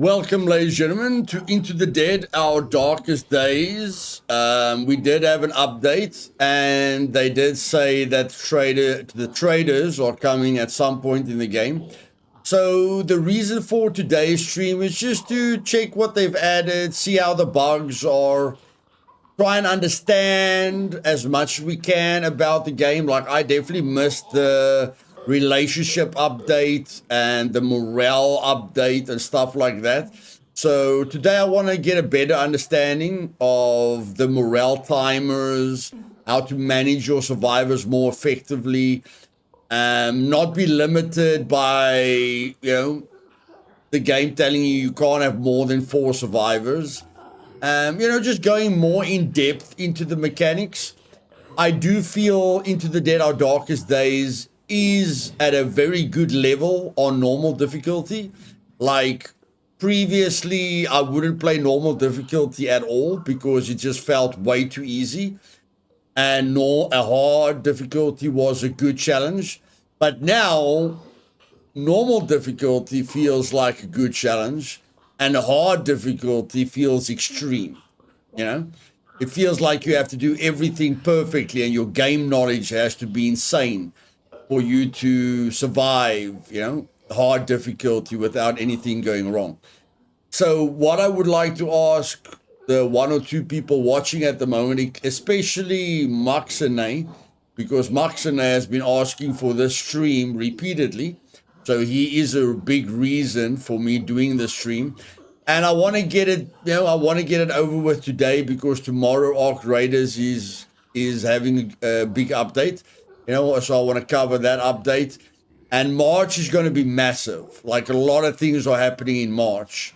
Welcome, ladies and gentlemen, to Into the Dead, Our Darkest Days. We did have an update, and they did say that the traders are coming at some point in the game. So the reason for today's stream is just to check what they've added, see how the bugs are, try and understand as much as we can about the game. Like, I definitely missed the relationship update and the morale update and stuff like that. So today I want to get a better understanding of the morale timers, how to manage your survivors more effectively, not be limited by, the game telling you can't have more than 4 survivors. Just going more in depth into the mechanics. I do feel Into the Dead, Our Darkest Days is at a very good level on normal difficulty. Like, previously, I wouldn't play normal difficulty at all because it just felt way too easy. And a hard difficulty was a good challenge. But now, normal difficulty feels like a good challenge, and hard difficulty feels extreme. It feels like you have to do everything perfectly, and your game knowledge has to be insane for you to survive, hard difficulty without anything going wrong. So what I would like to ask the 1 or 2 people watching at the moment, especially Maxine, because Maxine has been asking for this stream repeatedly. So he is a big reason for me doing this stream. And I want to get it, I want to get it over with today because tomorrow Ark Raiders is having a big update. So I want to cover that update. And March is going to be massive. Like, a lot of things are happening in March.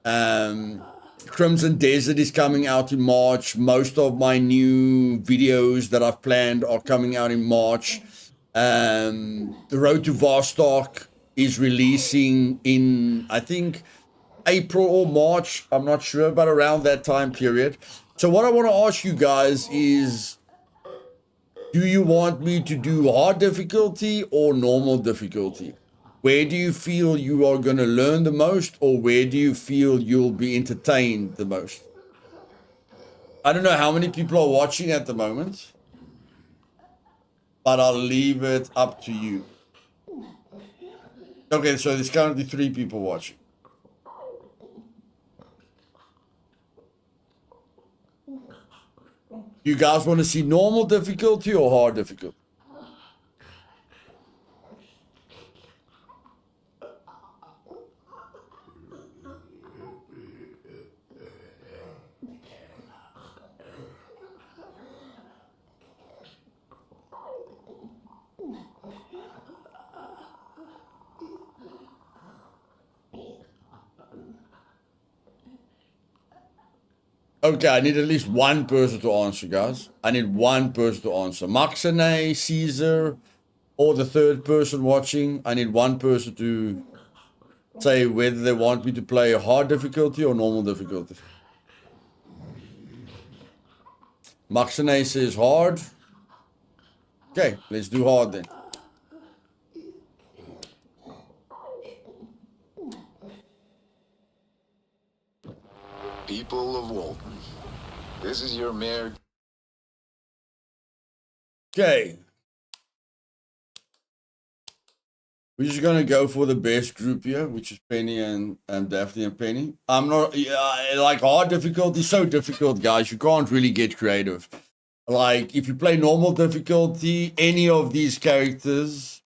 Crimson Desert is coming out in March. Most of my new videos that I've planned are coming out in March. The Road to Vostok is releasing in, I think, April or March. I'm not sure, but around that time period. So what I want to ask you guys is, do you want me to do hard difficulty or normal difficulty? Where do you feel you are going to learn the most, or where do you feel you'll be entertained the most? I don't know how many people are watching at the moment, but I'll leave it up to you. Okay, so there's currently 3 people watching. You guys want to see normal difficulty or hard difficulty? Okay, I need at least one person to answer, guys. I need one person to answer. Maxine, Caesar, or the third person watching. I need one person to say whether they want me to play hard difficulty or normal difficulty. Maxine says hard. Okay, let's do hard then. People of Walton, this is your mayor. Okay. We're just gonna go for the best group here, which is Penny and Daphne and Penny. I'm not like, hard difficulty is so difficult, guys. You can't really get creative. Like, if you play normal difficulty, any of these characters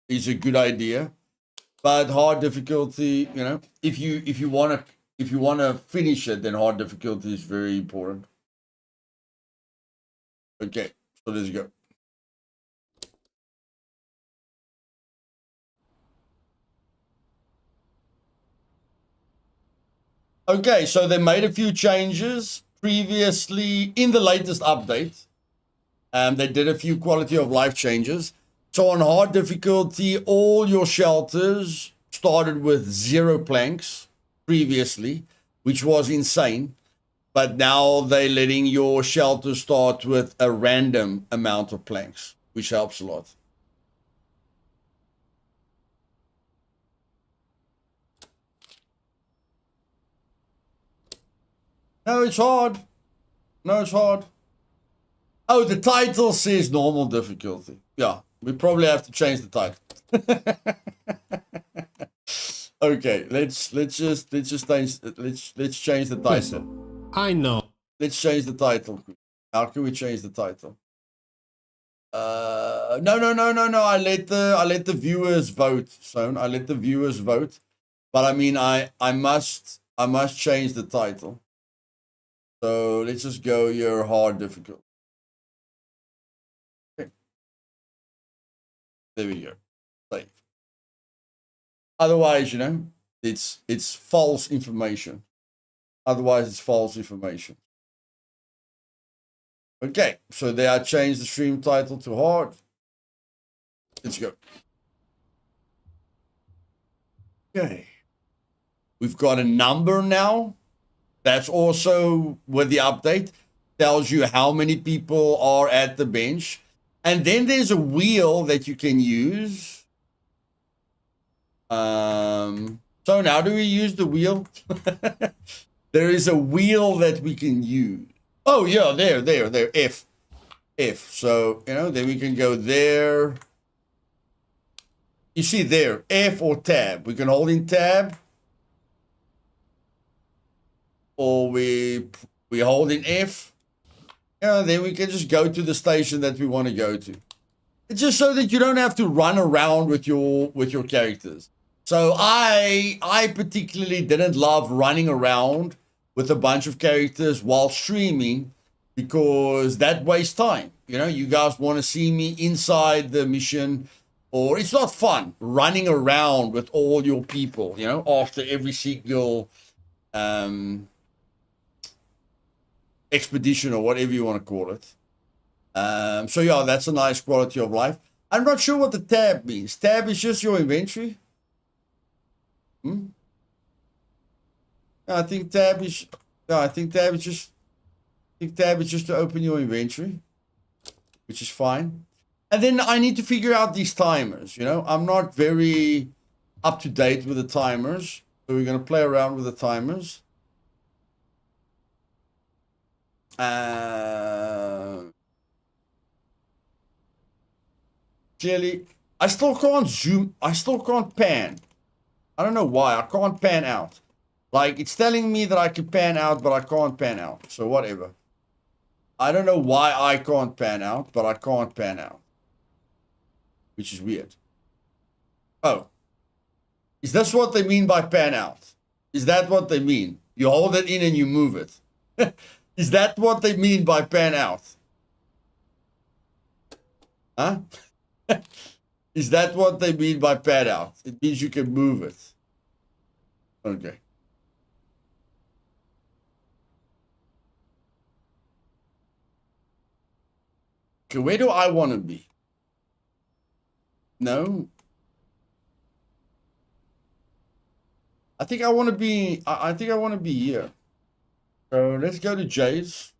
is a good idea. But hard difficulty, if you wanna finish it, then hard difficulty is very important. Okay, so let's go. Okay, so they made a few changes previously in the latest update. They did a few quality of life changes. So on hard difficulty, all your shelters started with 0 planks previously, which was insane. But now they're letting your shelter start with a random amount of planks, which helps a lot. No, it's hard. No, it's hard. Oh, the title says normal difficulty. Yeah, we probably have to change the title. Okay, let's change the title. Listen, I know. Let's change the title. How can we change the title? No. I let the viewers vote, son. I let the viewers vote. But I mean, I must change the title. So let's just go your hard difficult. Okay. There we go. Save. Otherwise, you know, it's false information. Otherwise, it's false information. Okay, so there I changed the stream title to hard. Let's go. Okay. We've got a number now. That's also with the update. Tells you how many people are at the bench. And then there's a wheel that you can use. So now do we use the wheel? There is a wheel that we can use. Oh, yeah, there. F. So, you know, then we can go there. You see there, F or tab. We can hold in tab. Or we hold in F. Yeah, then we can just go to the station that we want to go to. It's just so that you don't have to run around with your characters. So I particularly didn't love running around with a bunch of characters while streaming because that wastes time. You know, you guys want to see me inside the mission, or it's not fun running around with all your people, you know, after every single expedition or whatever you want to call it. So yeah, that's a nice quality of life. I'm not sure what the tab means. Tab is just your inventory. I think tab is. No, I think tab is just. I think tab is just to open your inventory, which is fine. And then I need to figure out these timers. You know, I'm not very up to date with the timers, so we're gonna play around with the timers. Clearly, I still can't zoom. I still can't pan. I don't know why. I can't pan out. Like, it's telling me that I can pan out, but I can't pan out. So whatever. I don't know why I can't pan out, but I can't pan out. Which is weird. Oh. Is this what they mean by pan out? Is that what they mean? You hold it in and you move it. Is that what they mean by pan out? Huh? Is that what they mean by pan out? It means you can move it. Okay. Okay, where do I want to be? No. I think I want to be, I think I want to be here. So let's go to Jay's.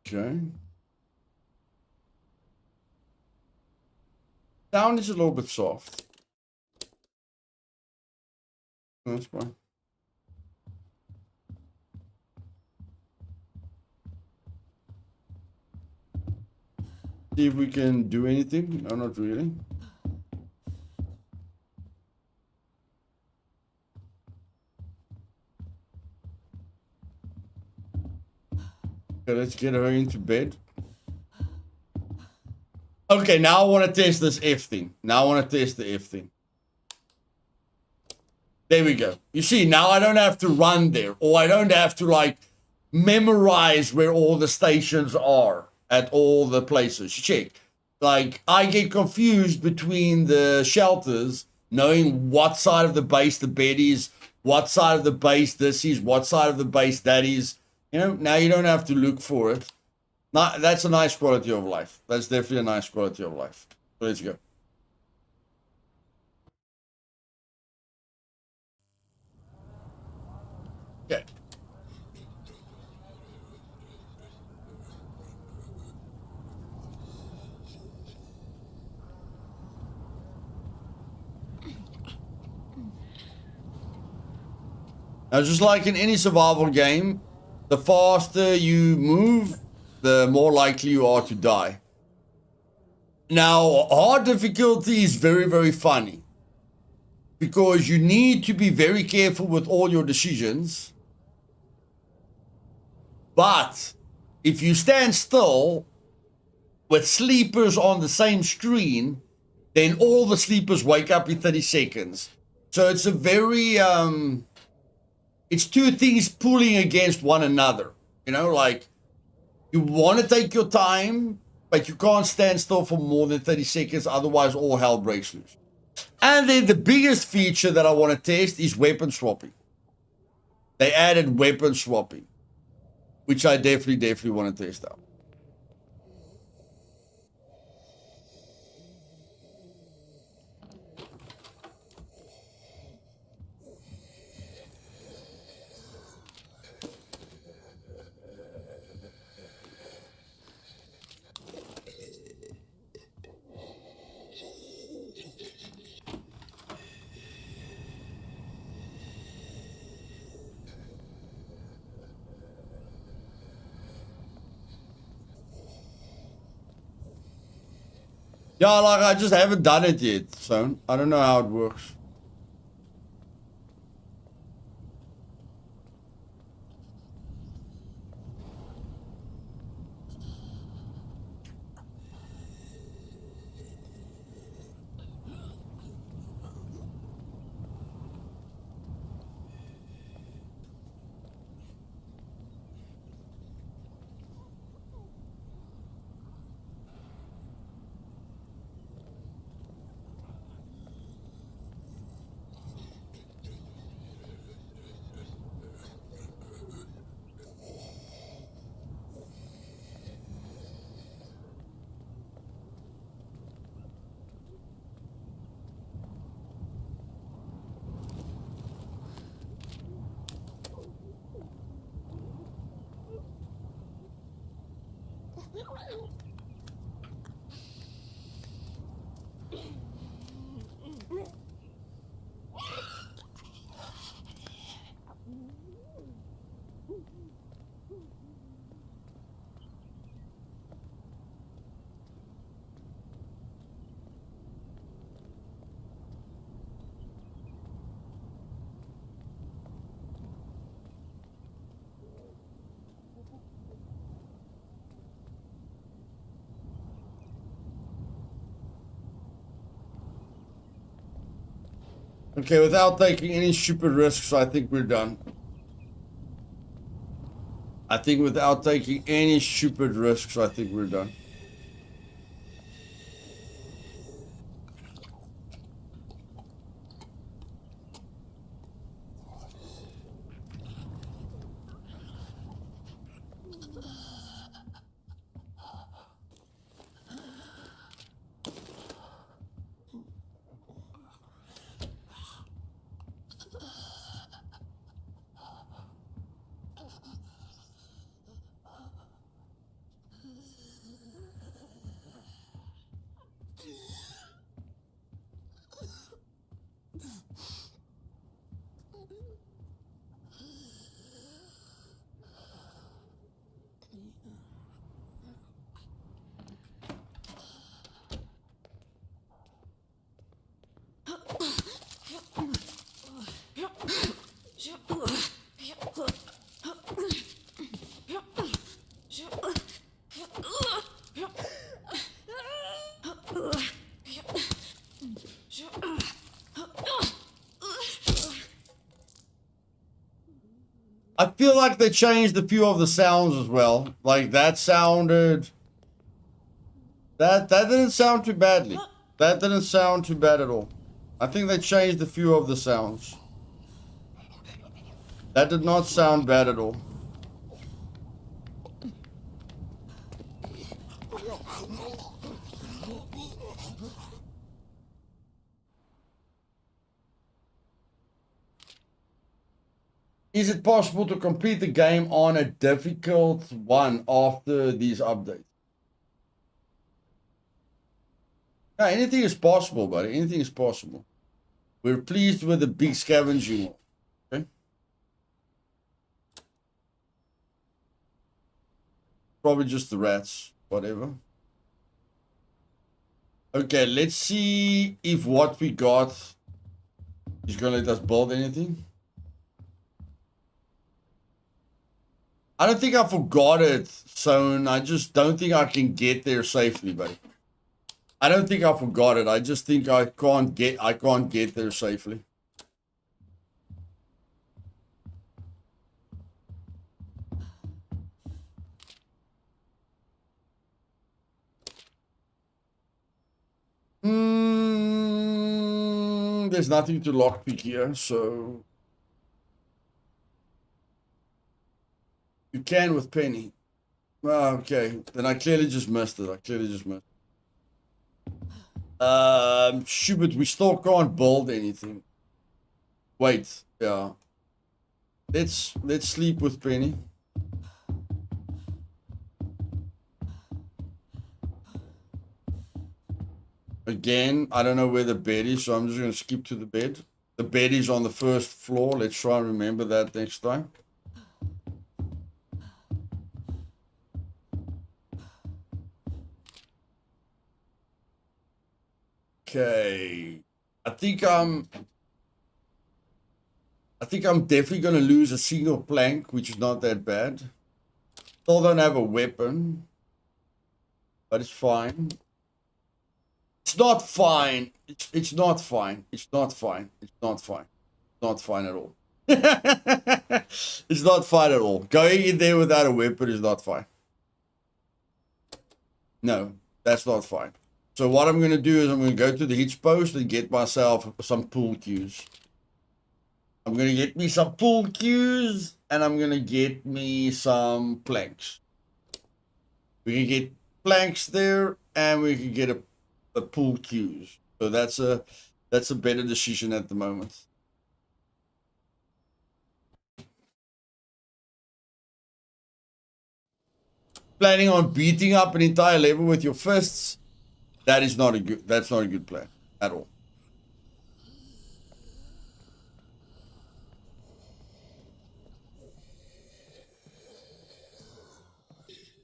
Okay. Sound is a little bit soft. That's fine. See if we can do anything. No, not really. Okay, let's get her into bed. Okay, now I want to test this F thing. Now I want to test the F thing. There we go. You see, now I don't have to run there, or I don't have to, like, memorize where all the stations are at all the places. Check. Like, I get confused between the shelters, knowing what side of the base the bed is, what side of the base this is, what side of the base that is. You know, now you don't have to look for it. That's a nice quality of life. That's definitely a nice quality of life. So let's go. Okay. Now, just like in any survival game, the faster you move, the more likely you are to die. Now, hard difficulty is very, very funny because you need to be very careful with all your decisions. But if you stand still with sleepers on the same screen, then all the sleepers wake up in 30 seconds. So it's a very, it's two things pulling against one another. You know, like you want to take your time, but you can't stand still for more than 30 seconds. Otherwise, all hell breaks loose. And then the biggest feature that I want to test is weapon swapping. They added weapon swapping, which I definitely want to test out. Yeah, like I just haven't done it yet, so I don't know how it works. Okay, without taking any stupid risks, I think we're done. I think without taking any stupid risks, I think we're done. I feel like they changed a few of the sounds as well. Like that sounded... That didn't sound too badly. That didn't sound too bad at all. I think they changed a few of the sounds. That did not sound bad at all. Is it possible to complete the game on a difficult one after these updates? Yeah, anything is possible, buddy. Anything is possible. We're pleased with the big scavenging. Okay. probably just the rats. Whatever. Okay, let's see if what we got is gonna let us build anything. I don't think I forgot it, Zone. I just don't think I can get there safely, buddy. I don't think I forgot it. I just think I can't get there safely. There's nothing to lockpick here, so you can with Penny. Well, okay, then I clearly just missed it. Shoot, but we still can't build anything. Wait, yeah. Let's sleep with Penny. Again, I don't know where the bed is, so I'm just going to skip to the bed. The bed is on the first floor. Let's try and remember that next time. Okay. I think I'm definitely going to lose a single plank, which is not that bad. Still don't have a weapon, but it's fine. It's not fine. It's not fine. It's not fine. It's not fine. It's not fine at all. It's not fine at all. Going in there without a weapon is not fine. No, that's not fine. So what I'm going to do is I'm going to go to the hitch post and get myself some pool cues. I'm going to get me some pool cues and I'm going to get me some planks. We can get planks there and we can get a pool cues. So that's a better decision at the moment. Planning on beating up an entire level with your fists, that's not a good plan at all.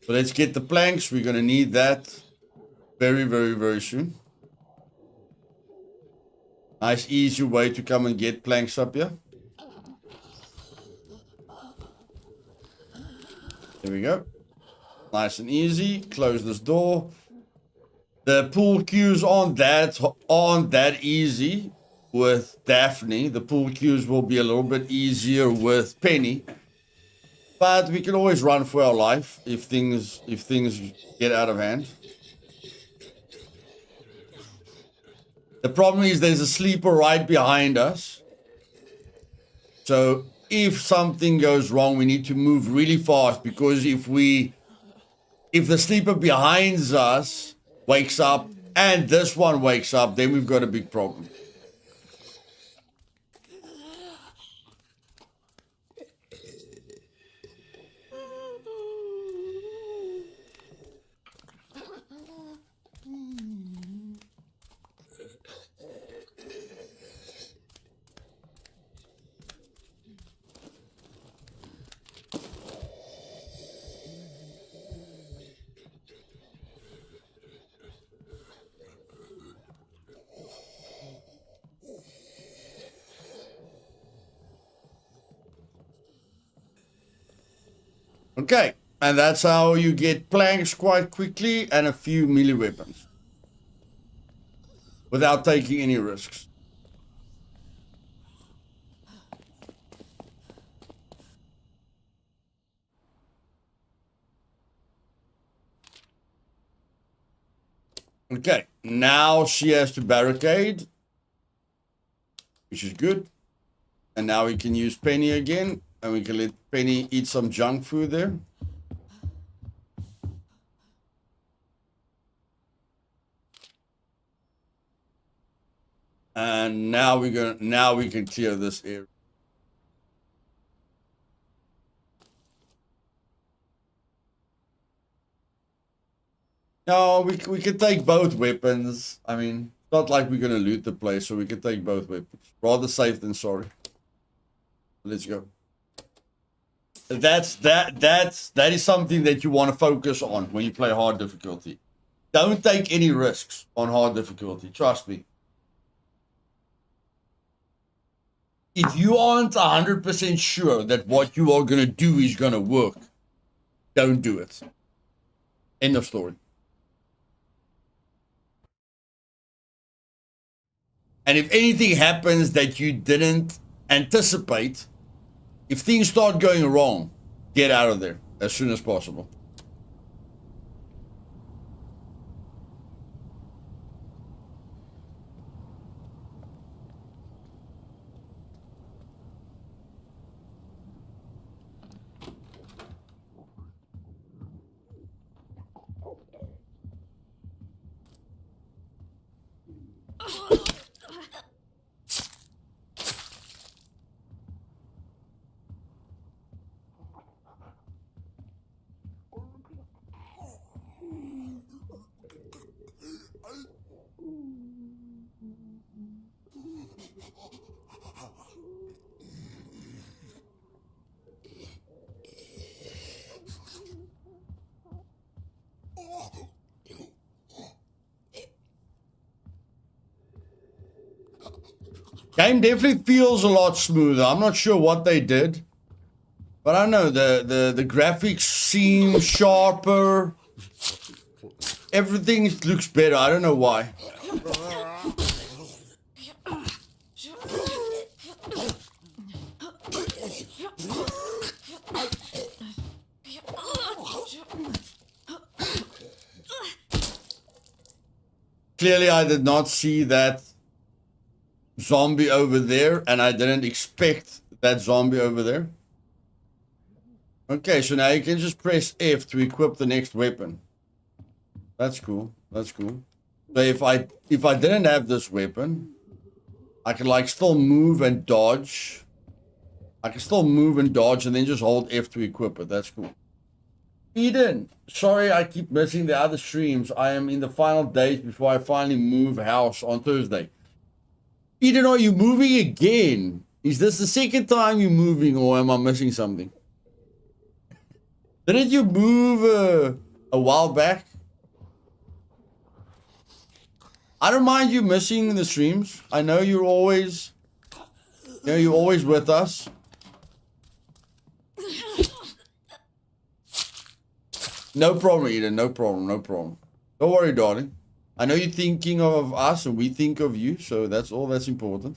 So let's get the planks. We're going to need that very, very, very soon. Nice, easy way to come and get planks up here. There we go. Nice and easy. Close this door. The pool cues aren't that easy with Daphne. The pool cues will be a little bit easier with Penny. But we can always run for our life if things get out of hand. The problem is there's a sleeper right behind us. So if something goes wrong, we need to move really fast, because if the sleeper behind us wakes up and this one wakes up, then we've got a big problem. Okay, and that's how you get planks quite quickly and a few melee weapons without taking any risks. Okay, now she has to barricade, which is good. And now we can use Penny again, and we can let Penny eat some junk food there. And now we can clear this area. No, we can take both weapons. I mean, it's not like we're gonna loot the place, so we can take both weapons. Rather safe than sorry. Let's go. That is something that you want to focus on when you play hard difficulty. Don't take any risks on hard difficulty. Trust me. If you aren't 100% sure that what you are going to do is going to work, don't do it. End of story. And if anything happens that you didn't anticipate, if things start going wrong, get out of there as soon as possible. Game definitely feels a lot smoother. I'm not sure what they did, but I don't know, the graphics seem sharper. Everything looks better. I don't know why. Clearly, I did not see that zombie over there, and I didn't expect that zombie over there. Okay, so now you can just press F to equip the next weapon. That's cool. That's cool. So if I didn't have this weapon, I could like still move and dodge. I can still move and dodge and then just hold F to equip it. That's cool. Eden, sorry I keep missing the other streams. I am in the final days before I finally move house on Thursday. Eden, are you moving again? Is this the second time you're moving, or am I missing something? Didn't you move a while back? I don't mind you missing the streams. I know you're always, you're always with us. No problem, Eden. No problem. No problem. Don't worry, darling. I know you're thinking of us and we think of you, so that's all that's important.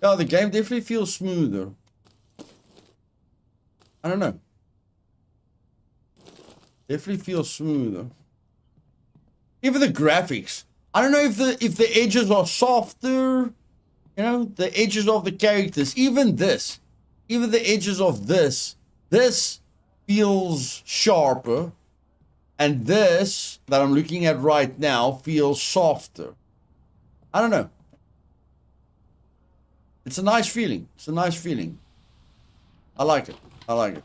Yeah, the game definitely feels smoother. I don't know. Definitely feels smoother. Even the graphics. I don't know if the edges are softer. You know, the edges of the characters, even the edges of this feels sharper, and this that I'm looking at right now feels softer. I don't know. It's a nice feeling. It's a nice feeling. I like it. I like it.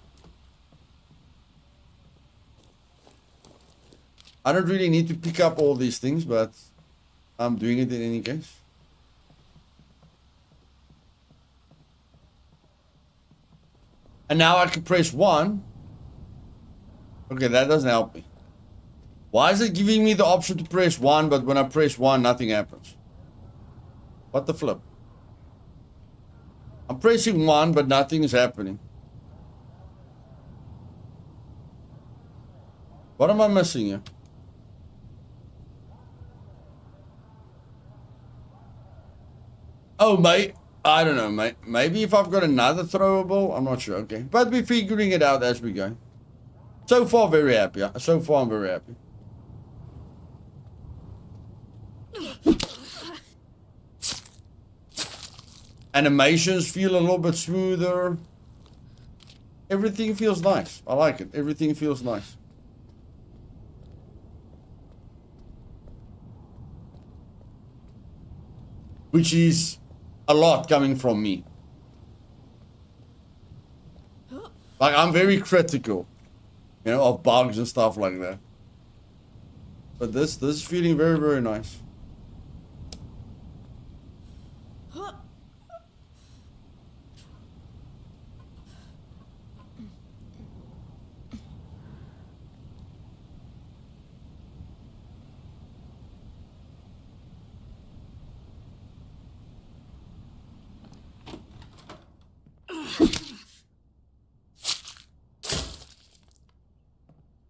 I don't really need to pick up all these things, but I'm doing it in any case. And now I can press 1. Okay, that doesn't help me. Why is it giving me the option to press 1, but when I press 1, nothing happens? What the flip? I'm pressing 1, but nothing is happening. What am I missing here? Oh, mate. I don't know, mate. Maybe if I've got another throwable, I'm not sure. Okay, but we're figuring it out as we go. So far, very happy. So far, I'm very happy. Animations feel a little bit smoother. Everything feels nice. I like it. Everything feels nice. Which is a lot coming from me. Like, I'm very critical, you know, of bugs and stuff like that. But this is feeling very, very nice.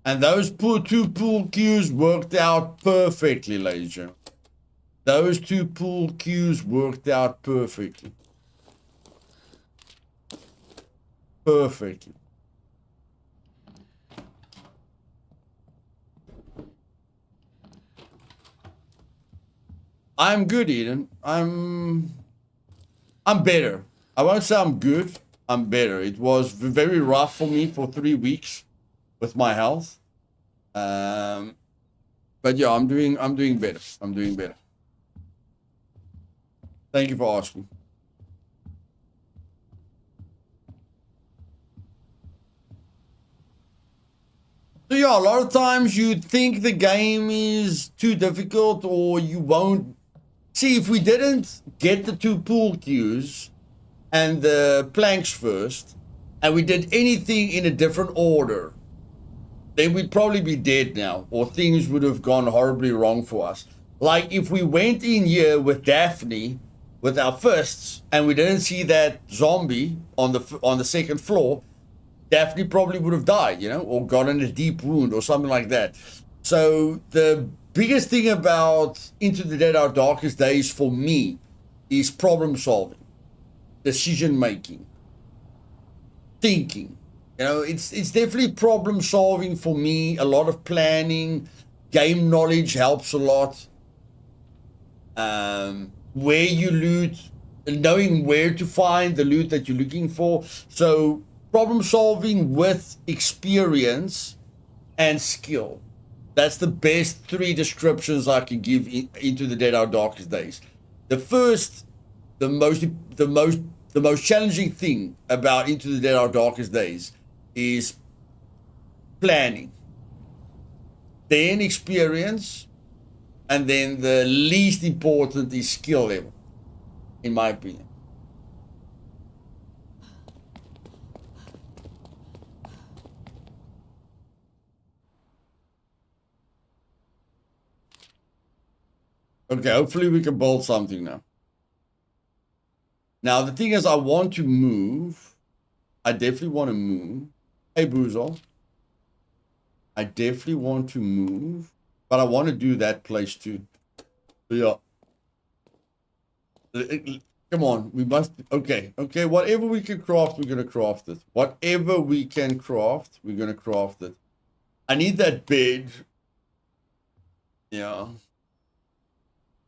And those two pool cues worked out perfectly, ladies and gentlemen. Those two pool cues worked out perfectly. Perfectly. I'm good, Eden. I'm better. I won't say I'm good. I'm better. It was very rough for me for 3 weeks with my health. But yeah, I'm doing better. I'm doing better. Thank you for asking. So yeah, a lot of times you think the game is too difficult or you won't. See, if we didn't get the two pool cues and the planks first, and we did anything in a different order, then we'd probably be dead now, or things would have gone horribly wrong for us. Like if we went in here with Daphne with our fists and we didn't see that zombie on the second floor, Daphne probably would have died, you know, or gotten a deep wound or something like that. So the biggest thing about Into the Dead Our Darkest Days for me is problem solving, decision making, thinking. You know, it's definitely problem solving for me. A lot of planning, game knowledge helps a lot. Where you loot, knowing where to find the loot that you're looking for. So problem solving with experience and skill. That's the best 3 descriptions I can give Into the Dead Our Darkest Days. The first, the most challenging thing about Into the Dead Our Darkest Days is planning, then experience, and then the least important is skill level, in my opinion. Okay, hopefully we can build something now. Now, the thing is, I want to move. I definitely want to move. Hey, Boozle. I definitely want to move, but I want to do that place too. So, yeah. Come on, we must. Okay, whatever we can craft, we're going to craft it. Whatever we can craft, we're going to craft it. I need that bed. Yeah.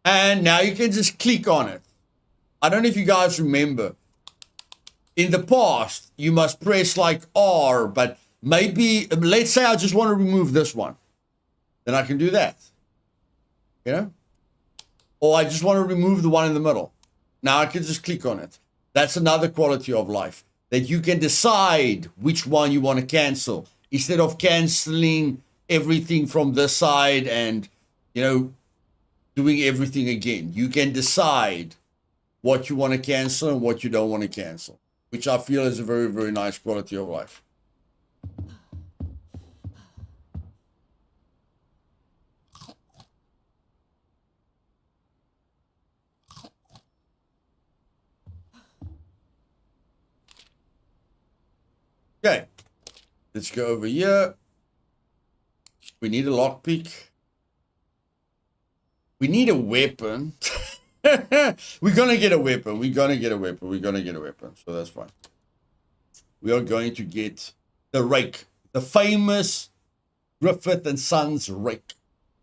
And now you can just click on it. I don't know if you guys remember. In the past, you must press like R, but maybe, let's say I just want to remove this one. Then I can do that. You know? Or I just want to remove the one in the middle. Now I can just click on it. That's another quality of life. That you can decide which one you want to cancel. Instead of canceling everything from this side and, you know, doing everything again. You can decide what you want to cancel and what you don't want to cancel, which I feel is a very, very nice quality of life. Okay, let's go over here. We need a lockpick. We need a weapon. We're going to get a weapon. We're going to get a weapon. We're going to get a weapon. So that's fine. We are going to get the rake. The famous Griffith and Sons rake.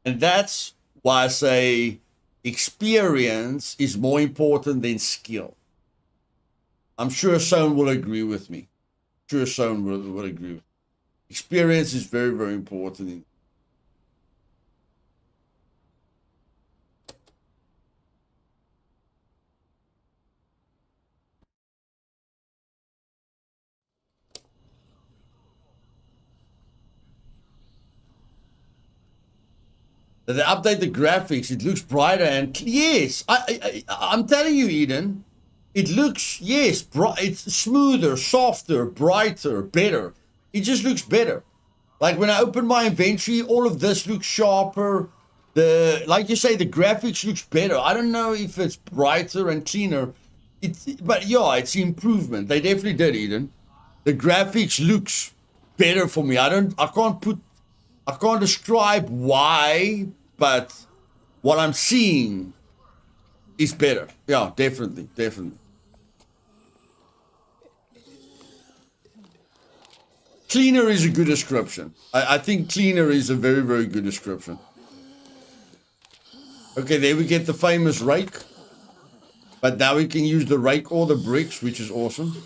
And that's why I say experience is more important than skill. I'm sure Sean will agree with me. I'm sure Sean will agree with me. Experience is very, very important. They update the graphics. It looks brighter and yes, I'm telling you, Eden. It looks, yes, it's smoother, softer, brighter, better. It just looks better. Like when I open my inventory, all of this looks sharper. Like you say, the graphics looks better. I don't know if it's brighter and cleaner. But yeah, it's improvement. They definitely did, Eden. The graphics looks better for me. I can't describe why, but what I'm seeing is better. Yeah, definitely. Cleaner is a good description. I think cleaner is a very, very good description. Okay, there we get the famous rake. But now we can use the rake or the bricks, which is awesome.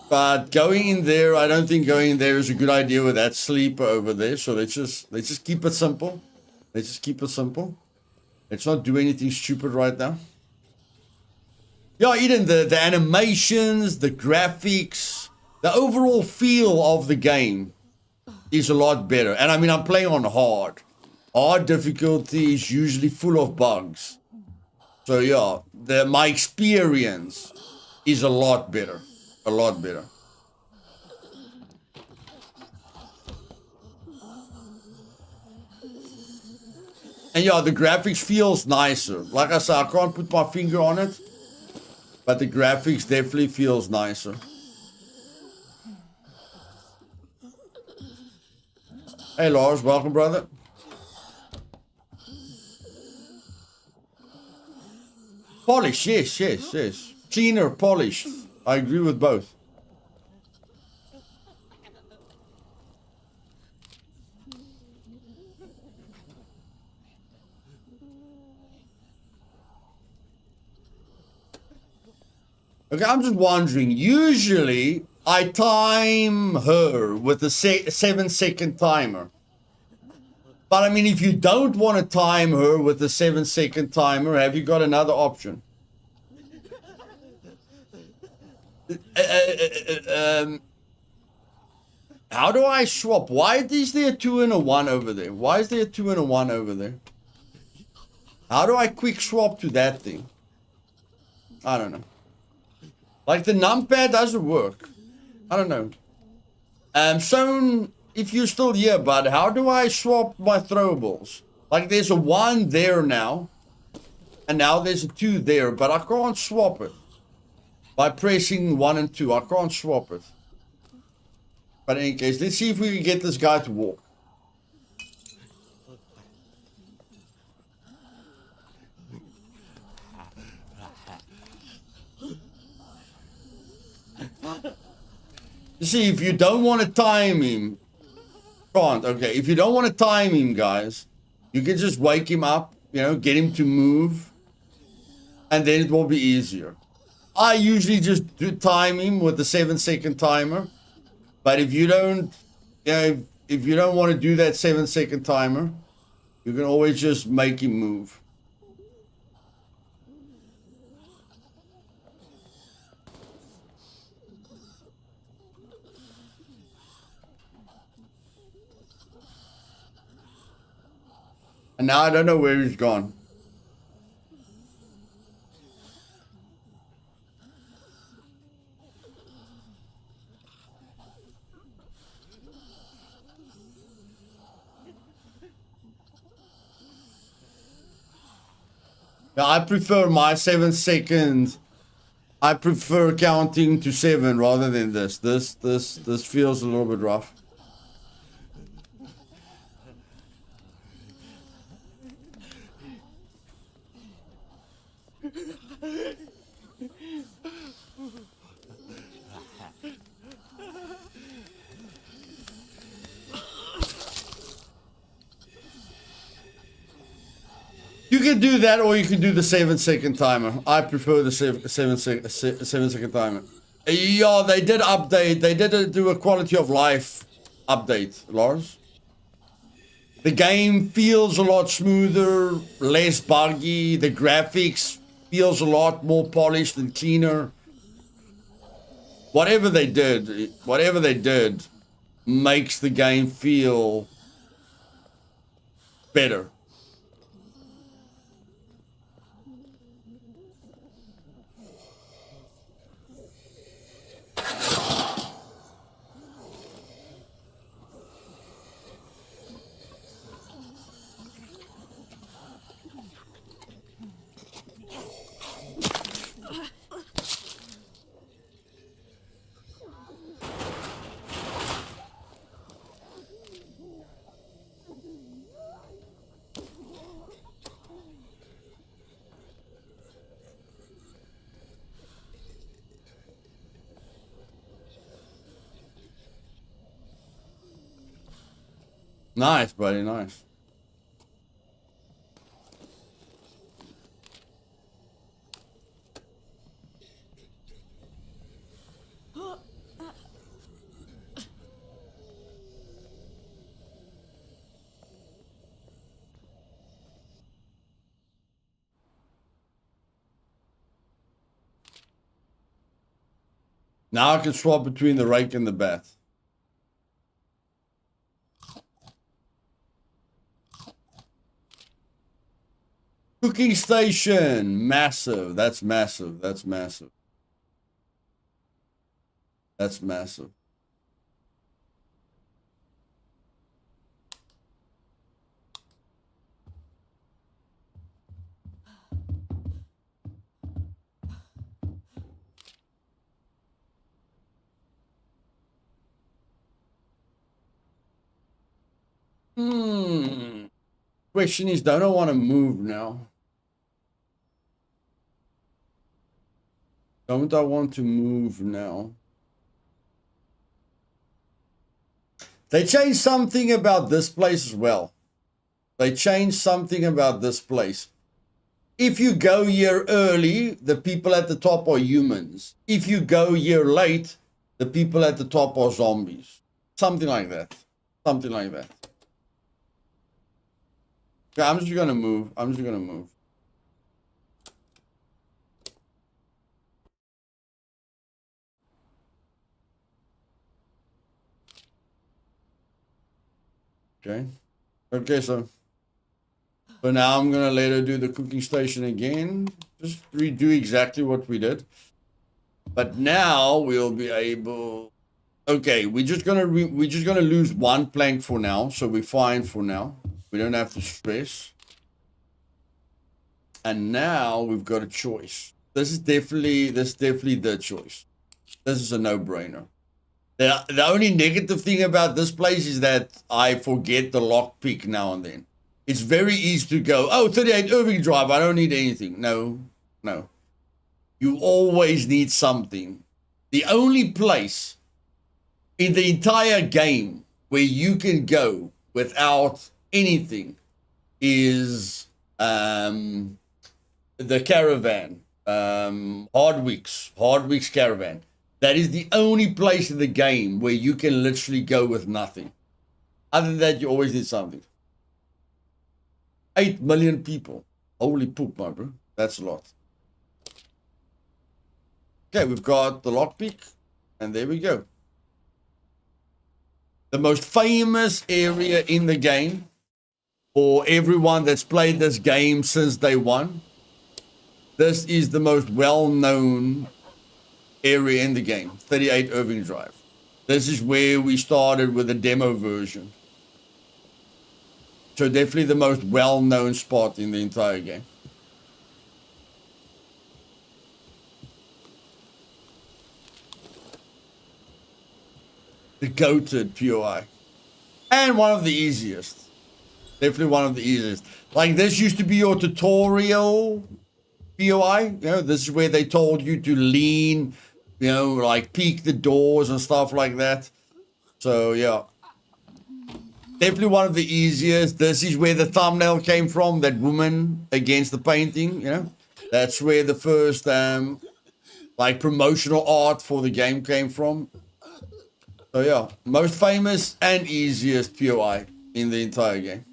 But going in there, I don't think going in there is a good idea with that sleeper over there. So let's just keep it simple. Let's not do anything stupid right now. Yeah, Eden, the animations, the graphics, the overall feel of the game is a lot better. And I mean, I'm playing on hard. Hard difficulty is usually full of bugs. So yeah, my experience is a lot better. A lot better. And yeah, the graphics feels nicer. Like I said, I can't put my finger on it. But the graphics definitely feels nicer. Hey Lars, welcome brother. Polish, yes. Cleaner, polished. I agree with both. Okay, I'm just wondering. Usually, I time her with a 7-second timer. But I mean, if you don't want to time her with a 7-second timer, have you got another option? How do I swap? Why is there a 2 and a 1 over there? Why is there a 2 and a 1 over there? How do I quick swap to that thing? I don't know. Like the numpad doesn't work. I don't know. So if you're still here, bud, how do I swap my throwables? Like there's a 1 there now. And now there's a 2 there, but I can't swap it. By pressing 1 and 2, I can't swap it. But in any case, let's see if we can get this guy to walk. You see, if you don't want to time him, can't. Okay, if you don't want to time him, guys, you can just wake him up, you know, get him to move, and then it will be easier. I usually just do time him with the 7-second timer, but if you don't, you know, if you don't want to do that 7-second timer, you can always just make him move. And now I don't know where he's gone. Now I prefer my 7-second. I prefer counting to 7 rather than this. This feels a little bit rough. You can do that, or you can do the 7-second timer. I prefer the 7-second timer. Yeah, they did update. They did do a quality of life update, Lars. The game feels a lot smoother, less buggy. The graphics feels a lot more polished and cleaner. Whatever they did makes the game feel better. Nice, buddy, nice. Now I can swap between the rake and the bat. Cooking station, massive. That's massive. That's massive. That's massive. Question is, don't I want to move now? Don't I want to move now? They changed something about this place as well. They changed something about this place. If you go here early, the people at the top are humans. If you go here late, the people at the top are zombies. Something like that. Something like that. Okay, I'm just gonna move. I'm just gonna move. Okay. Okay, so now I'm gonna let her do the cooking station again. Just redo exactly what we did. But now we'll be able. Okay, we're just gonna lose one plank for now, so we're fine for now. We don't have to stress. And now we've got a choice. This is definitely the choice. This is a no-brainer. The only negative thing about this place is that I forget the lockpick now and then. It's very easy to go, oh, 38 Irving Drive, I don't need anything. No, no. You always need something. The only place in the entire game where you can go without anything is the caravan, Hardwick's caravan. That is the only place in the game where you can literally go with nothing. Other than that, you always need something. 8 million people. Holy poop, my bro. That's a lot. Okay, we've got the lockpick, and there we go. The most famous area in the game for everyone that's played this game since day one. This is the most well-known area in the game, 38 Irving Drive. This is where we started with the demo version. So definitely the most well-known spot in the entire game. The goated POI. And one of the easiest. Definitely one of the easiest. Like this used to be your tutorial POI. You know, this is where they told you to lean, you know, like peek the doors and stuff like that. So yeah. Definitely one of the easiest. This is where the thumbnail came from, that woman against the painting, you know. That's where the first like promotional art for the game came from. So yeah, most famous and easiest POI in the entire game.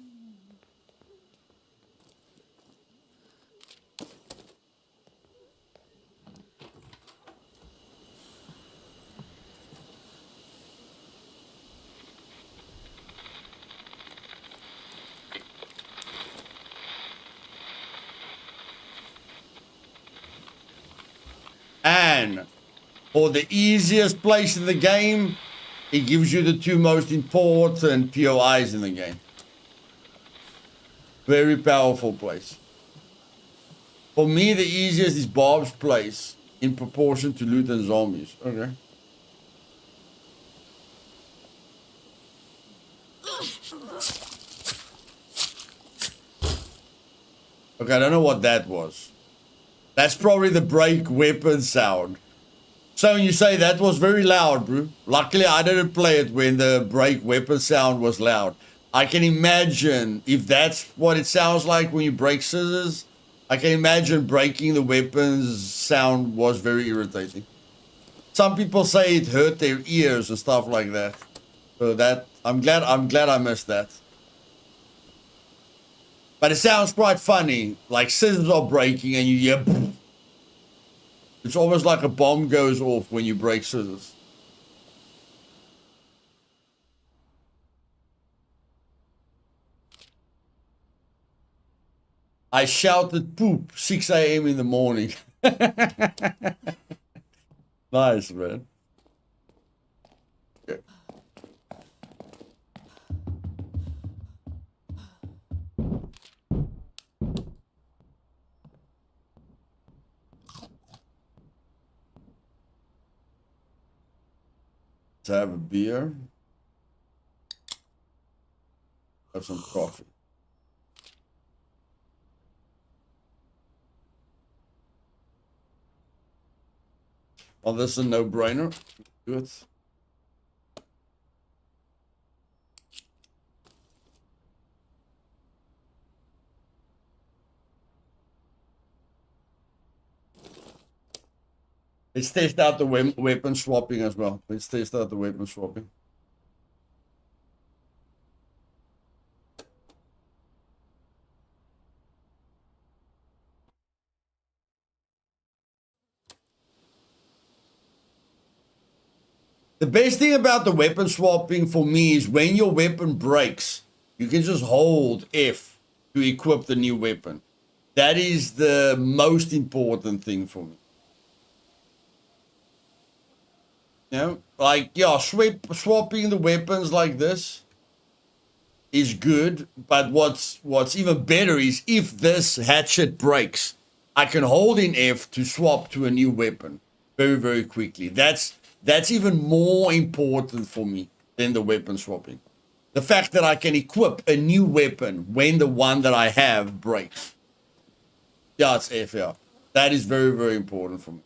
1 for the easiest place in the game, it gives you the 2 most important POIs in the game. Very powerful place. For me, the easiest is Bob's place in proportion to loot and zombies. Okay. Okay, I don't know what that was. That's probably the break weapon sound. So when you say that was very loud, bro. Luckily, I didn't play it when the break weapon sound was loud. I can imagine if that's what it sounds like when you break scissors. I can imagine breaking the weapons sound was very irritating. Some people say it hurt their ears and stuff like that. So that I'm glad I missed that. But it sounds quite funny, like scissors are breaking and you hear boom. It's almost like a bomb goes off when you break scissors. I shouted poop 6 a.m. in the morning. Nice, man. Okay. Let's have a beer. Have some coffee. Oh, this is a no-brainer. Do it. Let's test out the weapon swapping as well. Let's test out the weapon swapping. The best thing about the weapon swapping for me is when your weapon breaks, you can just hold F to equip the new weapon. That is the most important thing for me. You know, like, yeah, swapping the weapons like this is good, but what's even better is if this hatchet breaks, I can hold in F to swap to a new weapon very, very quickly. That's even more important for me than the weapon swapping. The fact that I can equip a new weapon when the one that I have breaks. Yeah, it's F, yeah. That is very, very important for me.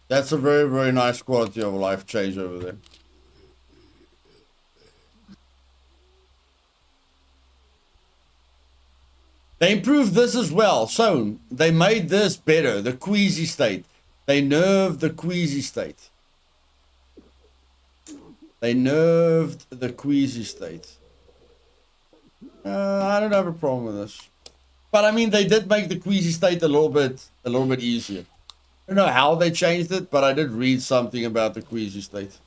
That's a very, very nice quality of life change over there. They improved this as well. So they made this better, the queasy state. They nerfed the queasy state. They nerfed the queasy state. I don't have a problem with this. But I mean, they did make the queasy state a little bit easier. I don't know how they changed it, but I did read something about the queasy state.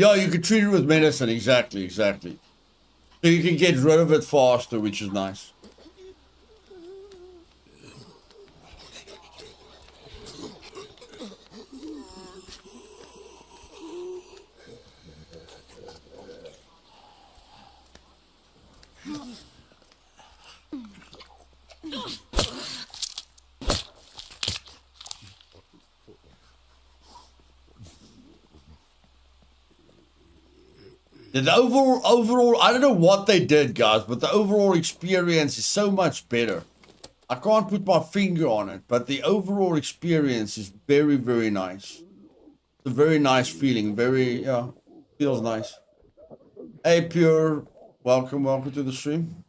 Yeah, you can treat it with medicine. Exactly, exactly. So you can get rid of it faster, which is nice. The overall, I don't know what they did, guys, but the overall experience is so much better. I can't put my finger on it, but the overall experience is very, very nice. It's a very nice feeling. Very, yeah, feels nice. Hey, Pure, welcome to the stream.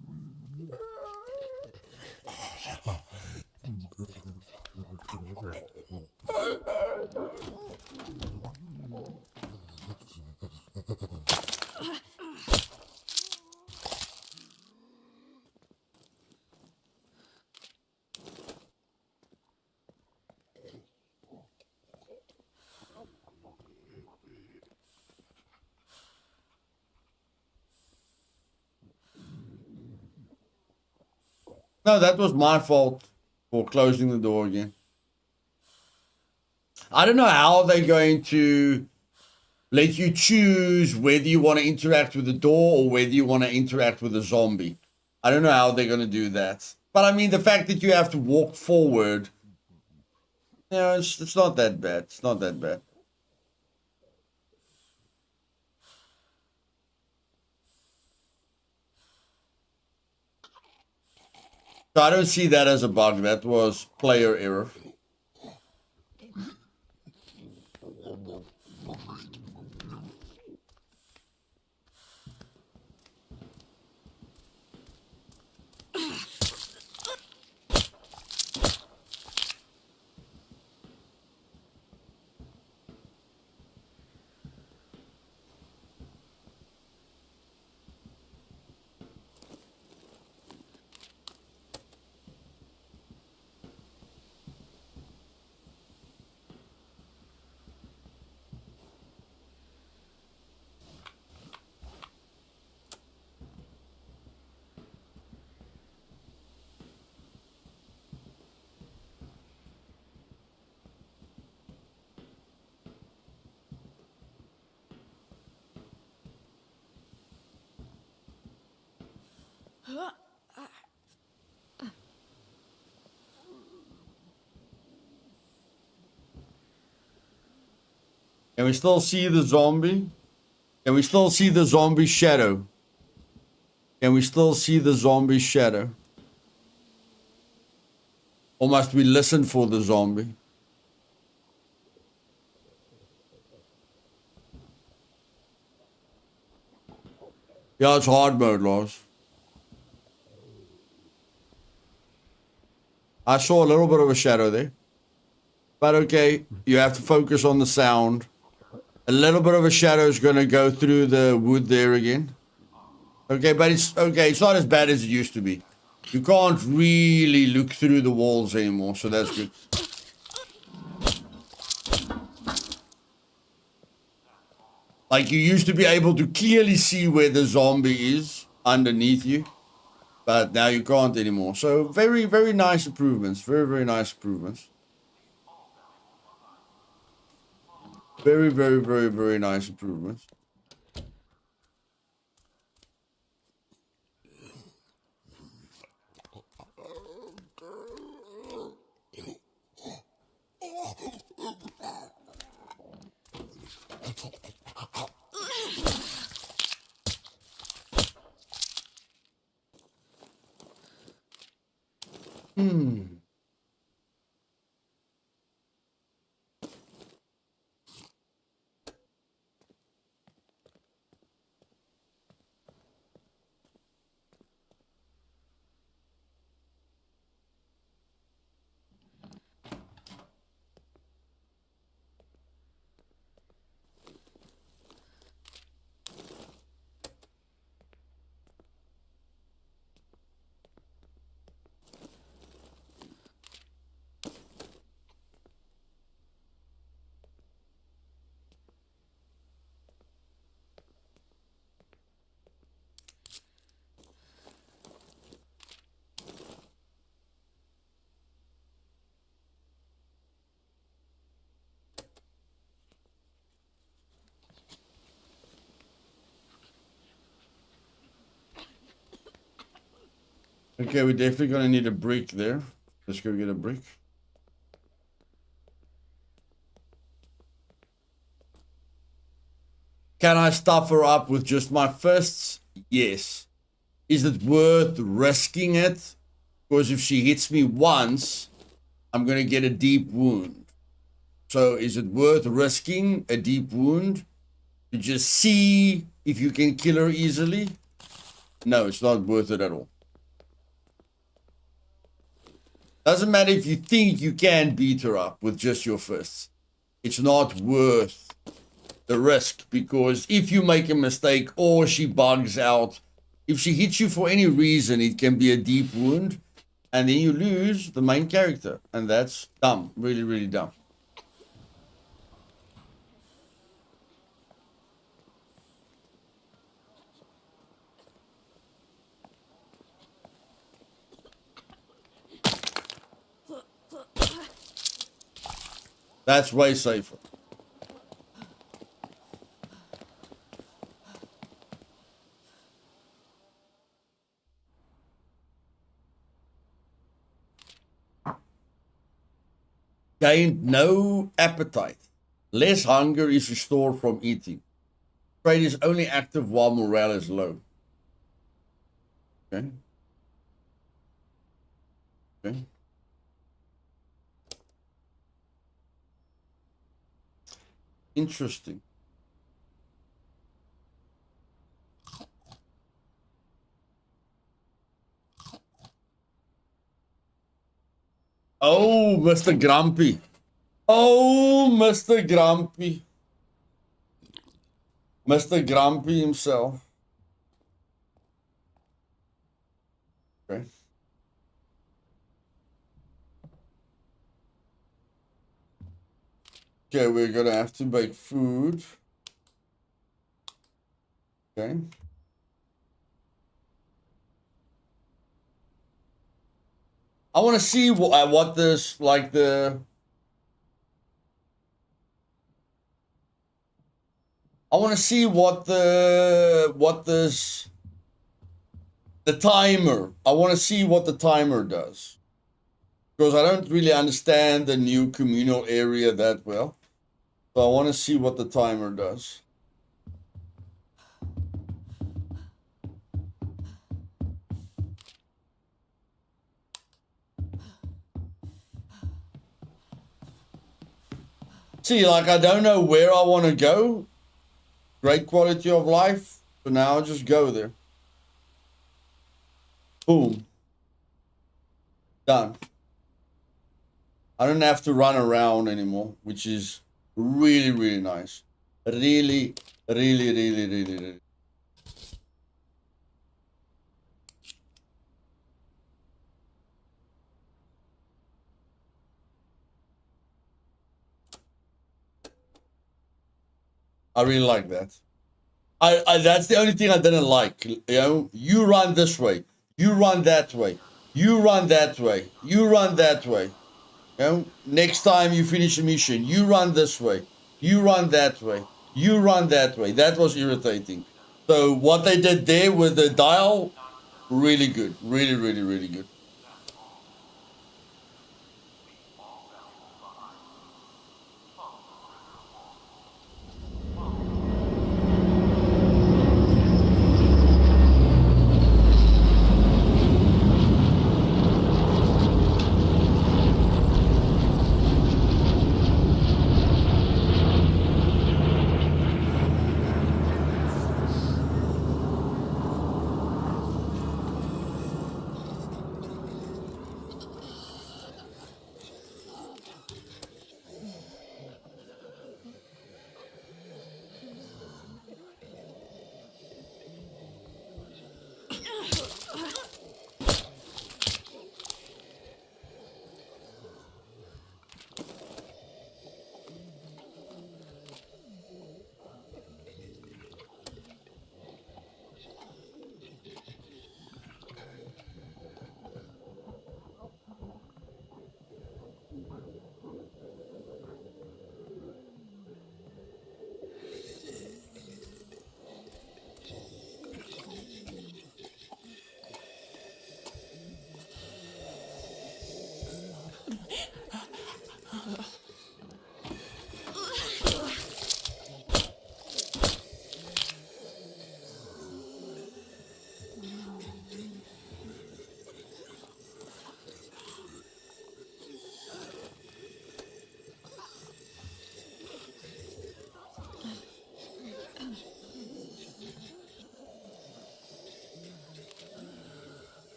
No, that was my fault for closing the door again. I don't know how they're going to let you choose whether you want to interact with the door or whether you want to interact with a zombie. I don't know how they're going to do that. But I mean, the fact that you have to walk forward, you know, it's not that bad. It's not that bad. So I don't see that as a bug. That was player error. Can we still see the zombie? Can we still see the zombie shadow? Can we still see the zombie shadow? Or must we listen for the zombie? Yeah, it's hard mode, Lars. I saw a little bit of a shadow there. But okay, you have to focus on the sound. A little bit of a shadow is going to go through the wood there again. Okay, but it's okay. It's not as bad as it used to be. You can't really look through the walls anymore, so that's good. Like, you used to be able to clearly see where the zombie is underneath you, but now you can't anymore. So very, very nice improvements. Very, very nice improvements. Very, very, very, very nice improvements. Okay, we're definitely gonna need a brick there. Let's go get a brick. Can I stuff her up with just my fists? Yes. Is it worth risking it? Because if she hits me once, I'm going to get a deep wound. So is it worth risking a deep wound to just see if you can kill her easily? No, it's not worth it at all. Doesn't matter if you think you can beat her up with just your fists. It's not worth the risk, because if you make a mistake or she bugs out, if she hits you for any reason, it can be a deep wound, and then you lose the main character, and that's dumb. Really, really dumb. That's way safer. Gained no appetite. Less hunger is restored from eating. Trade is only active while morale is low. Okay. Okay. Interesting. Oh, Mr. Grumpy. Oh, Mr. Grumpy. Mr. Grumpy himself. Okay. Okay, we're gonna have to make food. Okay. I want to see what this, like the... I want to see what this... The timer. I want to see what the timer does. Because I don't really understand the new communal area that well. So I want to see what the timer does. See, like, I don't know where I want to go. Great quality of life. So now I'll just go there. Boom. Done. I don't have to run around anymore, which is really, really nice. Really, really, really, really, really. I really like that. That's the only thing I didn't like. You know, you run this way, you run that way, you run that way, you run that way. You know, next time you finish a mission, you run this way, you run that way, you run that way. That was irritating. So what they did there with the dial, really good. Really, really, really good.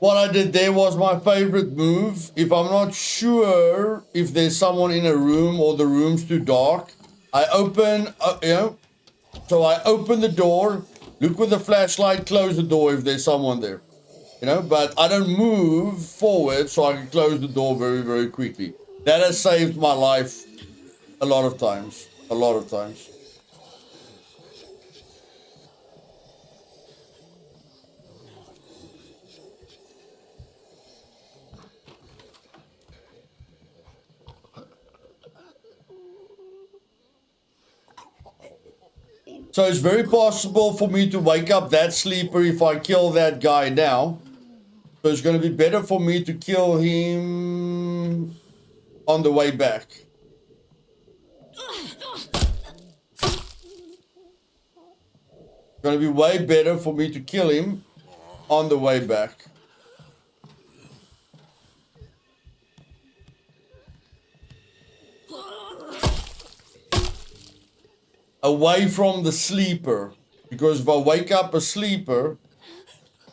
What I did there was my favorite move. If I'm not sure if there's someone in a room or the room's too dark, I open, so I open the door, look with the flashlight, close the door if there's someone there, but I don't move forward so I can close the door very, very quickly. That has saved my life a lot of times. So it's very possible for me to wake up that sleeper if I kill that guy now. So it's going to be better for me to kill him on the way back. It's going to be way better for me to kill him on the way back. Away from the sleeper, because if I wake up a sleeper,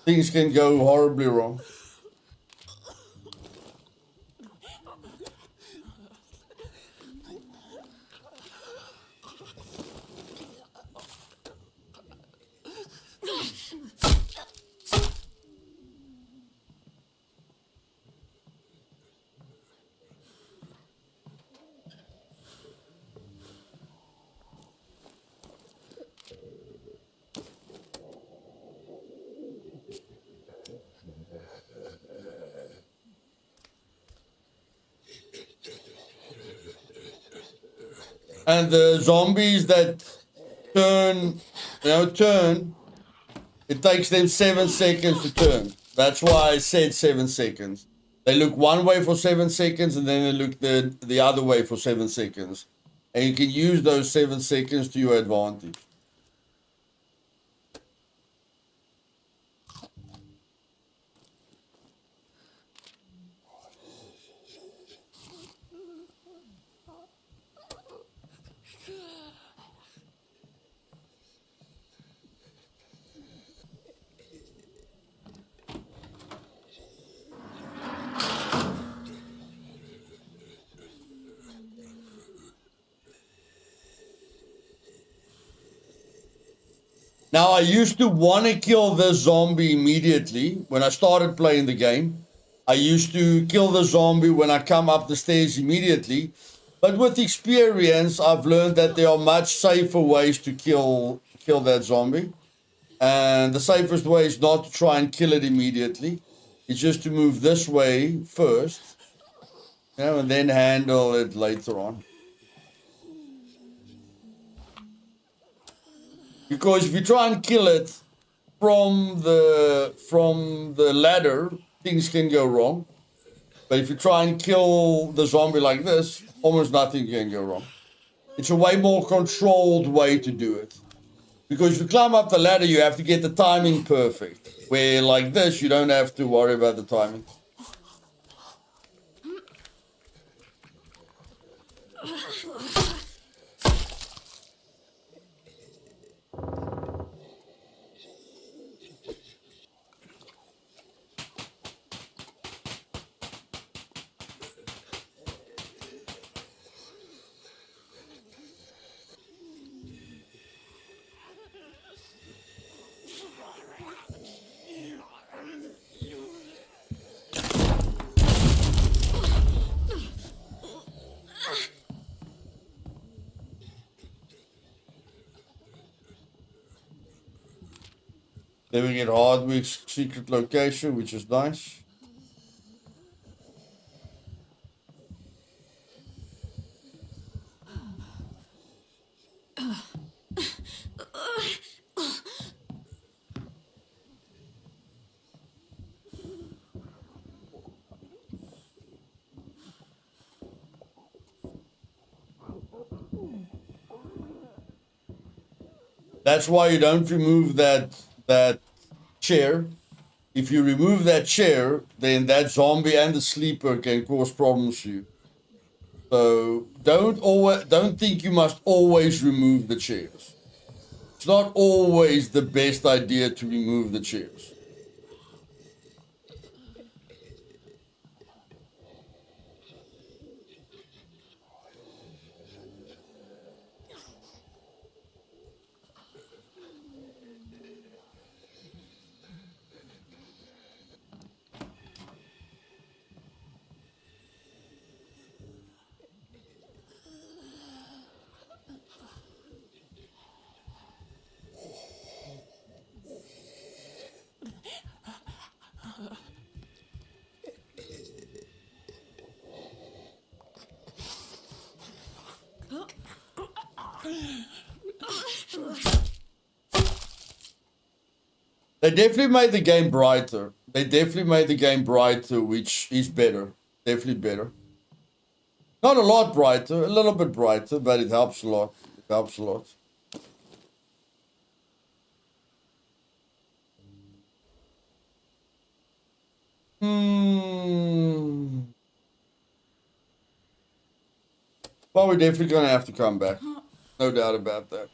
things can go horribly wrong. And the zombies that turn, it takes them 7 seconds to turn. That's why I said 7 seconds. They look one way for 7 seconds and then they look the other way for 7 seconds. And you can use those 7 seconds to your advantage. Now, I used to want to kill this zombie immediately when I started playing the game. I used to kill the zombie when I come up the stairs immediately. But with experience, I've learned that there are much safer ways to kill that zombie. And the safest way is not to try and kill it immediately. It's just to move this way first, and then handle it later on. Because if you try and kill it from the ladder, things can go wrong. But if you try and kill the zombie like this, almost nothing can go wrong. It's a way more controlled way to do it. Because if you climb up the ladder, you have to get the timing perfect. Where like this, you don't have to worry about the timing. Then we get Hardwick's secret location, which is nice. That's why you don't remove that chair. If you remove that chair, then that zombie and the sleeper can cause problems to you. So don't think you must always remove the chairs. It's not always the best idea to remove the chairs. They definitely made the game brighter. They definitely made the game brighter, which is better. Definitely better. Not a lot brighter, a little bit brighter, but it helps a lot. It helps a lot. Well, we're definitely going to have to come back. No doubt about that.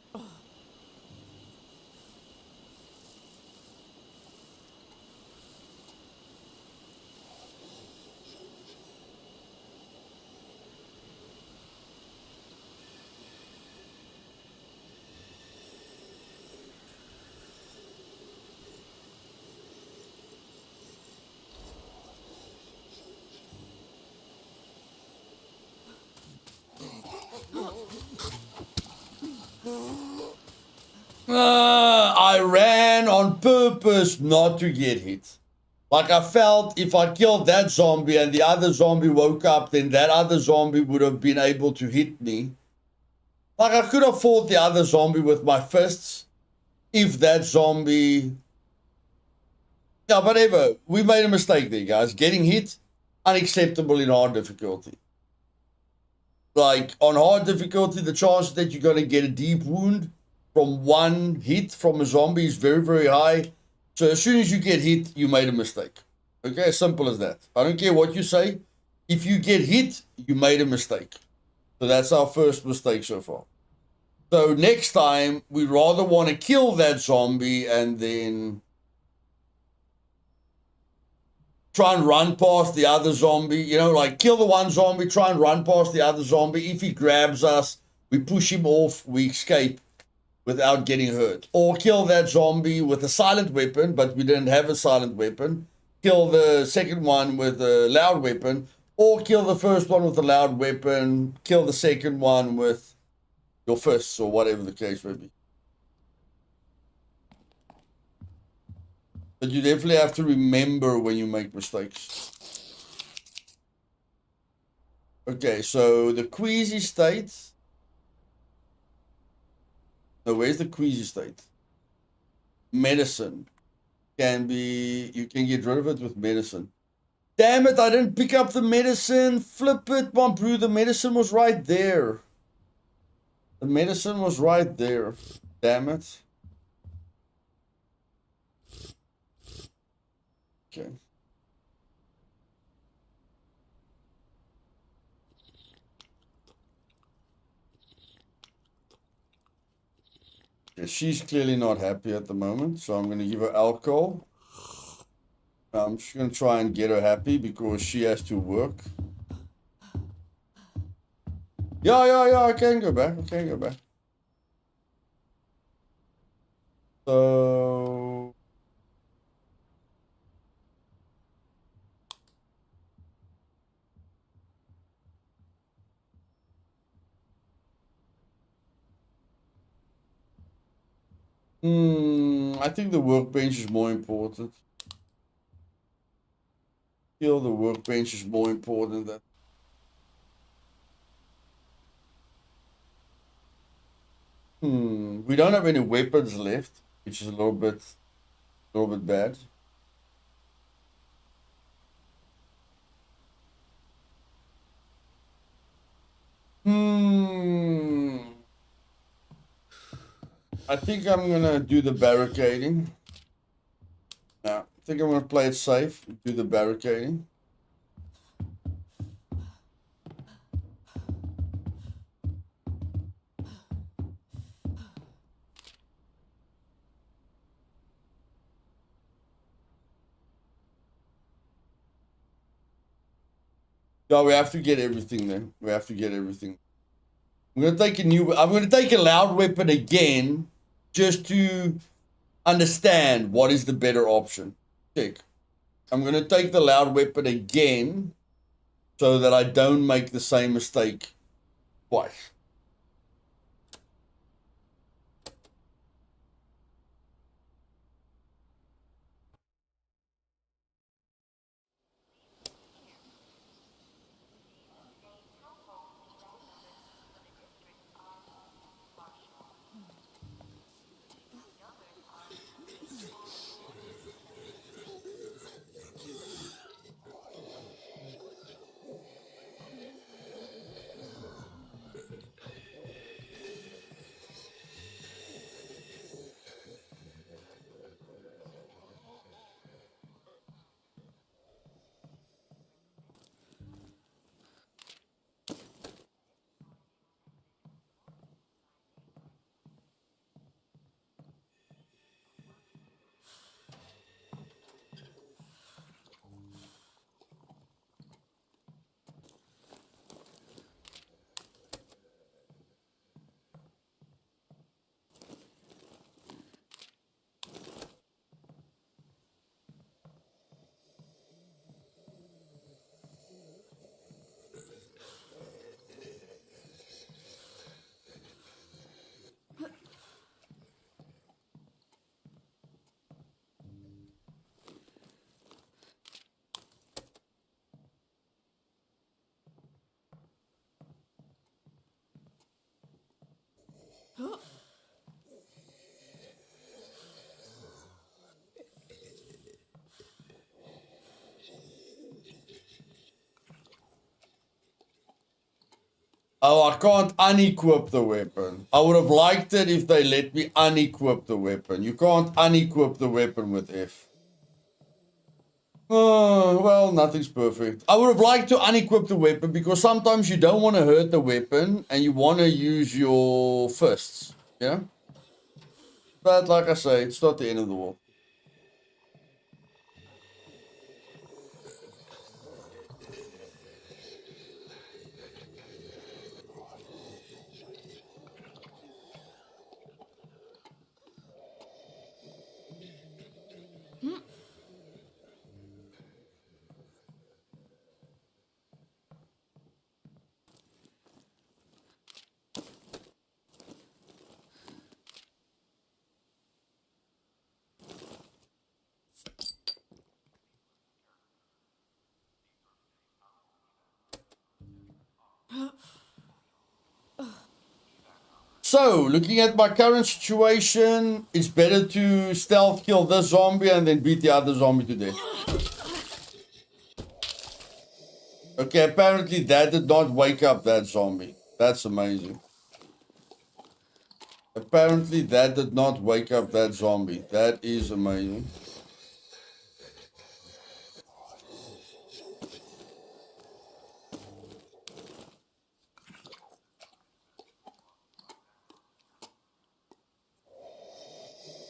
I ran on purpose not to get hit. Like, I felt if I killed that zombie and the other zombie woke up, then that other zombie would have been able to hit me. Like, I could have fought the other zombie with my fists if that zombie... Yeah, whatever. We made a mistake there, guys. Getting hit, unacceptable in hard difficulty. Like, on hard difficulty, the chance that you're going to get a deep wound from one hit from a zombie is very, very high. So as soon as you get hit, you made a mistake. Okay, simple as that. I don't care what you say. If you get hit, you made a mistake. So that's our first mistake so far. So next time, we rather want to kill that zombie and then try and run past the other zombie. You know, like kill the one zombie, try and run past the other zombie. If he grabs us, we push him off, we escape without getting hurt. Or kill that zombie with a silent weapon, but we didn't have a silent weapon. Kill the second one with a loud weapon. Or kill the first one with a loud weapon. Kill the second one with your fists, or whatever the case may be. But you definitely have to remember when you make mistakes. Okay, so the queasy state. No, where's the queasy state? Medicine. Can be, you can get rid of it with medicine. Damn it, I didn't pick up the medicine. Flip it, my brew. The medicine was right there. The medicine was right there. Damn it. Okay. Yeah, she's clearly not happy at the moment, so I'm going to give her alcohol. I'm just going to try and get her happy because she has to work. Yeah, I can go back. So... I think the workbench is more important. I feel the workbench is more important than... We don't have any weapons left, which is a little bit bad. I think I'm gonna do the barricading. Yeah, I think I'm gonna play it safe, do the barricading. No, we have to get everything then. We have to get everything. I'm gonna take a loud weapon again, just to understand what is the better option. Check. I'm gonna take the loud weapon again, so that I don't make the same mistake twice. Oh, I can't unequip the weapon. I would have liked it if they let me unequip the weapon. You can't unequip the weapon with F. Oh, well, nothing's perfect. I would have liked to unequip the weapon because sometimes you don't want to hurt the weapon and you want to use your fists, yeah? But like I say, it's not the end of the world. So, looking at my current situation, it's better to stealth kill this zombie and then beat the other zombie to death. Okay, apparently that did not wake up that zombie. That's amazing. Apparently that did not wake up that zombie. That is amazing.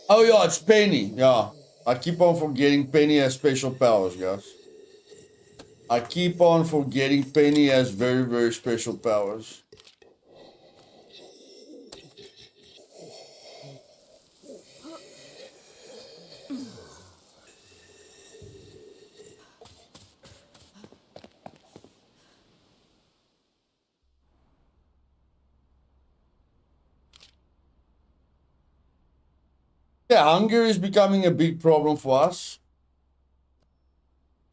Oh yeah, it's Penny. Yeah. I keep on forgetting Penny has special powers, guys. I keep on forgetting Penny has very, very special powers. Yeah, hunger is becoming a big problem for us.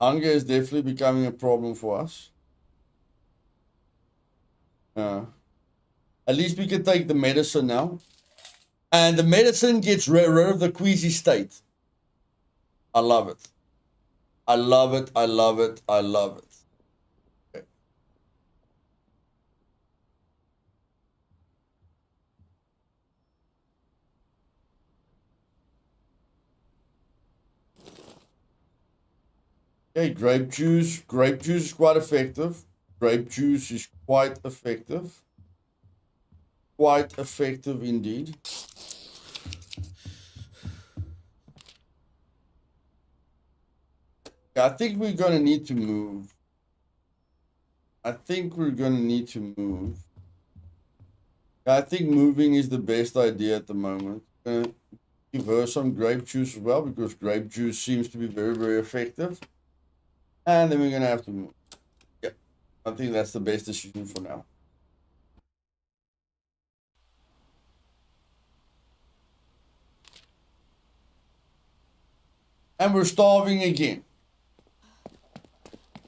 Hunger is definitely becoming a problem for us. At least we can take the medicine now. And the medicine gets rid of the queasy state. I love it. I love it. I love it. I love it. Okay. Okay, grape juice. Grape juice is quite effective. Grape juice is quite effective. Quite effective indeed. I think we're going to need to move. I think we're going to need to move. I think moving is the best idea at the moment. Give her some grape juice as well because grape juice seems to be very, very effective. And then we're going to have to move. Yeah, I think that's the best decision for now. And we're starving again.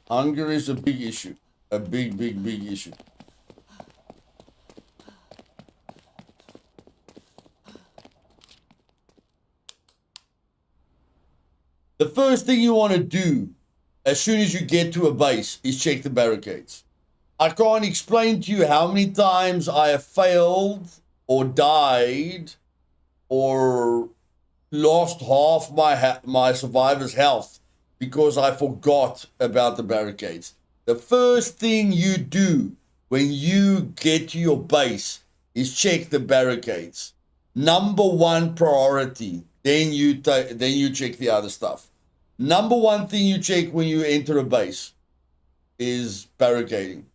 Hunger is a big issue. A big, big, big issue. The first thing you want to do as soon as you get to a base is check the barricades. I can't explain to you how many times I have failed or died or lost half my survivor's health because I forgot about the barricades. The first thing you do when you get to your base is check the barricades. Number one priority. Then you check the other stuff. Number one thing you check when you enter a base is barricading.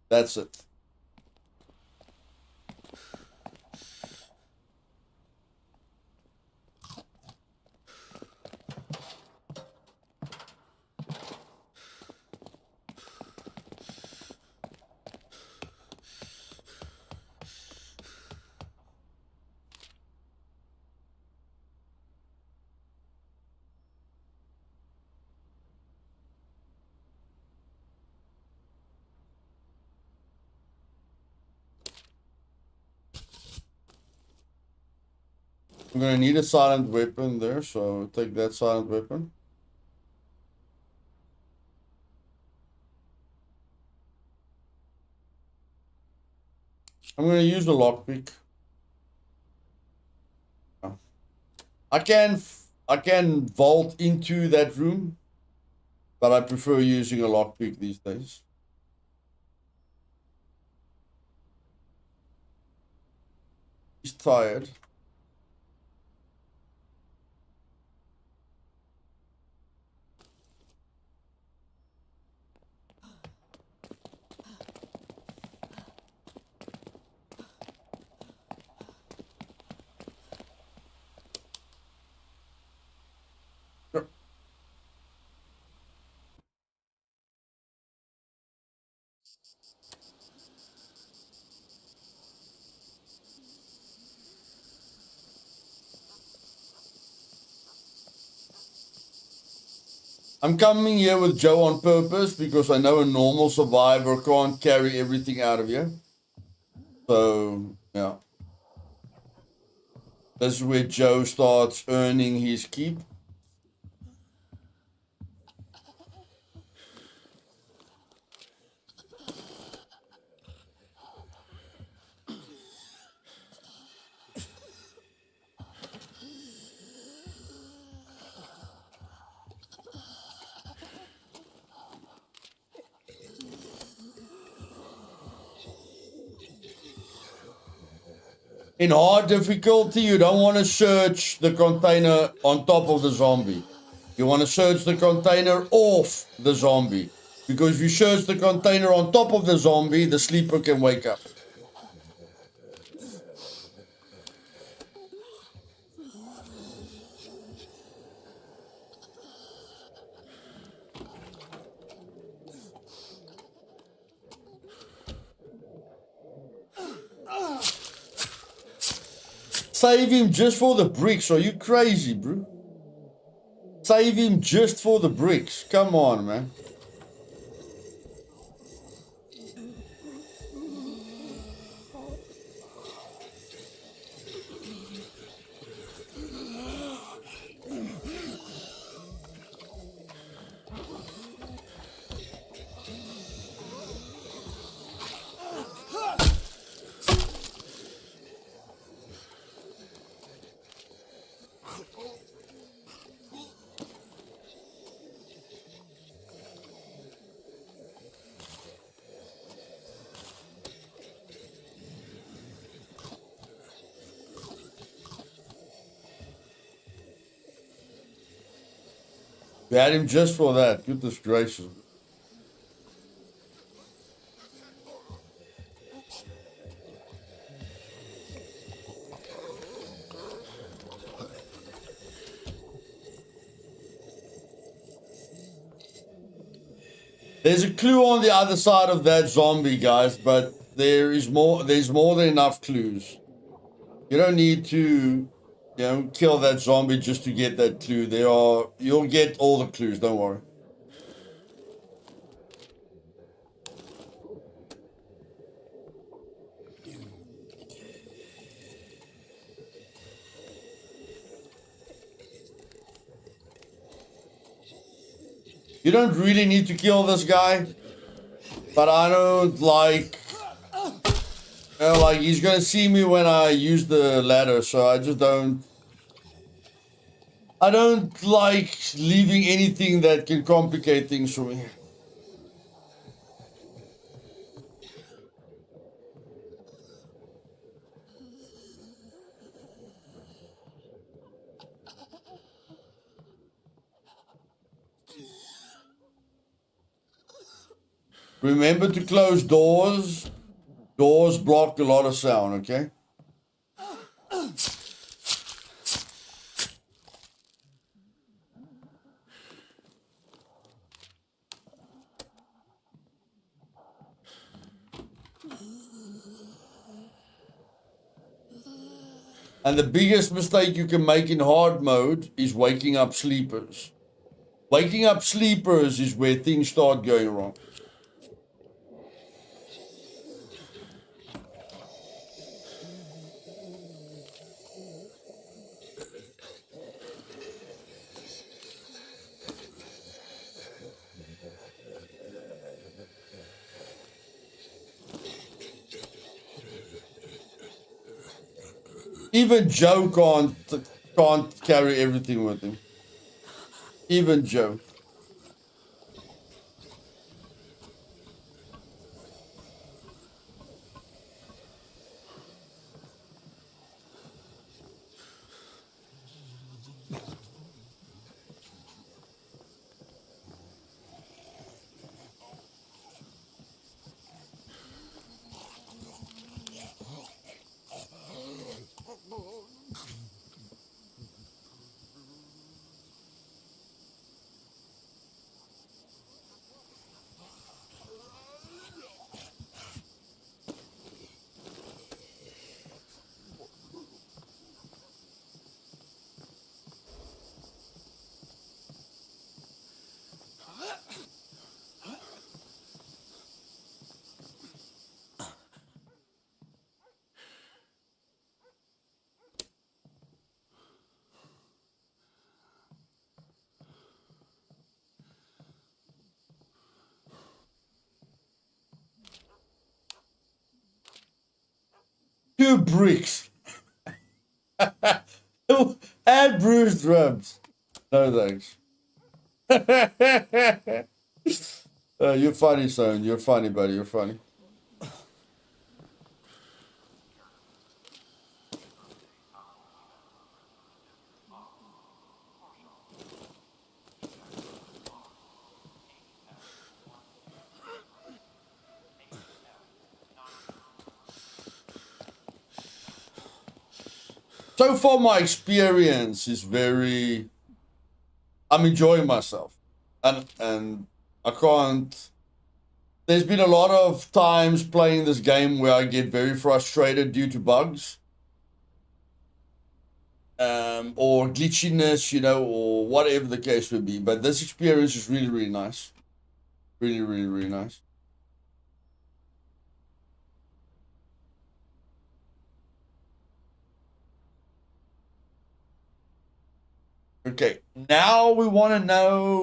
That's it. I'm going to need a silent weapon there, so take that silent weapon. I'm going to use the lockpick. I can vault into that room, but I prefer using a lockpick these days. He's tired. I'm coming here with Joe on purpose because I know a normal survivor can't carry everything out of here. So, yeah. This is where Joe starts earning his keep. In hard difficulty, you don't want to search the container on top of the zombie. You want to search the container off the zombie. Because if you search the container on top of the zombie, the sleeper can wake up. Save him just for the bricks. Are you crazy, bro? Save him just for the bricks. Come on, man. We had him just for that. Goodness gracious. There's a clue on the other side of that zombie, guys, but there's more than enough clues. You don't need to, kill that zombie just to get that clue. You'll get all the clues, don't worry. You don't really need to kill this guy, but I don't like, he's gonna see me when I use the ladder, so I just don't. I don't like leaving anything that can complicate things for me. Remember to close doors. Doors block a lot of sound, okay? And the biggest mistake you can make in hard mode is waking up sleepers. Waking up sleepers is where things start going wrong. Even Joe can't carry everything with him. Even Joe. Two bricks. And bruised ribs. No thanks. You're funny, son. You're funny, buddy. You're funny. So far, my experience is very... I'm enjoying myself. And I can't... There's been a lot of times playing this game where I get very frustrated due to bugs. Or glitchiness, you know, or whatever the case would be. But this experience is really, really nice. Really, really, really nice. Okay, now we want to know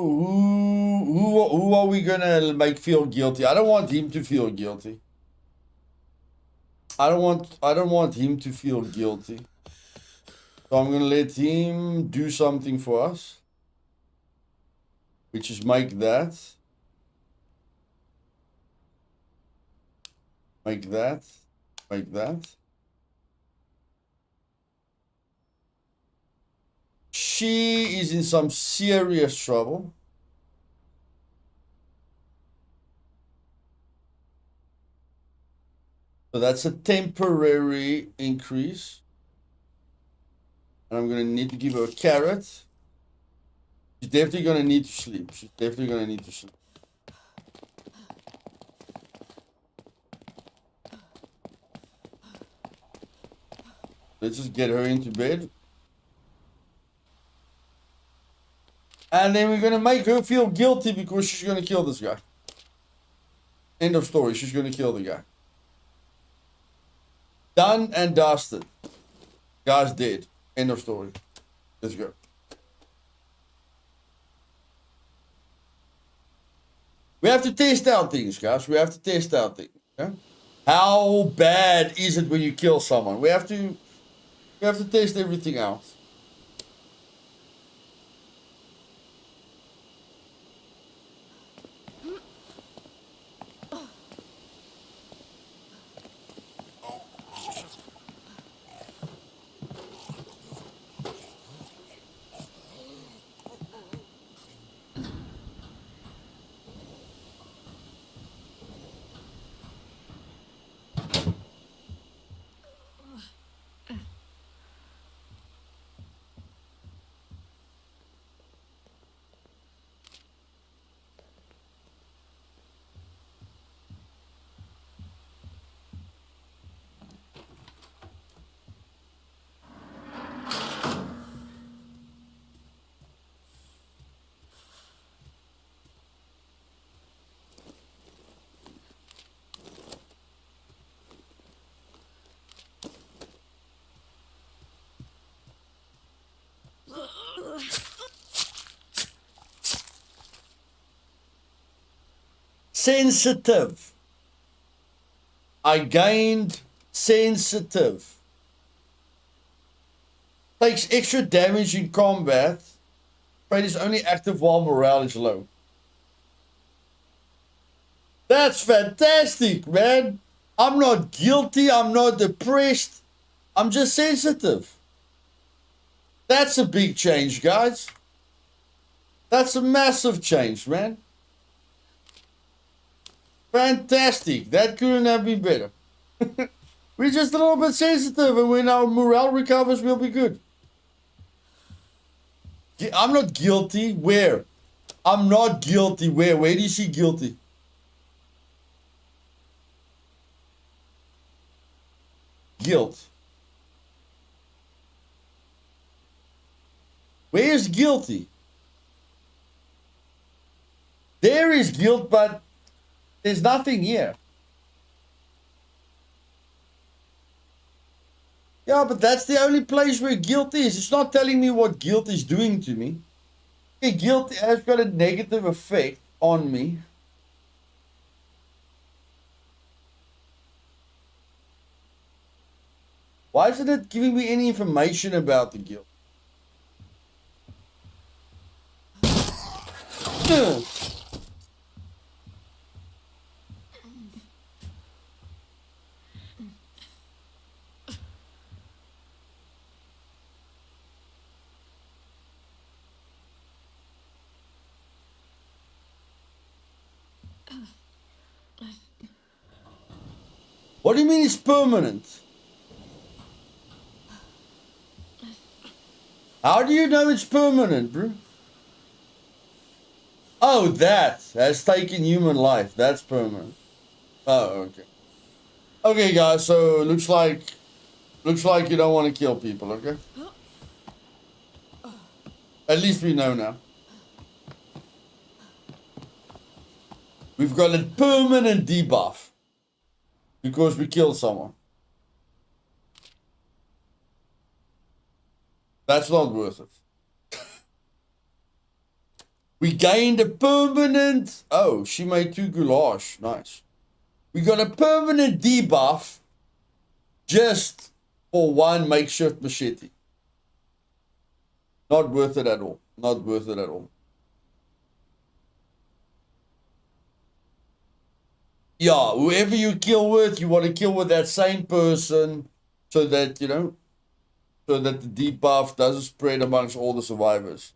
who are we gonna make feel guilty. I don't want him to feel guilty. I don't want him to feel guilty. So I'm gonna let him do something for us, which is make that. Make that. Make that. She is in some serious trouble. So that's a temporary increase. And I'm going to need to give her a carrot. She's definitely going to need to sleep. She's definitely going to need to sleep. Let's just get her into bed. And then we're going to make her feel guilty because she's going to kill this guy. End of story. She's going to kill the guy. Done and dusted. Guy's dead. End of story. Let's go. We have to test out things, guys. We have to test out things. Yeah? How bad is it when you kill someone? We have to test everything out. Sensitive. I gained sensitive. Takes extra damage in combat. Trait is only active while morale is low. That's fantastic, man. I'm not guilty. I'm not depressed. I'm just sensitive. That's a big change, guys. That's a massive change, man. Fantastic. That couldn't have been better. We're just a little bit sensitive, and when our morale recovers, we'll be good. I'm not guilty. Where? I'm not guilty. Where? Where do you see guilty? Guilt. Where is guilty? There is guilt, but there's nothing here. Yeah, but that's the only place where guilt is. It's not telling me what guilt is doing to me. Okay, guilt has got a negative effect on me. Why isn't it giving me any information about the guilt? What do you mean it's permanent? How do you know it's permanent, bro? Oh, that has taken human life. That's permanent. Oh, okay. Okay, guys. So looks like you don't want to kill people. Okay. At least we know now. We've got a permanent debuff because we killed someone. That's not worth it. We gained a permanent... Oh, she made 2 goulash. Nice. We got a permanent debuff just for 1 makeshift machete. Not worth it at all. Not worth it at all. Yeah, whoever you kill with, you want to kill with that same person so that, you know, so that the debuff doesn't spread amongst all the survivors.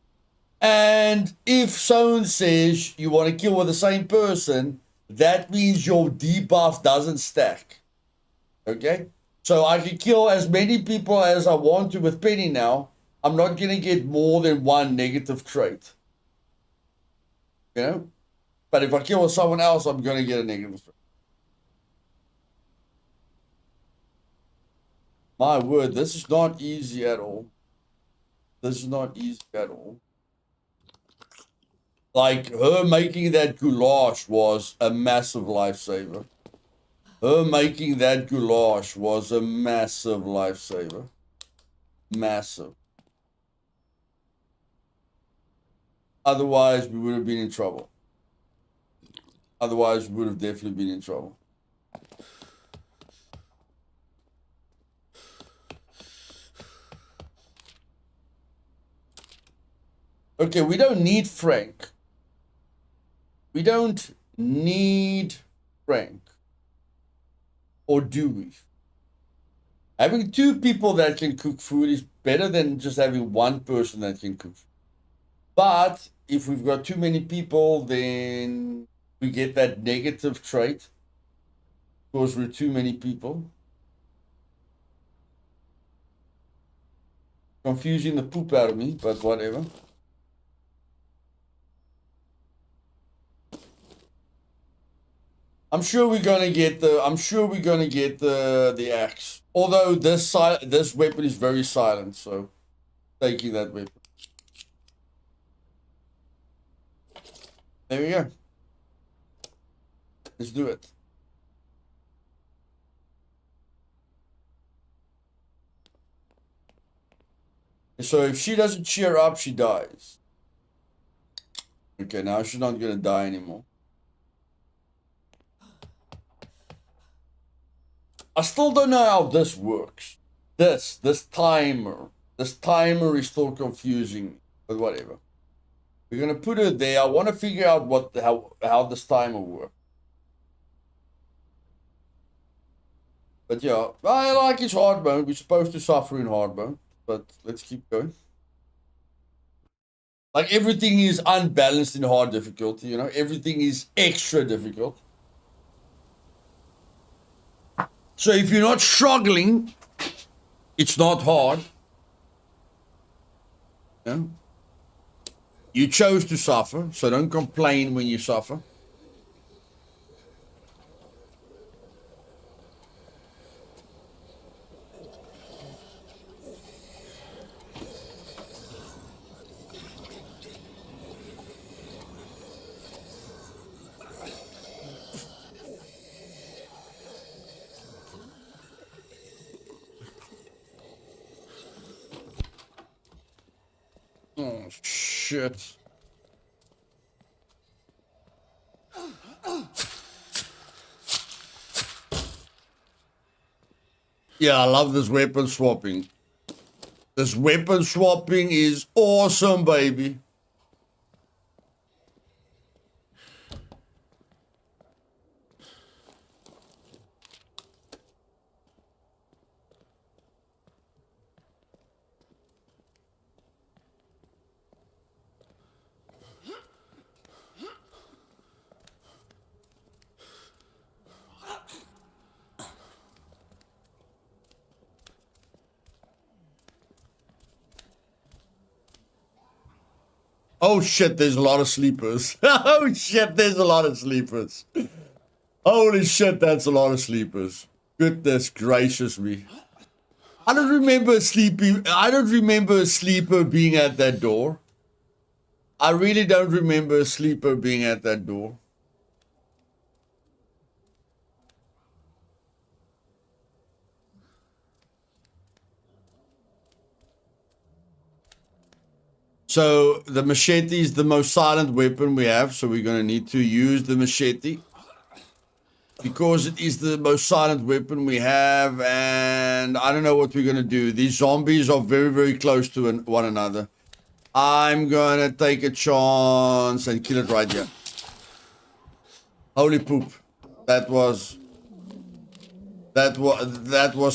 And if someone says you want to kill with the same person, that means your debuff doesn't stack. Okay? So I can kill as many people as I want to with Penny now. I'm not going to get more than 1 negative trait. You know? But if I kill with someone else, I'm going to get a negative trait. My word, this is not easy at all. This is not easy at all. Like, her making that goulash was a massive lifesaver. Her making that goulash was a massive lifesaver. Massive. Otherwise, we would have been in trouble. Otherwise, we would have definitely been in trouble. Okay, we don't need Frank. We don't need Frank. Or do we? Having 2 people that can cook food is better than just having 1 person that can cook. But if we've got too many people, then we get that negative trait because we're too many people. Confusing the poop out of me, but whatever. I'm sure we're gonna get the axe. Although this weapon is very silent, so taking that weapon. There we go. Let's do it. So if she doesn't cheer up, she dies. Okay, now she's not gonna die anymore. I still don't know how this works. This timer. This timer is still confusing, but whatever. We're gonna put it there. I want to figure out how this timer works. But yeah, I like his hard mode. We're supposed to suffer in hard mode, but let's keep going. Like everything is unbalanced in hard difficulty, you know? Everything is extra difficult. So if you're not struggling, it's not hard. Yeah? You chose to suffer, so don't complain when you suffer. Oh, shit. Yeah, I love this weapon swapping. This weapon swapping is awesome, baby. Oh shit, there's a lot of sleepers. Oh shit, there's a lot of sleepers. Holy shit, that's a lot of sleepers. Goodness gracious me. I don't remember a sleeper being at that door. I really don't remember a sleeper being at that door. So the machete is the most silent weapon we have, so we're going to need to use the machete. Because it is the most silent weapon we have, and I don't know what we're going to do. These zombies are very, very close to one another. I'm going to take a chance and kill it right here. Holy poop. That was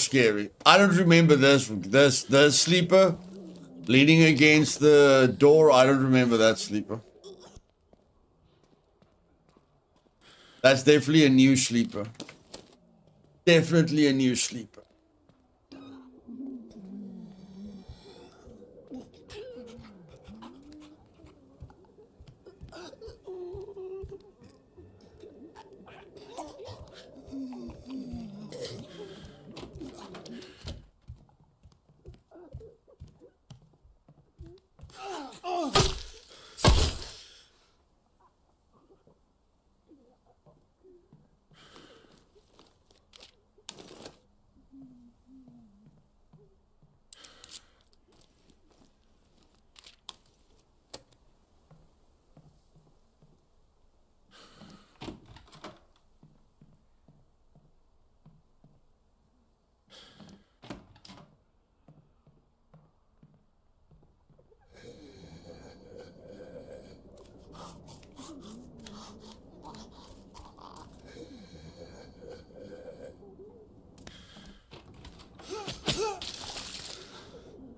scary. I don't remember this sleeper leaning against the door. I don't remember that sleeper. That's definitely a new sleeper. Definitely a new sleeper.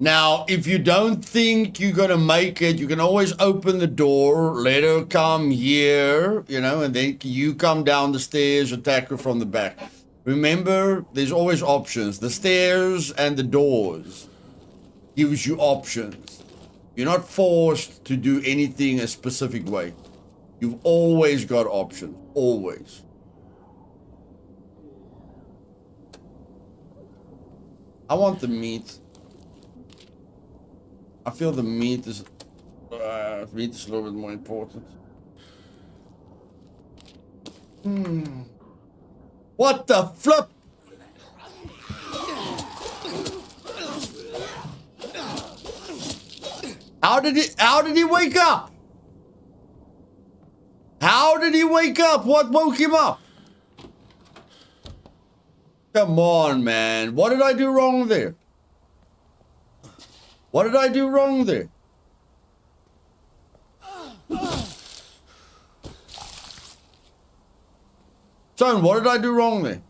Now, if you don't think you're going to make it, you can always open the door, let her come here, you know, and then you come down the stairs, attack her from the back. Remember, there's always options. The stairs and the doors gives you options. You're not forced to do anything a specific way. You've always got options. Always. I want the meat. I feel the meat is a little bit more important. What the flip? How did he wake up? How did he wake up? What woke him up? Come on, man. What did I do wrong there? What did I do wrong there? Son, what did I do wrong there?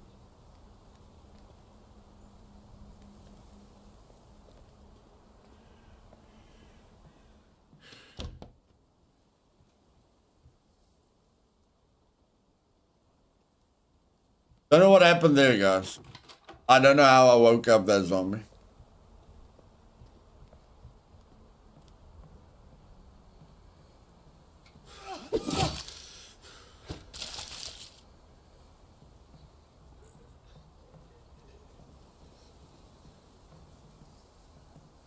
Don't know what happened there, guys. I don't know how I woke up that zombie.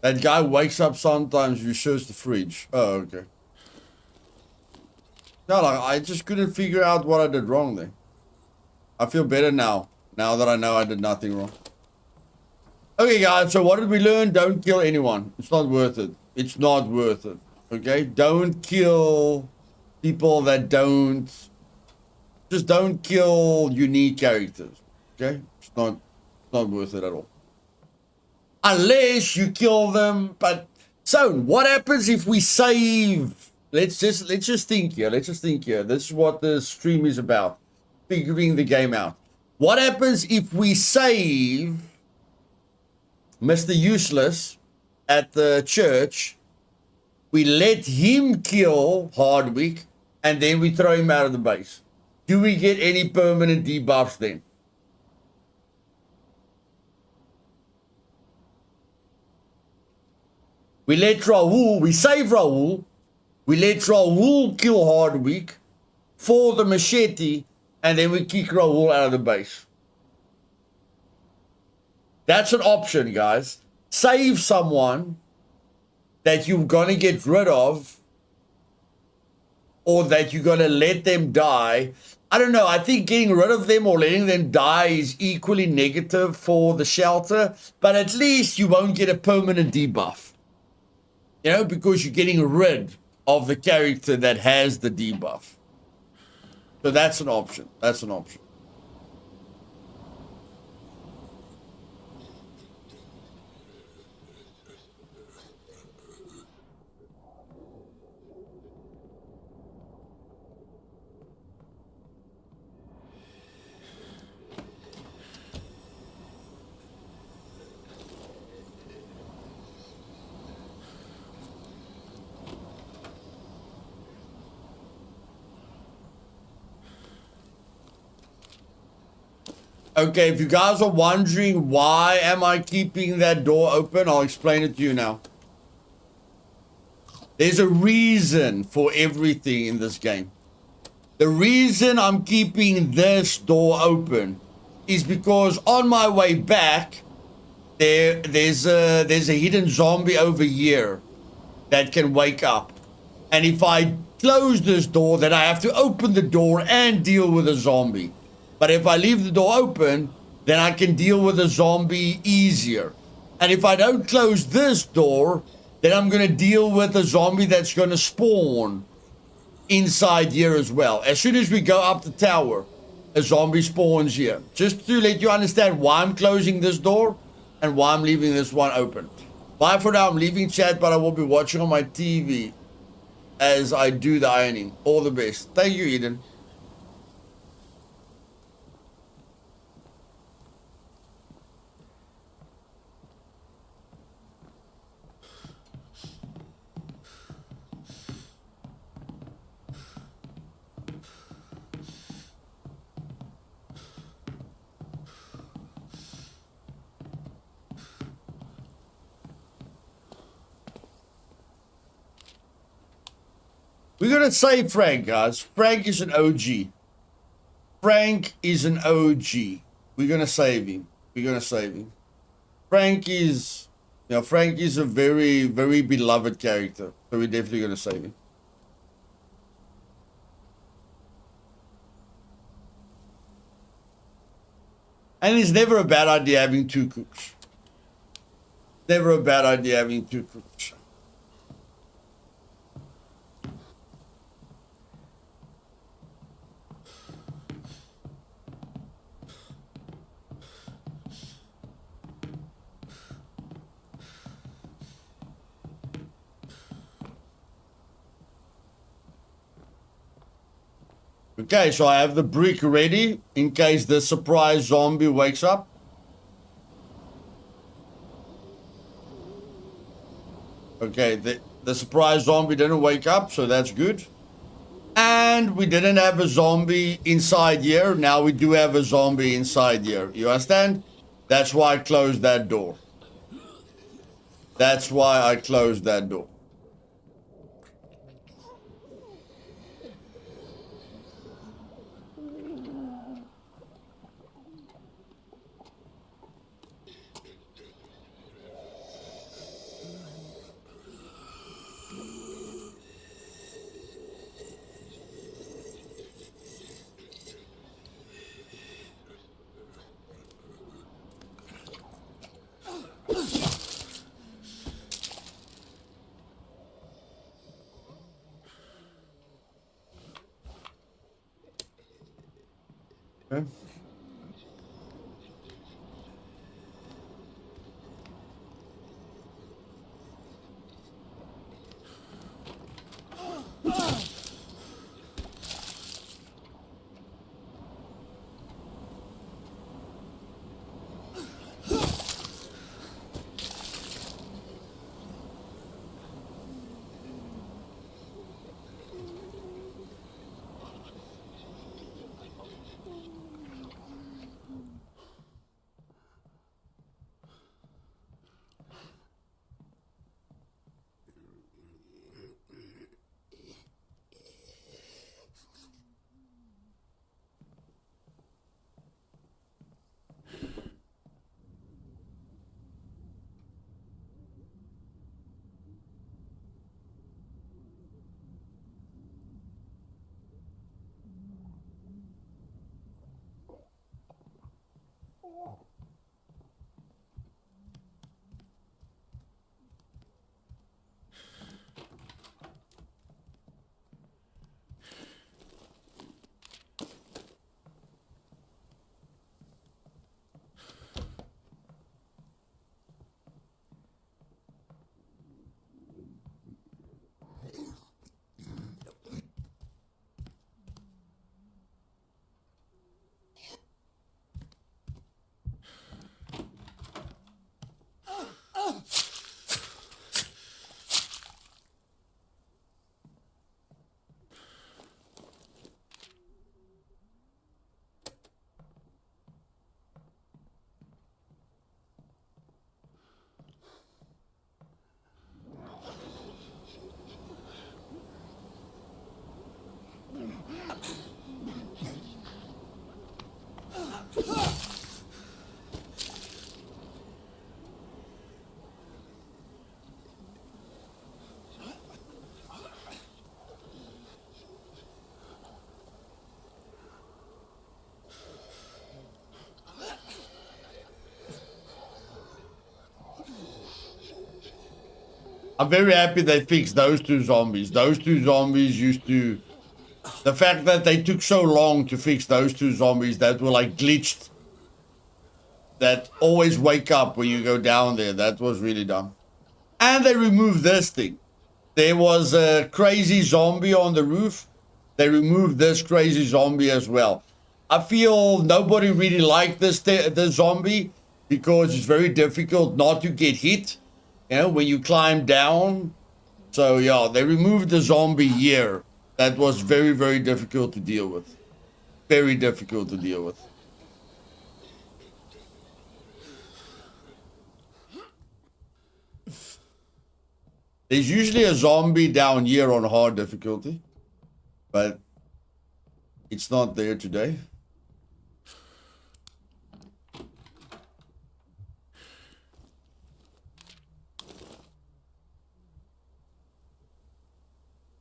That guy wakes up sometimes, you shows the fridge. Oh, okay. No, like, I just couldn't figure out what I did wrong there. I feel better now that I know I did nothing wrong. Okay, guys, so what did we learn? Don't kill anyone. It's not worth it. It's not worth it. Okay? Don't kill people that don't... Just don't kill unique characters. Okay? It's not worth it at all. Unless you kill them, but... So, what happens if we save... Let's just think here. Let's just think here. This is what the stream is about. Figuring the game out. What happens if we save Mr. Useless at the church? We let him kill Hardwick, and then we throw him out of the base. Do we get any permanent debuffs then? We let Raoul, we save Raoul, we let Raoul kill Hardwick for the machete, and then we kick Raoul out of the base. That's an option, guys. Save someone that you're going to get rid of, or that you're going to let them die. I don't know. I think getting rid of them or letting them die is equally negative for the shelter, but at least you won't get a permanent debuff. You know, because you're getting rid of the character that has the debuff. So that's an option. That's an option. Okay, if you guys are wondering why am I keeping that door open, I'll explain it to you now. There's a reason for everything in this game. The reason I'm keeping this door open is because on my way back, there's a hidden zombie over here that can wake up. And if I close this door, then I have to open the door and deal with a zombie. But if I leave the door open, then I can deal with a zombie easier. And if I don't close this door, then I'm going to deal with a zombie that's going to spawn inside here as well. As soon as we go up the tower, a zombie spawns here. Just to let you understand why I'm closing this door and why I'm leaving this one open. Bye for now. I'm leaving chat, but I will be watching on my TV as I do the ironing. All the best. Thank you, Eden. We're going to save Frank, guys. Frank is an OG. Frank is an OG. We're going to save him. We're going to save him. Frank is, you know, Frank is a very, very beloved character. So we're definitely going to save him. And it's never a bad idea having two cooks. Never a bad idea having two cooks. Okay, so I have the brick ready in case the surprise zombie wakes up. Okay, the surprise zombie didn't wake up, so that's good. And we didn't have a zombie inside here. Now we do have a zombie inside here. You understand? That's why I closed that door. That's why I closed that door. Okay. I'm very happy they fixed those two zombies. Those two zombies used to... The fact that they took so long to fix those two zombies that were like glitched, that always wake up when you go down there, that was really dumb. And they removed this thing. There was a crazy zombie on the roof. They removed this crazy zombie as well. I feel nobody really liked the zombie because it's very difficult not to get hit, you know, when you climb down. So yeah, they removed the zombie here. That was very, very difficult to deal with. Very difficult to deal with. There's usually a zombie down here on hard difficulty, but it's not there today.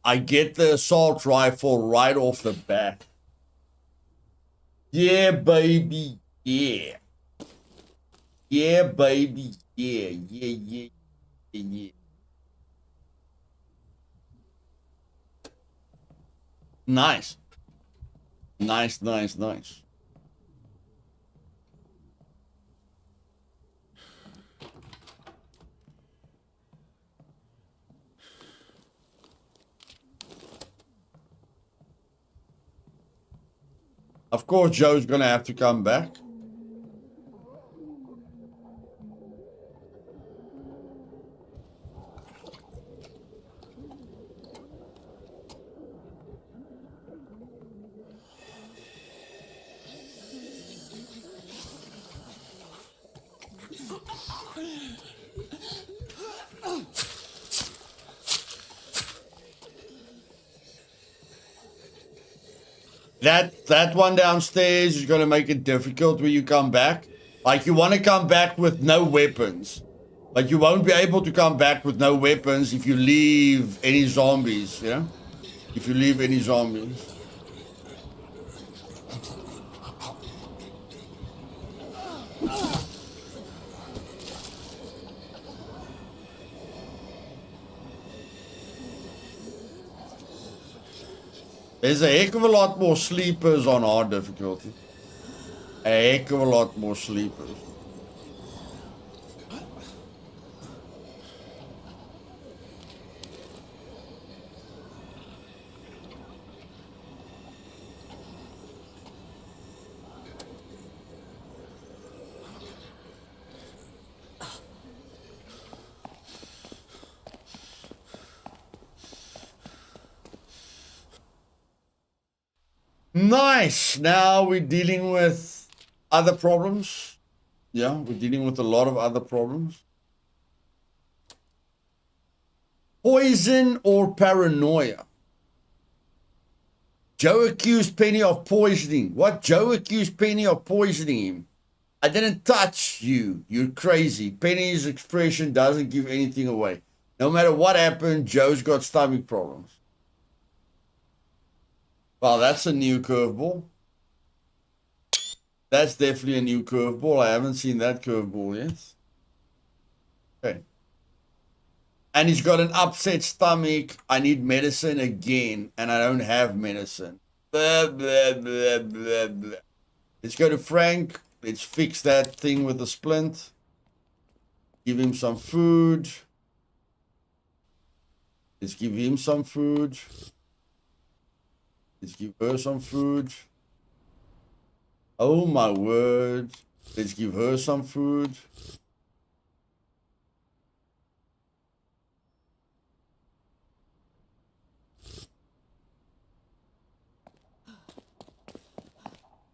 I get the assault rifle right off the bat. Yeah, baby. Yeah. Yeah, baby. Yeah, yeah, yeah, yeah, yeah. Nice. Nice, nice, nice. Of course, Joe's gonna have to come back. That one downstairs is gonna make it difficult when you come back. Like, you want to come back with no weapons. But you won't be able to come back with no weapons if you leave any zombies, you know? If you leave any zombies. There's a heck of a lot more sleepers on hard difficulty. A heck of a lot more sleepers. Nice. Now we're dealing with other problems. Yeah, we're dealing with a lot of other problems. Poison or paranoia? Joe accused Penny of poisoning. What? Joe accused Penny of poisoning him. I didn't touch you. You're crazy. Penny's expression doesn't give anything away. No matter what happened, Joe's got stomach problems. Wow, that's a new curveball. That's definitely a new curveball. I haven't seen that curveball yet. Okay. And he's got an upset stomach. I need medicine again, and I don't have medicine. Blah, blah, blah, blah, blah. Let's go to Frank. Let's fix that thing with the splint. Give him some food. Let's give him some food. Let's give her some food. Oh my word. Let's give her some food.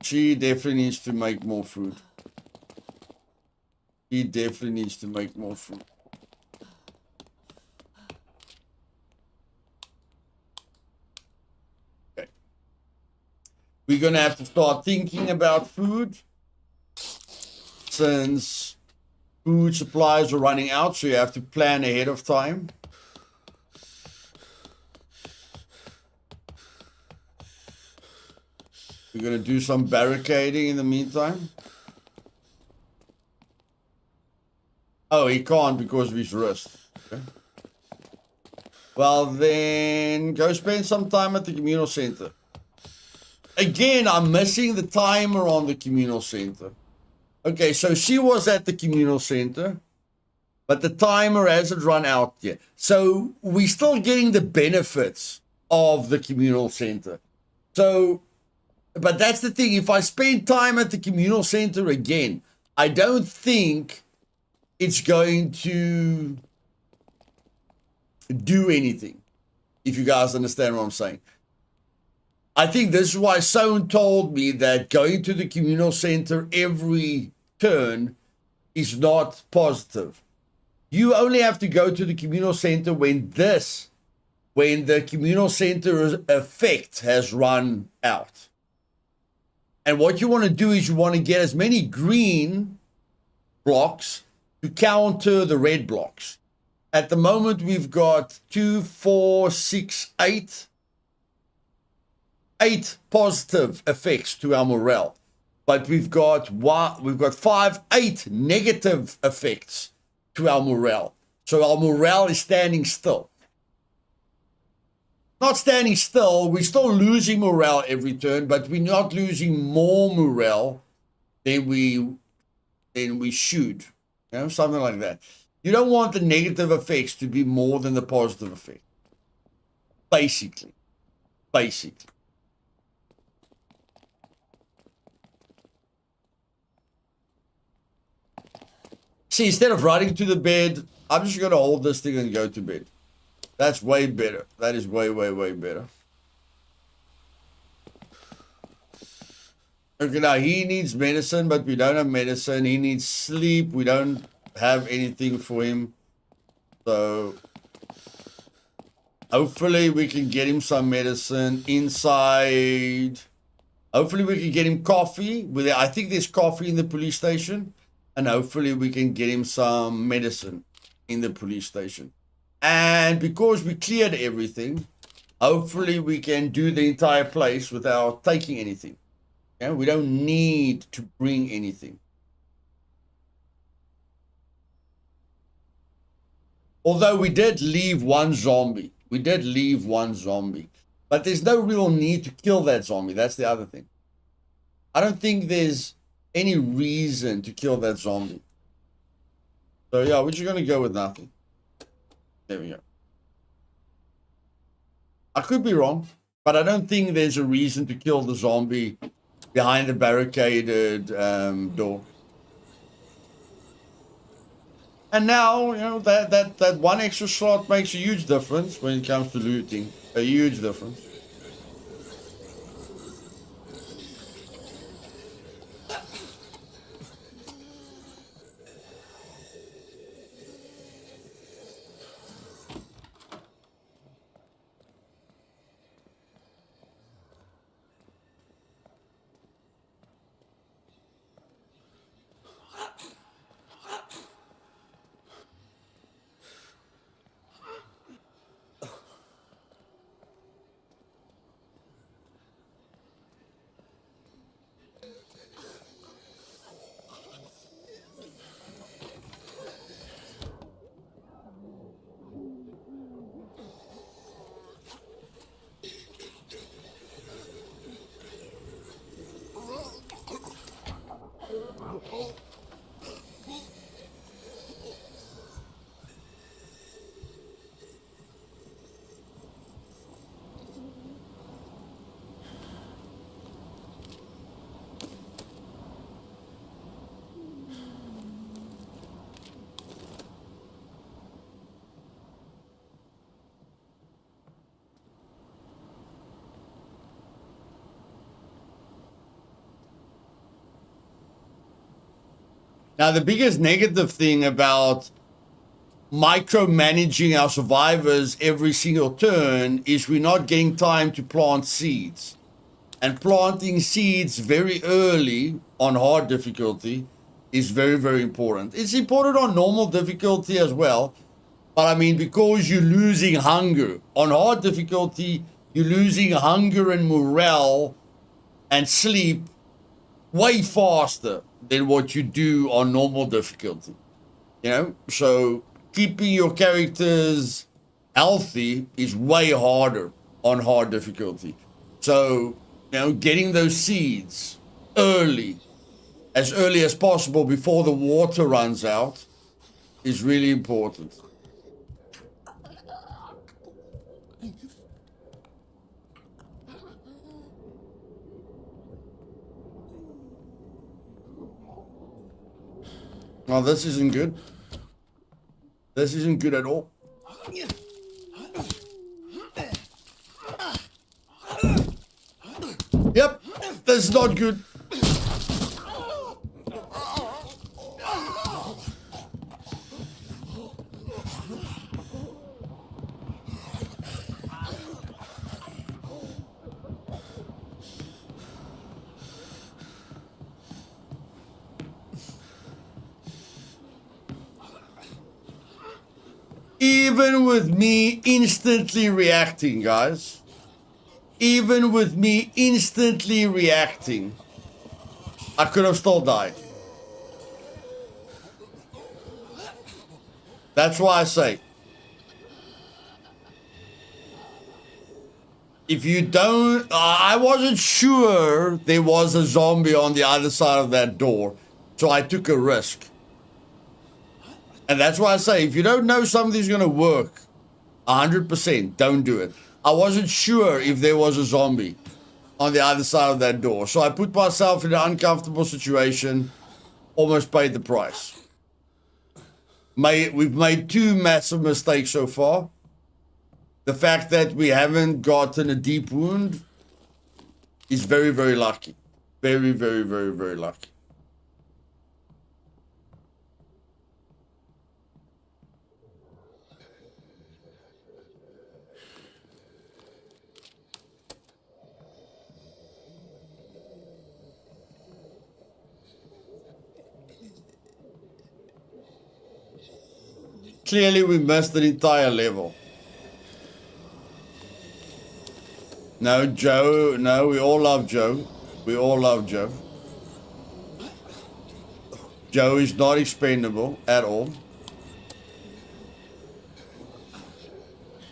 She definitely needs to make more food. He definitely needs to make more food. Okay. We're going to have to start thinking about food. Since food supplies are running out, so you have to plan ahead of time. We're going to do some barricading in the meantime. Oh, he can't because of his wrist. Okay. Well, then go spend some time at the communal center. Again, I'm missing the timer on the communal center. Okay, so she was at the communal center, but the timer hasn't run out yet. So we're still getting the benefits of the communal center. So, but that's the thing. If I spend time at the communal center again, I don't think it's going to do anything, if you guys understand what I'm saying. I think this is why someone told me that going to the communal center every turn is not positive. You only have to go to the communal center when the communal center effect has run out. And what you want to do is you want to get as many green blocks to counter the red blocks. At the moment, we've got 2, 4, 6, 8 positive effects to our morale. But we've got 5, 8 negative effects to our morale. So our morale is standing still. Not standing still, we're still losing morale every turn, but we're not losing more morale than we should. You know, something like that. You don't want the negative effects to be more than the positive effect. Basically. See, instead of running to the bed, I'm just going to hold this thing and go to bed. That's way better. That is way, way, way better. Okay, now he needs medicine, but we don't have medicine. He needs sleep. We don't have anything for him. So hopefully we can get him some medicine inside. Hopefully we can get him coffee. I think there's coffee in the police station. And hopefully we can get him some medicine in the police station. And because we cleared everything, hopefully we can do the entire place without taking anything. Yeah, we don't need to bring anything. Although we did leave one zombie. We did leave one zombie. But there's no real need to kill that zombie. That's the other thing. I don't think there's any reason to kill that zombie. So yeah, we're just going to go with nothing. There we go. I could be wrong, but I don't think there's a reason to kill the zombie behind the barricaded door. And now, you know, that one extra slot makes a huge difference when it comes to looting. A huge difference. Now, the biggest negative thing about micromanaging our survivors every single turn is we're not getting time to plant seeds. And planting seeds very early on hard difficulty is very, very important. It's important on normal difficulty as well. But I mean, because you're losing hunger. On hard difficulty, you're losing hunger and morale and sleep way faster than what you do on normal difficulty. You know, so keeping your characters healthy is way harder on hard difficulty. So, you know, getting those seeds early, as early as possible before the water runs out, is really important. Well, this isn't good. This isn't good at all. Yep, this is not good. Even with me instantly reacting, guys. Even with me instantly reacting, I could have still died. That's why I say, if you don't, I wasn't sure there was a zombie on the other side of that door, so I took a risk. And that's why I say, if you don't know something's going to work 100%, don't do it. I wasn't sure if there was a zombie on the other side of that door. So I put myself in an uncomfortable situation, almost paid the price. we've made two massive mistakes so far. The fact that we haven't gotten a deep wound is very, very lucky. Very, very, very, very lucky. Clearly, we missed an entire level. No, Joe. No, we all love Joe. We all love Joe. Joe is not expendable at all.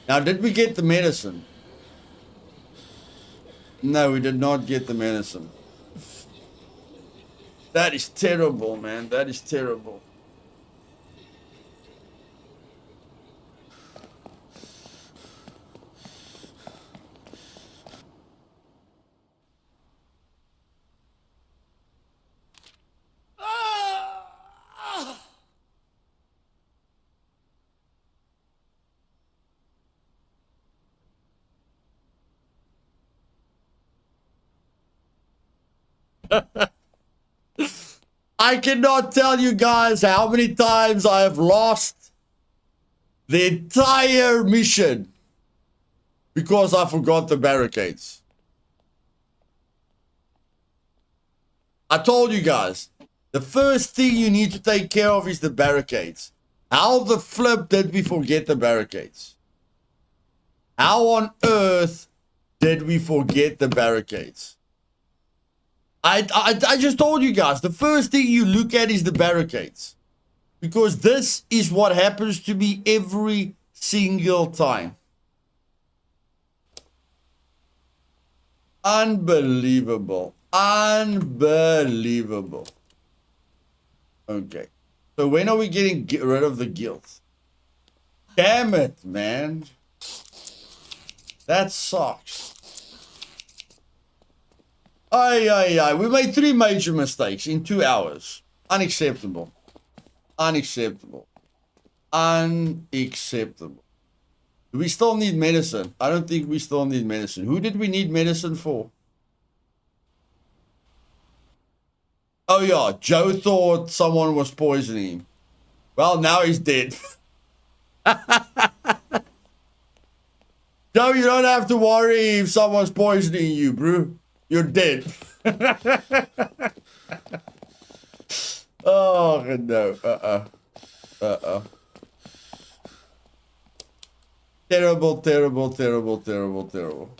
Now, did we get the medicine? No, we did not get the medicine. That is terrible, man. That is terrible. I cannot tell you guys how many times I have lost the entire mission because I forgot the barricades. I told you guys, the first thing you need to take care of is the barricades. How the flip did we forget the barricades? How on earth did we forget the barricades? I just told you guys, the first thing you look at is the barricades. Because this is what happens to me every single time. Unbelievable. Unbelievable. Okay. So when are we getting rid of the guilt? Damn it, man. That sucks. We made 3 major mistakes in 2 hours. Unacceptable. Unacceptable. Unacceptable. Do we still need medicine? I don't think we still need medicine. Who did we need medicine for? Oh yeah, Joe thought someone was poisoning him. Well, now he's dead. Joe, you don't have to worry if someone's poisoning you, bro. You're dead. Oh, no. Terrible, terrible, terrible, terrible, terrible.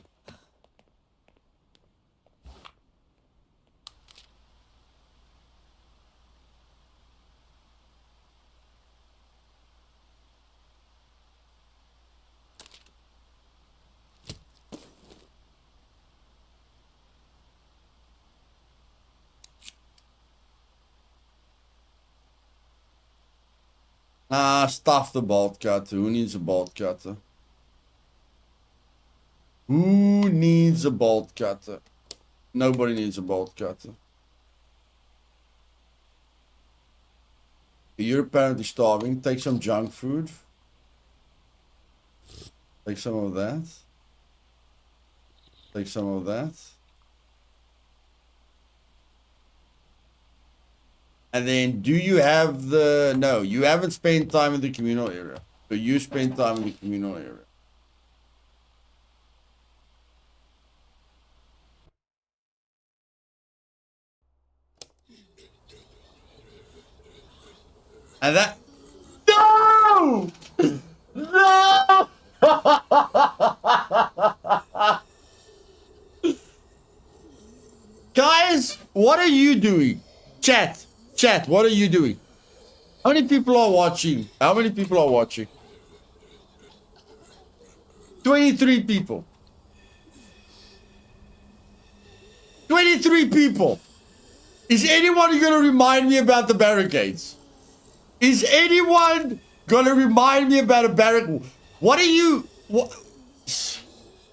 Stuff the bolt cutter. Who needs a bolt cutter? Who needs a bolt cutter? Nobody needs a bolt cutter. You're apparently starving. Take some junk food. Take some of that. Take some of that. And then, do you have the... No, you haven't spent time in the communal area. So you spend time in the communal area. And that... No! No! Guys, what are you doing? Chat, what are you doing? How many people are watching? How many people are watching? 23 people. 23 people. Is anyone going to remind me about the barricades? Is anyone going to remind me about a barricade? What are you... What?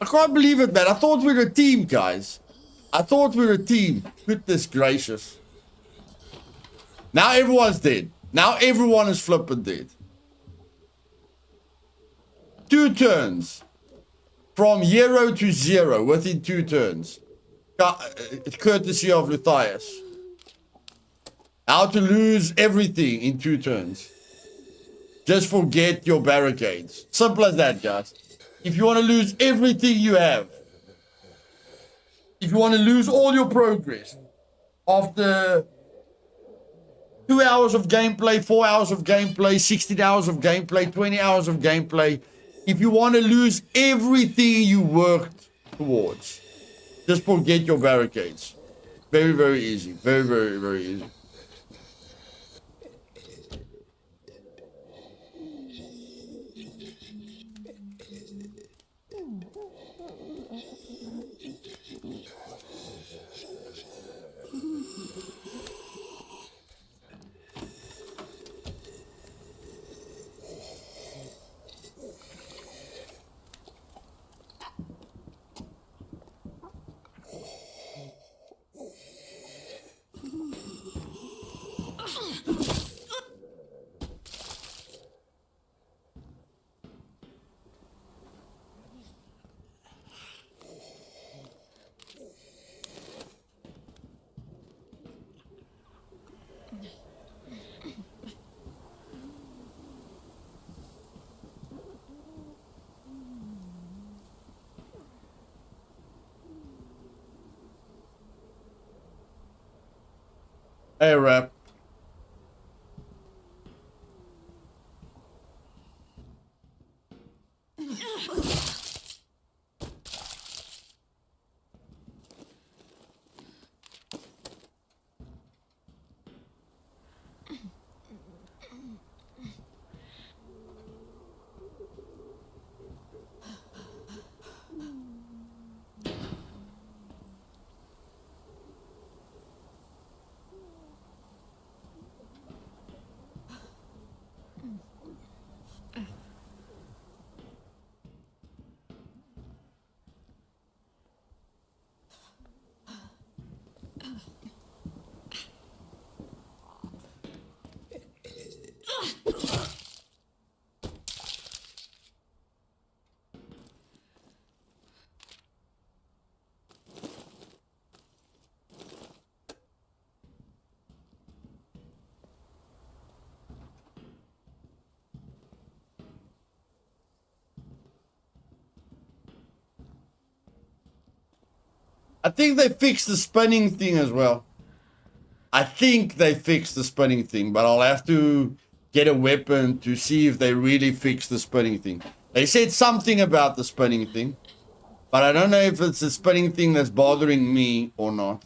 I can't believe it, man. I thought we were a team, guys. I thought we were a team. Goodness gracious. Now everyone's dead. Now everyone is flipping dead. 2 turns. From 0 to 0 within 2 turns. Courtesy of Luthais. How to lose everything in 2 turns. Just forget your barricades. Simple as that, guys. If you want to lose everything you have, if you want to lose all your progress after 2 hours of gameplay, 4 hours of gameplay, 16 hours of gameplay, 20 hours of gameplay, if you want to lose everything you worked towards, just forget your barricades. Very, very easy. Very, very, very easy. Hey, rap. I think they fixed the spinning thing as well. I think they fixed the spinning thing, but I'll have to get a weapon to see if they really fixed the spinning thing. They said something about the spinning thing, but I don't know if it's the spinning thing that's bothering me or not.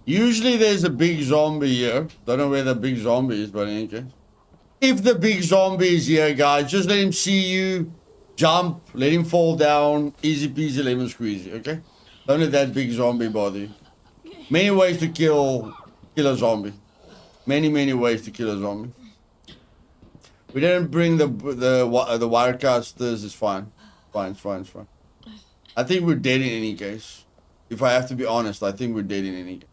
Usually there's a big zombie here. Don't know where the big zombie is, but in any case. If the big zombie is here, guys, just let him see you. Jump, let him fall down. Easy peasy lemon squeezy, okay? Don't let that big zombie bother you. Many ways to kill a zombie. Many ways to kill a zombie. We didn't bring the wirecasters. It's fine. It's fine. I think we're dead in any case. If I have to be honest, I think we're dead in any case.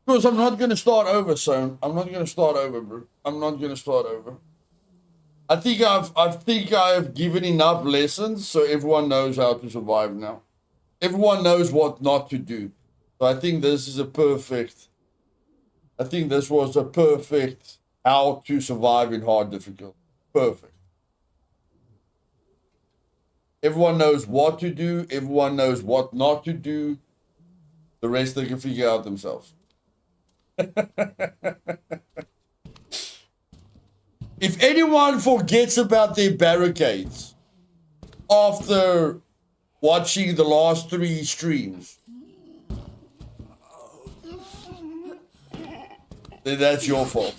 Because I'm not going to start over, son. I'm not going to start over, bro. I'm not going to start over. I think I've given enough lessons so everyone knows how to survive now. Everyone knows what not to do. So I think this was a perfect how to survive in hard difficulty. Perfect. Everyone knows what to do. Everyone knows what not to do. The rest they can figure out themselves. If anyone forgets about their barricades after watching the last 3 streams, then that's your fault.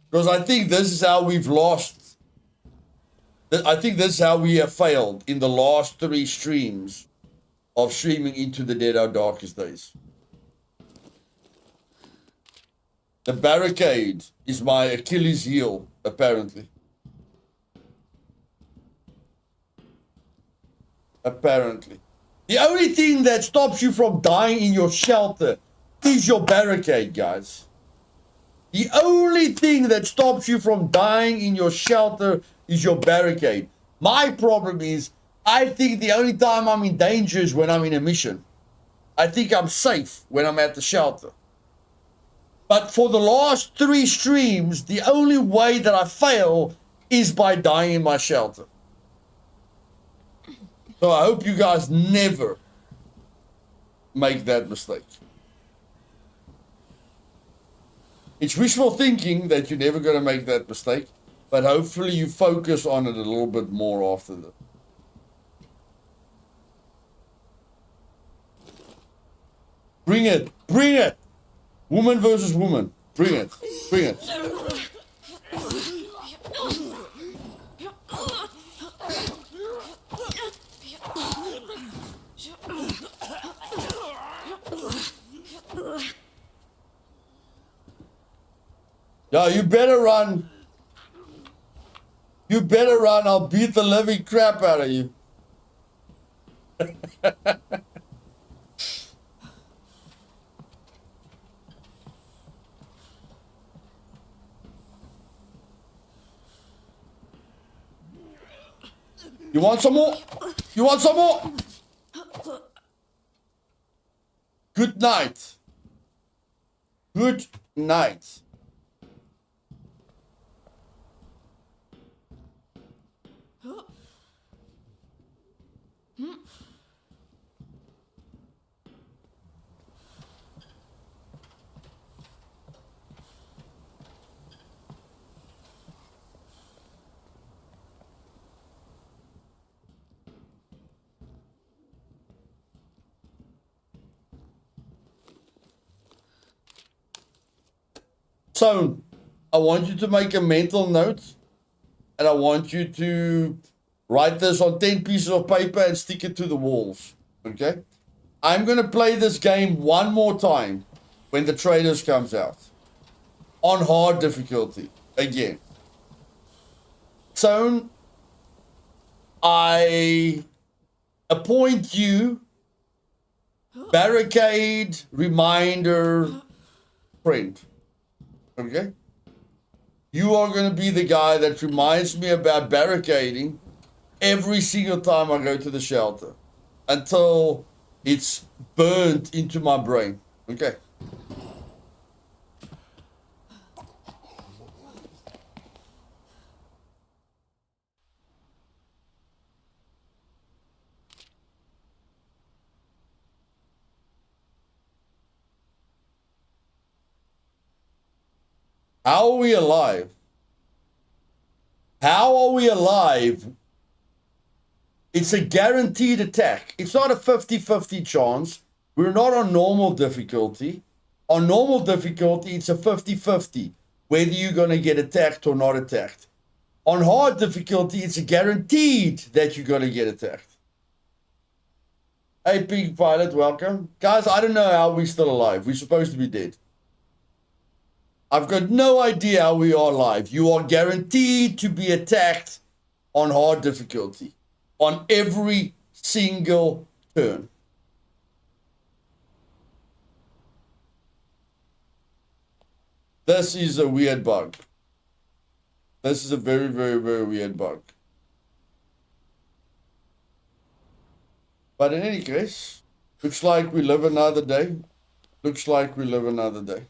Because I think this is how we've lost. I think this is how we have failed in the last 3 streams of streaming Into the Dead, Our Darkest Days. The barricade is my Achilles heel, apparently. Apparently. The only thing that stops you from dying in your shelter is your barricade, guys. The only thing that stops you from dying in your shelter is your barricade. My problem is, I think the only time I'm in danger is when I'm in a mission. I think I'm safe when I'm at the shelter. But for the last 3 streams, the only way that I fail is by dying in my shelter. So I hope you guys never make that mistake. It's wishful thinking that you're never going to make that mistake, but hopefully you focus on it a little bit more after that. Bring it, bring it. Woman versus woman. Bring it, bring it. Yeah, you better run. You better run. I'll beat the living crap out of you. You want some more? You want some more? Good night. Good night. So, I want you to make a mental note, and I want you to write this on 10 pieces of paper and stick it to the walls, okay? I'm going to play this game one more time when the Traders comes out, on hard difficulty, again. So, I appoint you barricade reminder friend. Okay? You are going to be the guy that reminds me about barricading every single time I go to the shelter until it's burnt into my brain. Okay? How are we alive? How are we alive? It's a guaranteed attack. It's not a 50-50 chance. We're not on normal difficulty. On normal difficulty, it's a 50-50, whether you're going to get attacked or not attacked. On hard difficulty, it's a guaranteed that you're going to get attacked. Hey, Pig Pilot, welcome. Guys, I don't know how we're still alive. We're supposed to be dead. I've got no idea how we are alive. You are guaranteed to be attacked on hard difficulty on every single turn. This is a weird bug. This is a very, very, very weird bug. But in any case, looks like we live another day. Looks like we live another day.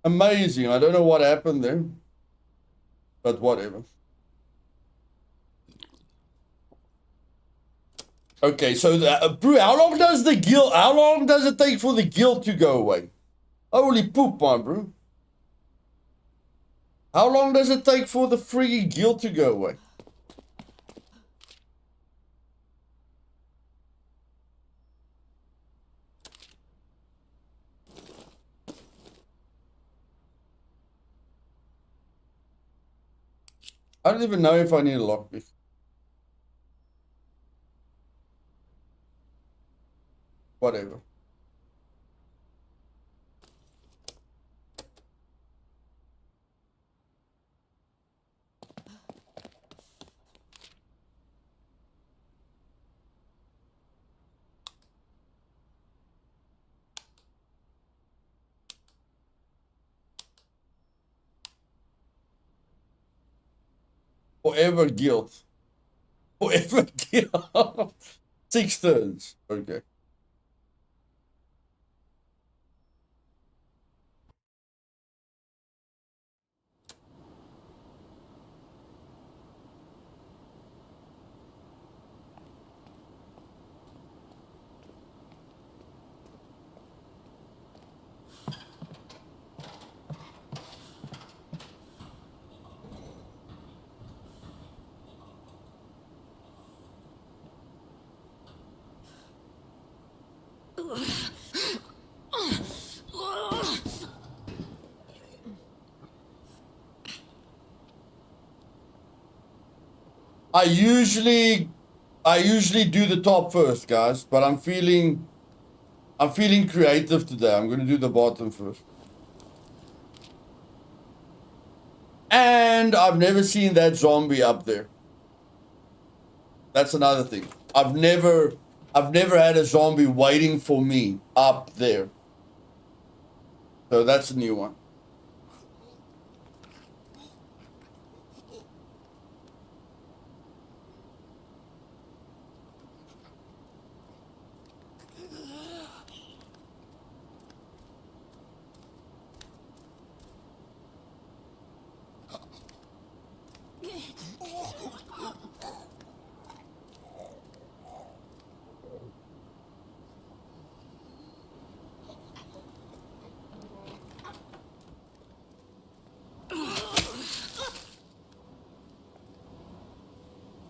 Amazing. I don't know what happened there, but whatever. Okay, so Brew, how long does it take for the guilt to go away? Holy poop, man, bro. How long does it take for the freaking guilt to go away? I don't even know if I need a lockpick. Whatever. Forever guilt. Forever guilt. 6 turns. Okay. I usually do the top first, guys, but I'm feeling creative today. I'm gonna do the bottom first. And I've never seen that zombie up there. That's another thing. I've never had a zombie waiting for me up there. So that's a new one.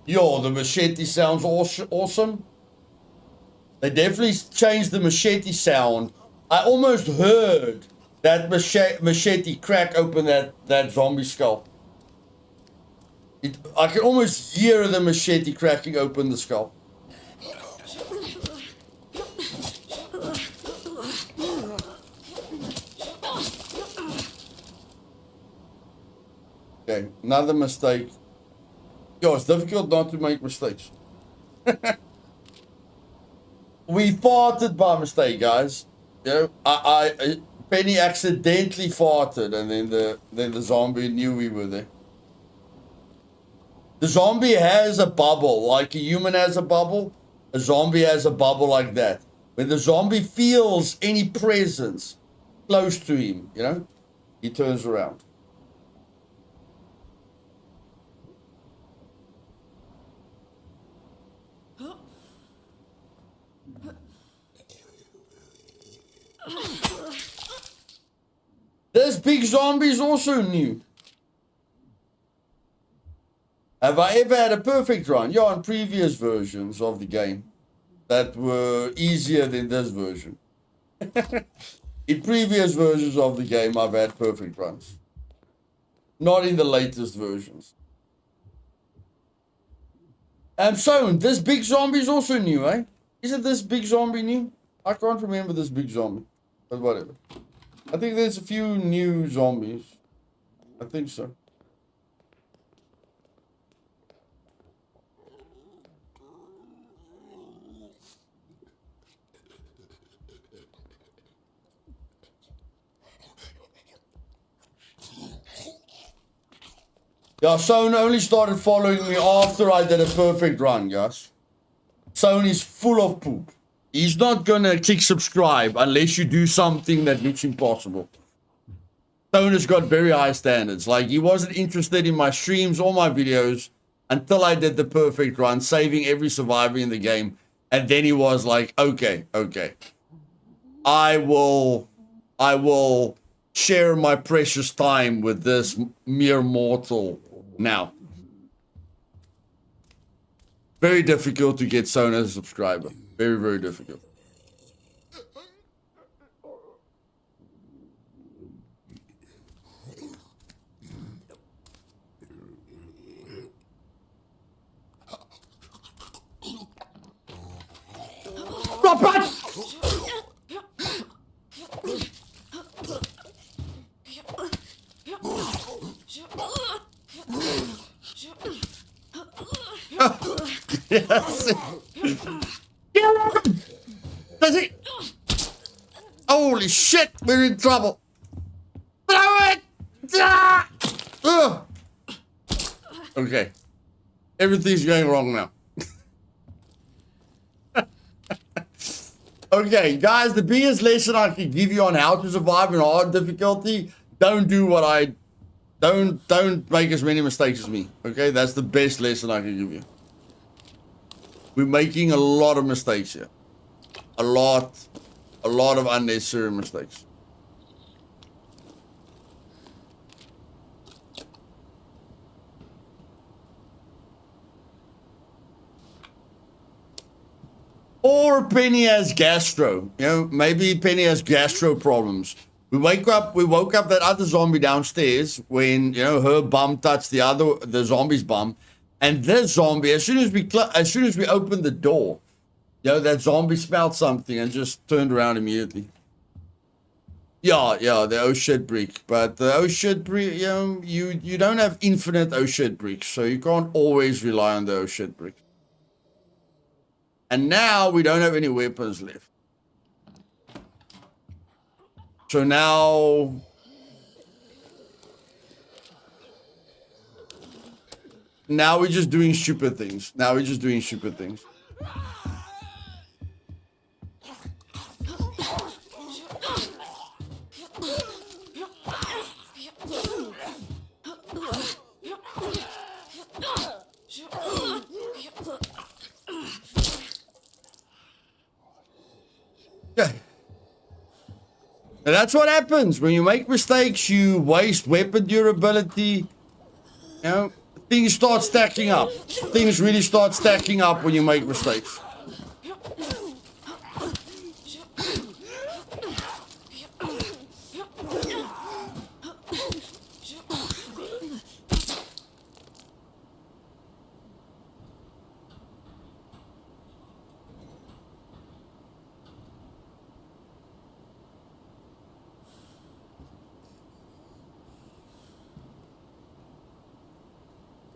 Yo, the machete sounds awesome. They definitely changed the machete sound. I almost heard that machete crack open that zombie skull. I can almost hear the machete cracking open the skull. Okay, another mistake. Yo, it's difficult not to make mistakes. We farted by mistake, guys. You know, Penny accidentally farted, and then the zombie knew we were there. The zombie has a bubble, like a human has a bubble. A zombie has a bubble like that. When the zombie feels any presence close to him, you know, he turns around. This big zombie is also new. Have I ever had a perfect run? Yeah, on previous versions of the game that were easier than this version. In previous versions of the game, I've had perfect runs. Not in the latest versions. So, this big zombie is also new, eh? Isn't this big zombie new? I can't remember this big zombie, but whatever. I think there's a few new zombies. I think so. Yeah, Sony only started following me after I did a perfect run, guys. Sony's full of poop. He's not gonna click subscribe unless you do something that looks impossible. Sony's got very high standards. Like, he wasn't interested in my streams or my videos until I did the perfect run, saving every survivor in the game. And then he was like, okay. I will share my precious time with this mere mortal now. Very difficult to get Sony as a subscriber. Very, very difficult. Robert! Yes. Does he? Holy shit, we're in trouble. Throw it! Ah! Ugh. Okay. Everything's going wrong now. Okay, guys, the biggest lesson I can give you on how to survive in hard difficulty, don't do what I... Don't make as many mistakes as me. Okay, that's the best lesson I can give you. We're making a lot of mistakes here. A lot of unnecessary mistakes. Or Penny has gastro. You know, maybe Penny has gastro problems. We woke up that other zombie downstairs when, you know, her bum touched the zombie's bum, and this zombie, as soon as we opened the door, you know, that zombie smelled something and just turned around immediately. Yeah, the oh shit brick, but the oh shit brick, you know, you don't have infinite oh shit bricks, so you can't always rely on the oh shit brick. And now we don't have any weapons left. So now we're just doing stupid things. Yeah. And that's what happens when you make mistakes. You waste weapon durability. You know, things start stacking up. Things really start stacking up when you make mistakes.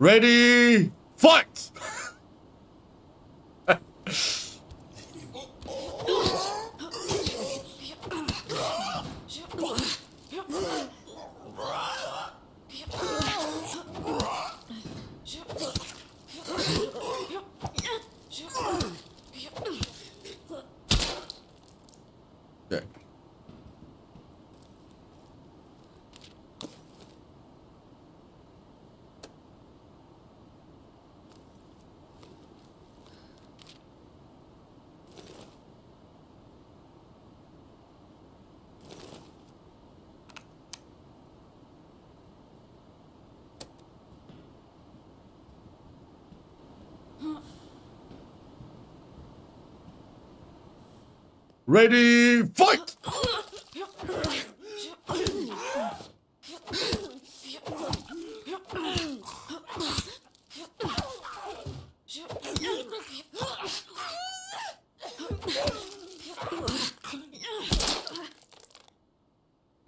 Ready, fight! Okay. Ready, fight!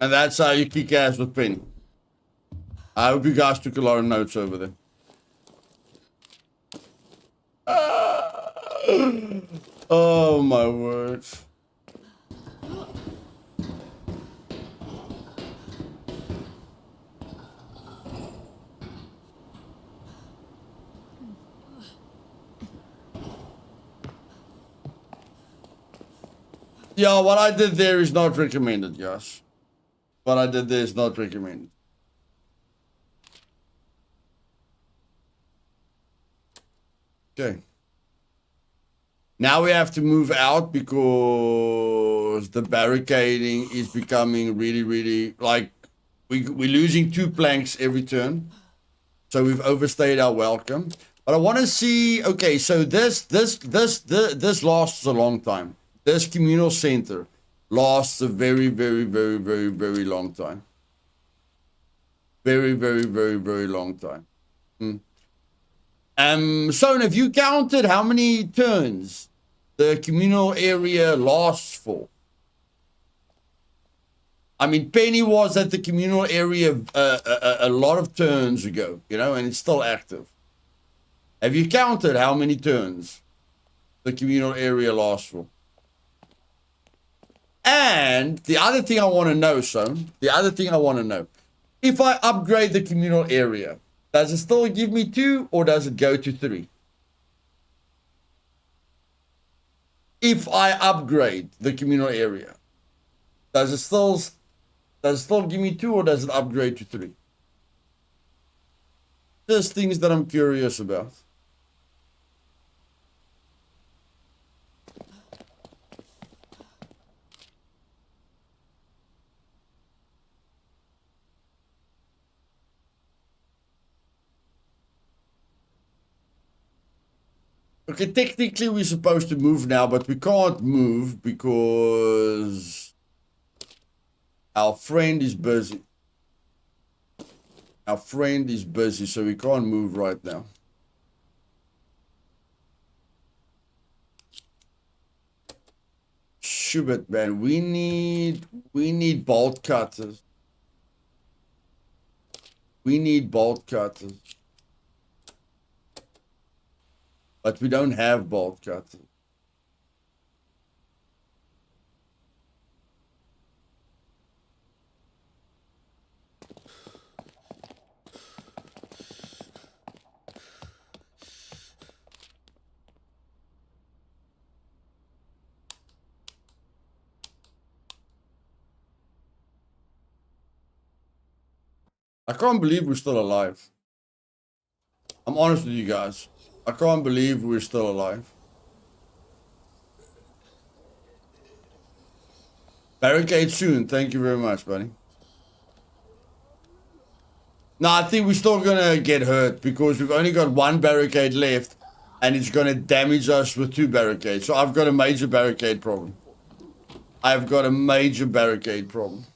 And that's how you kick ass with Penny. I hope you guys took a lot of notes over there. Oh my words. Yeah, what I did there is not recommended, guys. What I did there is not recommended. Okay. Now we have to move out because the barricading is becoming really, really, like, we're losing 2 planks every turn. So we've overstayed our welcome. But I want to see, okay, so this lasts a long time. This communal center lasts a very, very, very, very, very long time. Very, very, very, very long time. So have you counted how many turns the communal area lasts for? I mean, Penny was at the communal area a lot of turns ago, you know, and it's still active. Have you counted how many turns the communal area lasts for? And the other thing I want to know, son, the other thing I want to know, if I upgrade the communal area, does it still give me 2 or does it go to 3? If I upgrade the communal area, does it still give me 2 or does it upgrade to 3? Just things that I'm curious about. Okay, technically we're supposed to move now, but we can't move because our friend is busy. Our friend is busy, so we can't move right now. Schubert, man, we need bolt cutters. We need bolt cutters. But we don't have bolt cutters. I can't believe we're still alive. I'm honest with you guys. I can't believe we're still alive. Barricade soon. Thank you very much, buddy. No, I think we're still gonna get hurt because we've only got 1 barricade left and it's gonna damage us with 2 barricades. So I've got a major barricade problem. I've got a major barricade problem.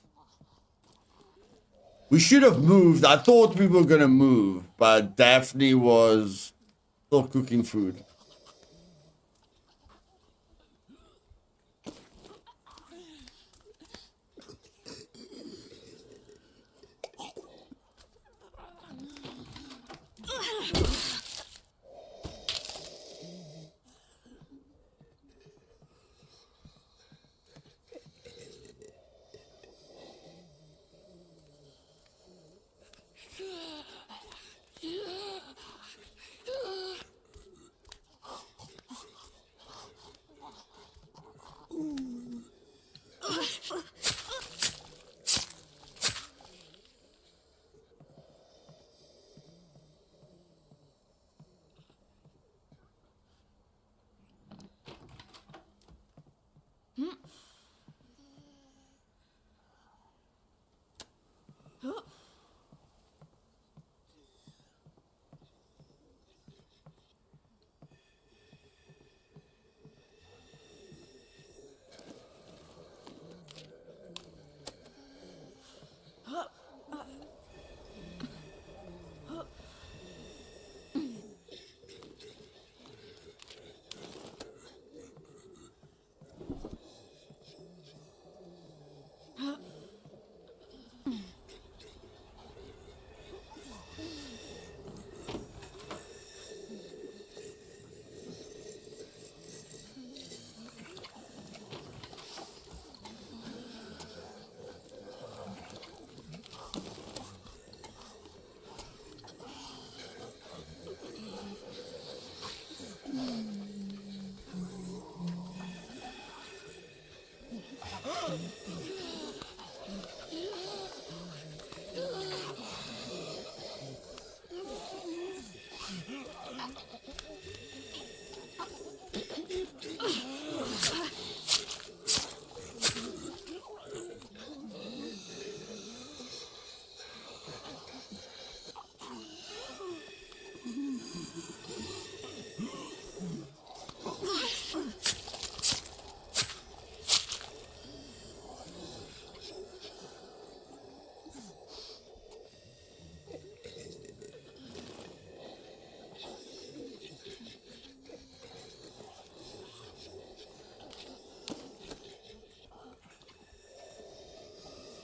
We should have moved. I thought we were gonna move, but Daphne was still cooking food.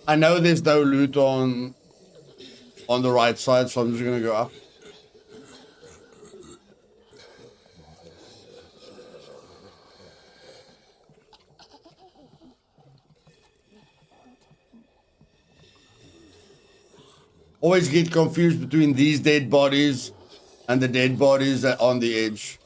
I know there's no loot on the right side, so I'm just gonna go up. Always get confused between these dead bodies and the dead bodies that on the edge.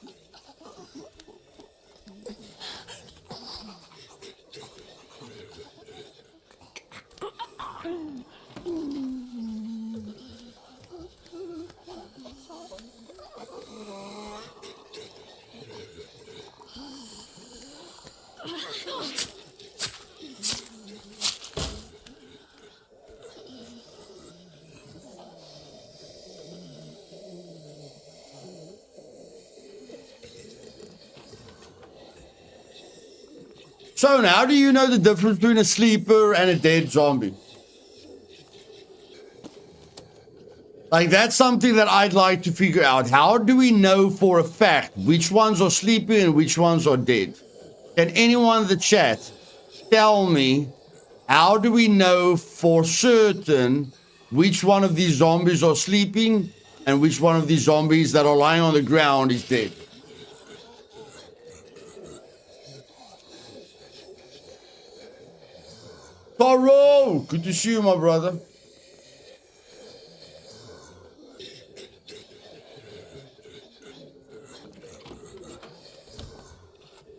So now, how do you know the difference between a sleeper and a dead zombie? Like, that's something that I'd like to figure out. How do we know for a fact which ones are sleeping and which ones are dead? Can anyone in the chat tell me, how do we know for certain which one of these zombies are sleeping and which one of these zombies that are lying on the ground is dead? Taro, good to see you, my brother.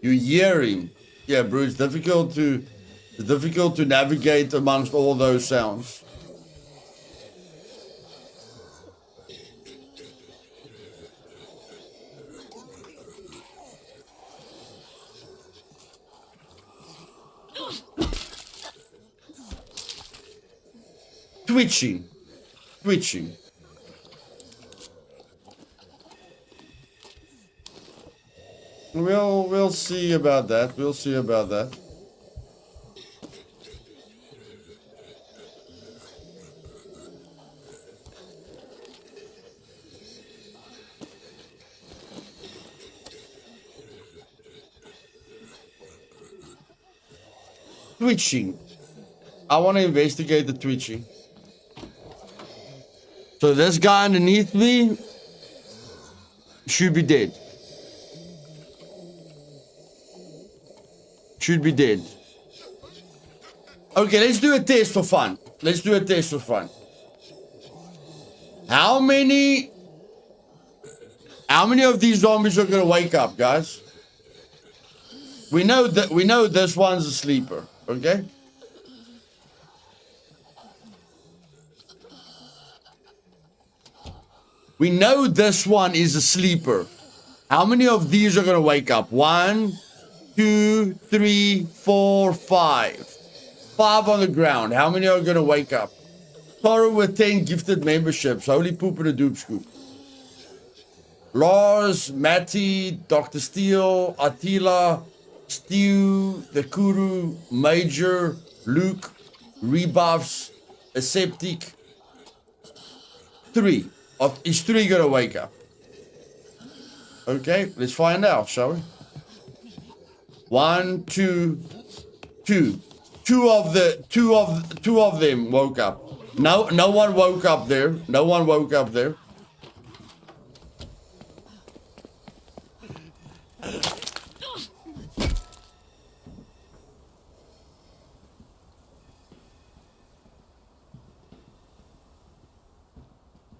You hear him. Yeah, bro, it's difficult to navigate amongst all those sounds. Twitching. We'll see about that. We'll see about that. Twitching. I want to investigate the twitching. So this guy underneath me should be dead. Should be dead. Okay, let's do a test for fun. How many of these zombies are gonna wake up, guys? We know this one's a sleeper, okay? We know this one is a sleeper. How many of these are gonna wake up? 1, 2, 3, 4, 5. 5 on the ground. How many are gonna wake up? Taro with 10 gifted memberships. Holy poop in a doop scoop. Lars, Matty, Dr. Steele, Attila, Stu, The Kuru, Major, Luke, Rebuffs, Aseptic. 3. Is 3 gonna wake up? Okay, let's find out, shall we? 1, 2, 2. Two of them woke up. No one woke up there. No one woke up there.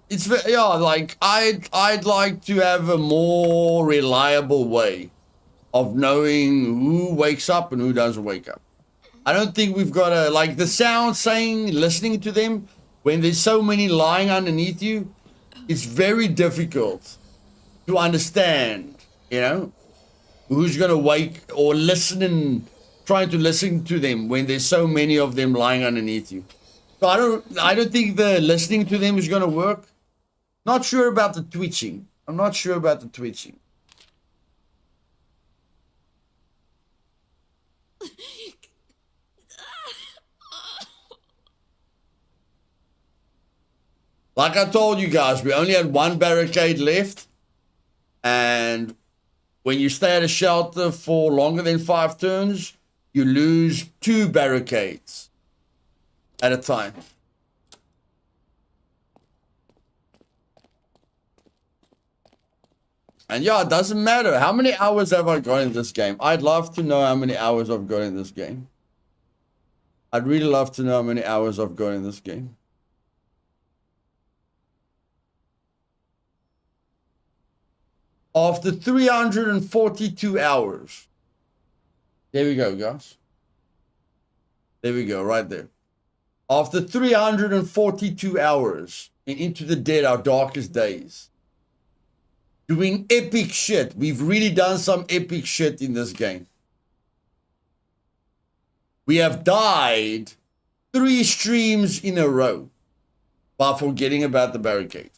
It's yeah, like I'd like to have a more reliable way of knowing who wakes up and who doesn't wake up. I don't think we've got to, like, the sound saying, listening to them, when there's so many lying underneath you, it's very difficult to understand, you know, who's going to wake or listen and trying to listen to them when there's so many of them lying underneath you. So I don't think the listening to them is going to work. Not sure about the twitching. I'm not sure about the twitching. Like I told you guys, we only had one barricade left. And when you stay at a shelter for longer than 5 turns, you lose 2 barricades at a time. And yeah, it doesn't matter. How many hours have I got in this game? I'd love to know how many hours I've got in this game. I'd really love to know how many hours I've got in this game. After 342 hours. There we go, guys. There we go, right there. After 342 hours in Into the Dead, Our Darkest Days. Doing epic shit. We've really done some epic shit in this game. We have died 3 streams in a row by forgetting about the barricade.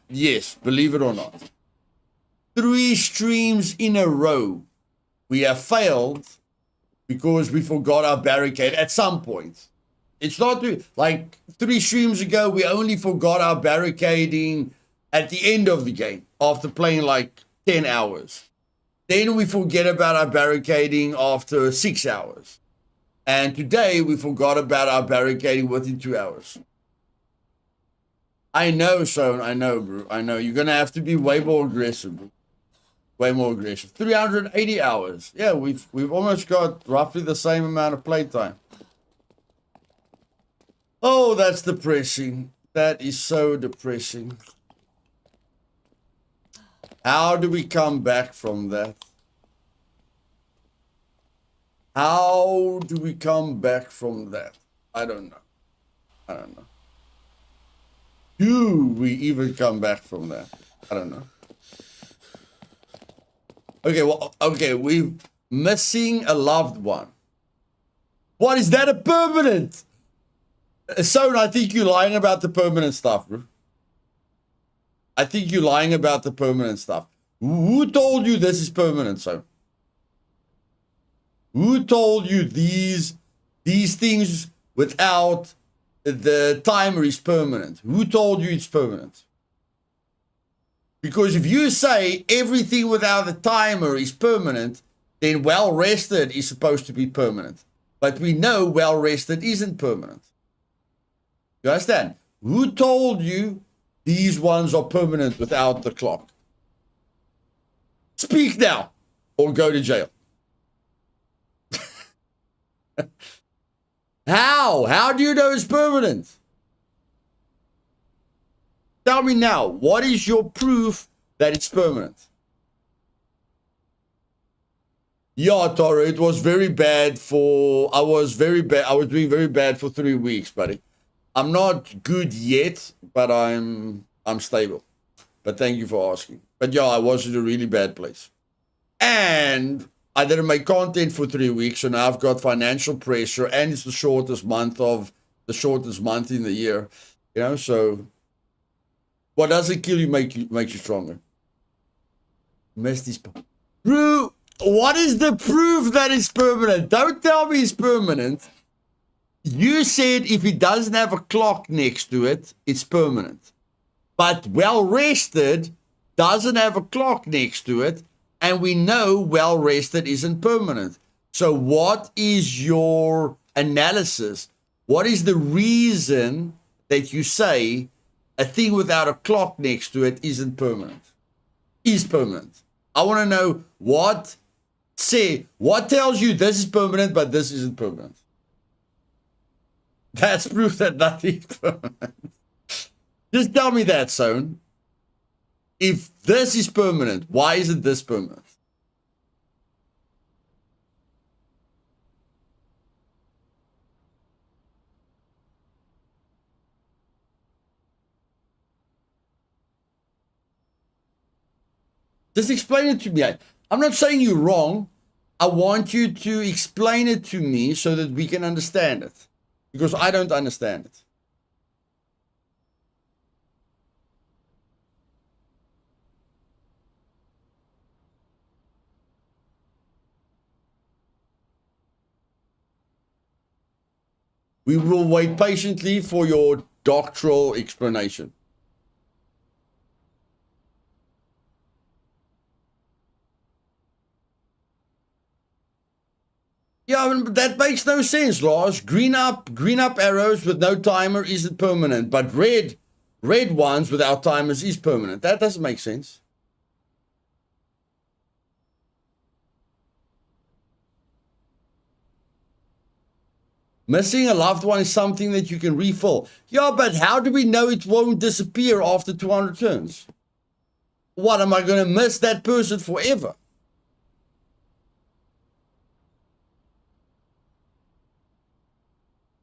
Yes, believe it or not. 3 streams in a row. We have failed because we forgot our barricade at some point. It's not like 3 streams ago, we only forgot our barricading at the end of the game after playing like 10 hours. Then we forget about our barricading after 6 hours. And today we forgot about our barricading within 2 hours. I know, Sean. I know, bro. I know. You're going to have to be way more aggressive, bro. Way more aggressive. 380 hours. Yeah, we've almost got roughly the same amount of playtime. Oh, that's depressing. That is so depressing. How do we come back from that? How do we come back from that? I don't know. I don't know. Do we even come back from that? I don't know. Okay, well, okay, we're missing a loved one. What is that, a permanent? So I think you're lying about the permanent stuff, bro. I think you're lying about the permanent stuff. Who told you this is permanent, so? Who told you these things without the timer is permanent? Who told you it's permanent? Because if you say everything without the timer is permanent, then well-rested is supposed to be permanent. But we know well-rested isn't permanent. You understand? Who told you these ones are permanent without the clock? Speak now or go to jail. How? How do you know it's permanent? Tell me now, what is your proof that it's permanent? Yeah, Toro, it was very bad for, I was doing very bad for 3 weeks, buddy. I'm not good yet, but I'm stable. But thank you for asking. But yeah, I was in a really bad place. And I didn't make content for 3 weeks, so now I've got financial pressure, and it's the shortest month in the year. You know, so what doesn't kill you makes you stronger. Missed his bro, what is the proof that it's permanent? Don't tell me it's permanent. You said if it doesn't have a clock next to it, it's permanent. But well-rested doesn't have a clock next to it, and we know well-rested isn't permanent. So what is your analysis? What is the reason that you say a thing without a clock next to it isn't permanent? Is permanent. I want to know what tells you this is permanent, but this isn't permanent. That's proof that nothing's permanent. Just tell me that, Son. If this is permanent, why isn't this permanent? Just explain it to me. I'm not saying you're wrong. I want you to explain it to me so that we can understand it. Because I don't understand it. We will wait patiently for your doctoral explanation. Yeah, but that makes no sense, Lars. Green up arrows with no timer isn't permanent, but red ones without timers is permanent. That doesn't make sense. Missing a loved one is something that you can refill. Yeah, but how do we know it won't disappear after 200 turns? What, am I going to miss that person forever?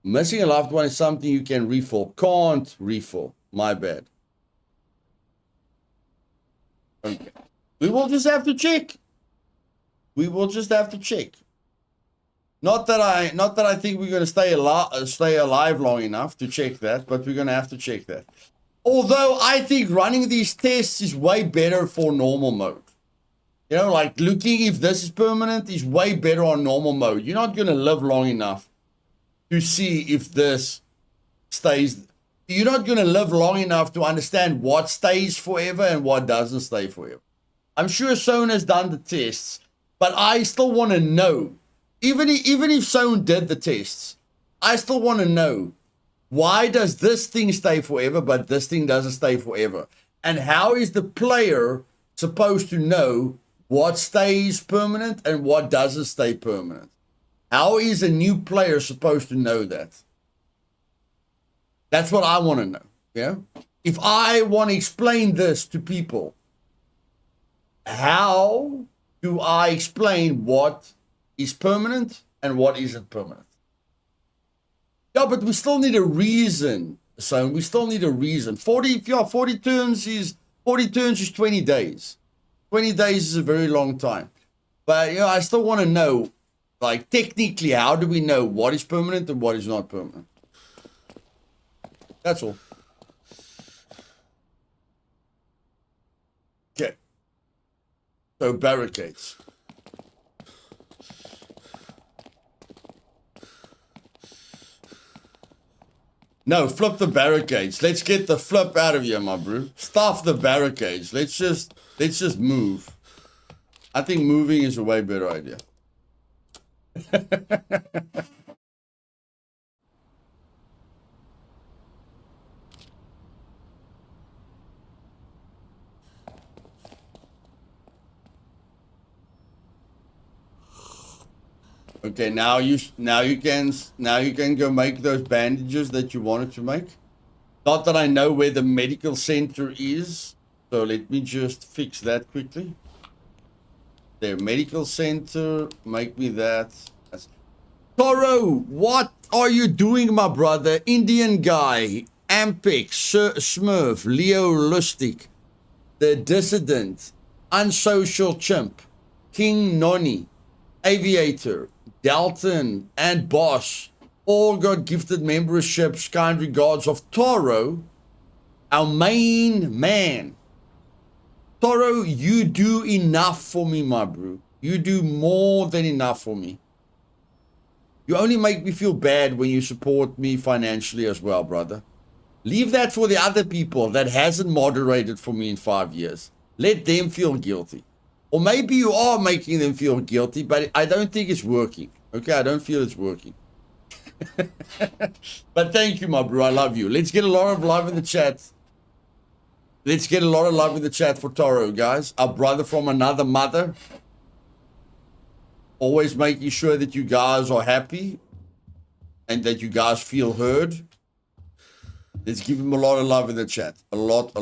Missing a loved one is something you can refill. Can't refill. My bad. Okay. We will just have to check. We will just have to check. Not that I think we're going to stay alive long enough to check that, but we're going to have to check that. Although I think running these tests is way better for normal mode. You know, like looking if this is permanent is way better on normal mode. You're not going to live long enough to see if this stays. You're not going to live long enough to understand what stays forever and what doesn't stay forever. I'm sure Sohn has done the tests, but I still want to know. Even if Sohn did the tests, I still want to know, why does this thing stay forever, but this thing doesn't stay forever? And how is the player supposed to know what stays permanent and what doesn't stay permanent? How is a new player supposed to know that? That's what I want to know. Yeah. If I want to explain this to people, how do I explain what is permanent and what isn't permanent? Yeah, but we still need a reason. So we still need a reason. 40 turns is 20 days. 20 days is a very long time. But I still want to know, like, technically, how do we know what is permanent and what is not permanent? That's all. Okay. So barricades. No, flip the barricades. Let's get the flip out of here, my bro. Stuff the barricades. Let's just move. I think moving is a way better idea. Okay, now you can go make those bandages that you wanted to make. Not that I know where the medical center is, so let me just fix that quickly. There, medical center, make me that. Toro, what are you doing, my brother? Indian guy, Ampex, Smurf, Leo Lustig, the dissident, unsocial chimp, King Noni, Aviator, Dalton, and Boss all got gifted memberships. Kind regards of Toro, our main man. Toro, you do enough for me, my bro. You do more than enough for me. You only make me feel bad when you support me financially as well, brother. Leave that for the other people that hasn't moderated for me in 5 years. Let them feel guilty. Or maybe you are making them feel guilty, but I don't think it's working. Okay, I don't feel it's working. But thank you, my bro. I love you. Let's get a lot of love in the chat. Let's get a lot of love in the chat for Toro, guys. Our brother from another mother. Always making sure that you guys are happy and that you guys feel heard. Let's give him a lot of love in the chat. A lot of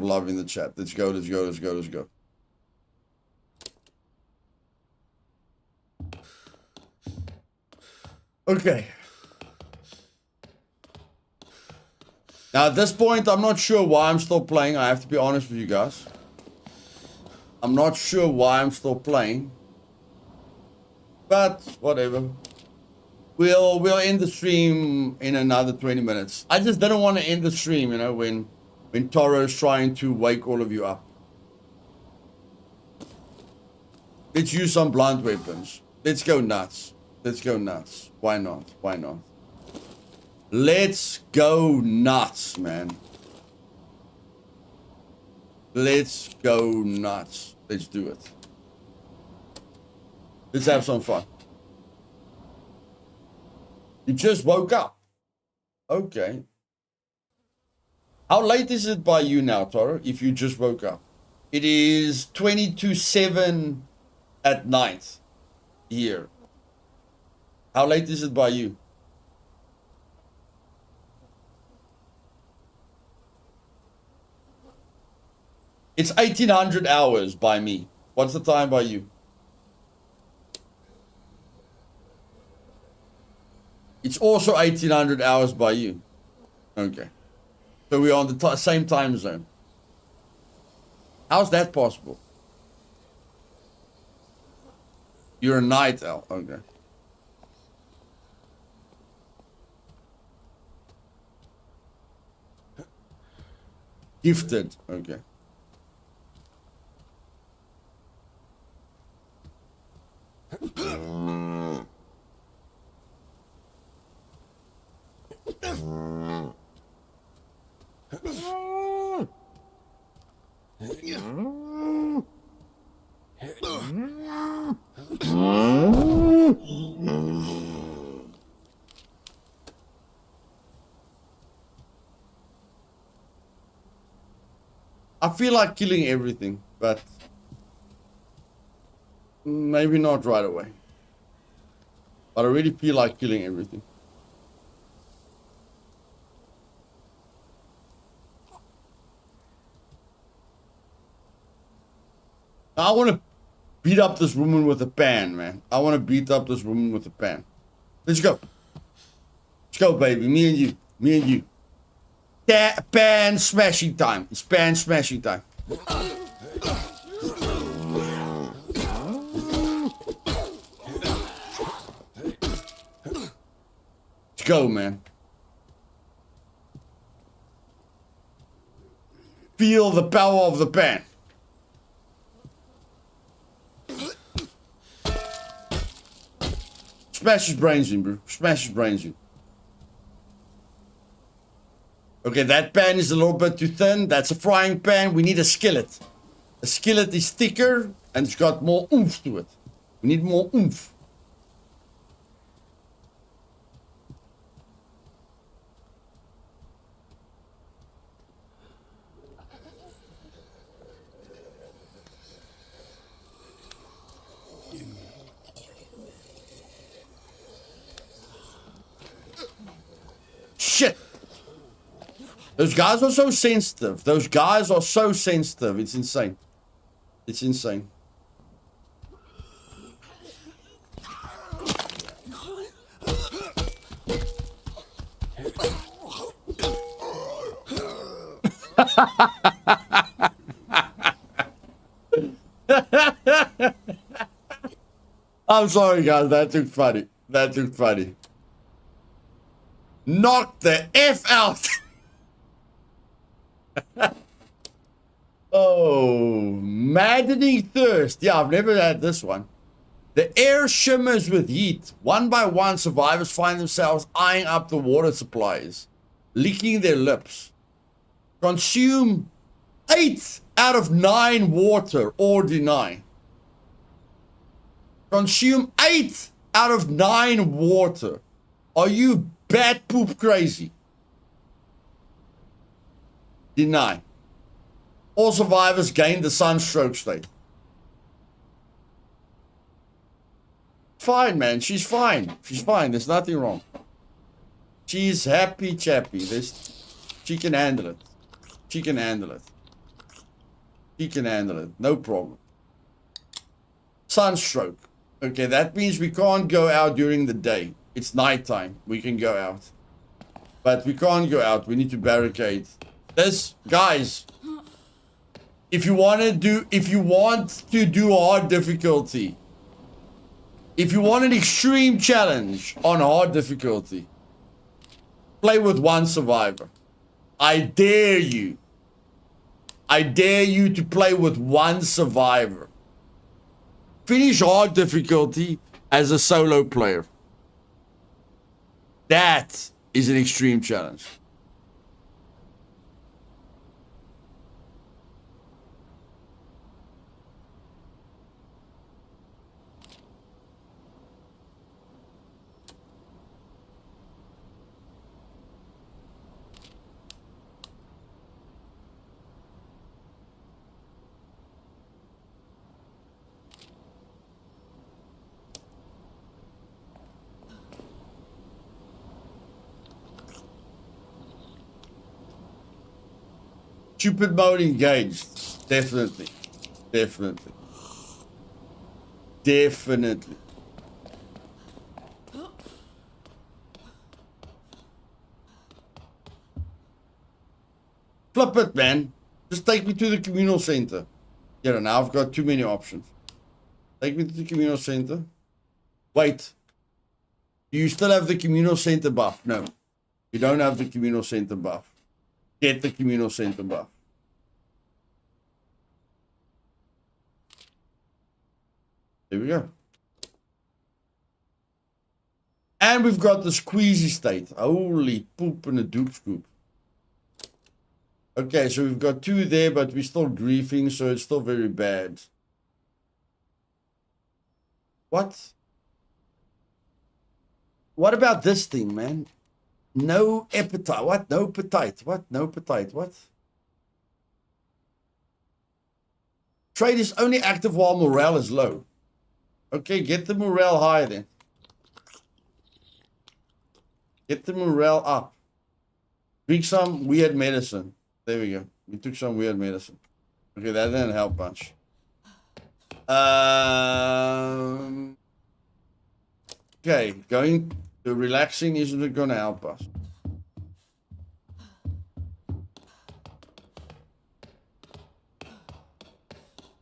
love in the chat. Let's go. Okay. Now at this point, I'm not sure why I'm still playing. I have to be honest with you guys. I'm not sure why I'm still playing. But whatever. We'll end the stream in another 20 minutes. I just didn't want to end the stream, you know, when Toro's trying to wake all of you up. Let's use some blunt weapons. Let's go nuts. Let's go nuts. Why not? Why not? Let's go nuts, man. Let's go nuts. Let's do it. Let's have some fun. You just woke up. Okay. How late is it by you now, Toro, if you just woke up? It is 20 to 7 at night here. How late is it by you? It's 1800 hours by me. What's the time by you? It's also 1800 hours by you. Okay. So we're on the same time zone. How's that possible? You're a night owl. Okay. Gifted. Okay. I feel like killing everything, but maybe not right away. But I really feel like killing everything. I want to beat up this woman with a pan, man. I want to beat up this woman with a pan. Let's go. Let's go, baby. Me and you. Me and you. Pan smashing time. It's pan smashing time. Let's go, man. Feel the power of the pan. Smash his brains in, bro. Smash his brains in. Okay, that pan is a little bit too thin. That's a frying pan. We need a skillet. A skillet is thicker and it's got more oomph to it. We need more oomph. Shit. Those guys are so sensitive. Those guys are so sensitive. It's insane. It's insane. I'm sorry, guys. That looked funny. That looked funny. Knock the F out. Oh, maddening thirst. Yeah, I've never had this one. The air shimmers with heat. One by one, survivors find themselves eyeing up the water supplies, licking their lips. Consume 8 out of 9 water or deny. Consume 8 out of 9 water. Are you bat poop crazy? Deny. All survivors gain the sunstroke state. Fine, man. She's fine. She's fine. There's nothing wrong. She's happy chappy. She can handle it. She can handle it. She can handle it. No problem. Sunstroke. Okay, that means we can't go out during the day. It's nighttime. We can go out. But we can't go out. We need to barricade. This, guys. If you want to do hard difficulty, if you want an extreme challenge on hard difficulty, play with one survivor. I dare you. I dare you to play with one survivor. Finish hard difficulty as a solo player. That is an extreme challenge. Stupid mode engaged. Definitely. Definitely. Definitely. Flip it, man. Just take me to the communal center. Yeah, now I've got too many options. Take me to the communal center. Wait. Do you still have the communal center buff? No. You don't have the communal center buff. Get the communal center buff. There we go. And we've got the squeezy state. Holy poop in a dupe scoop. Okay, so we've got 2 there, but we're still griefing, so it's still very bad. What? What about this thing, man? No appetite. What? No appetite. What? No appetite. What? Trade is only active while morale is low. Okay, get the morale high then. Get the morale up. Drink some weird medicine. There we go. We took some weird medicine. Okay, that didn't help much. Okay, the relaxing isn't gonna help us.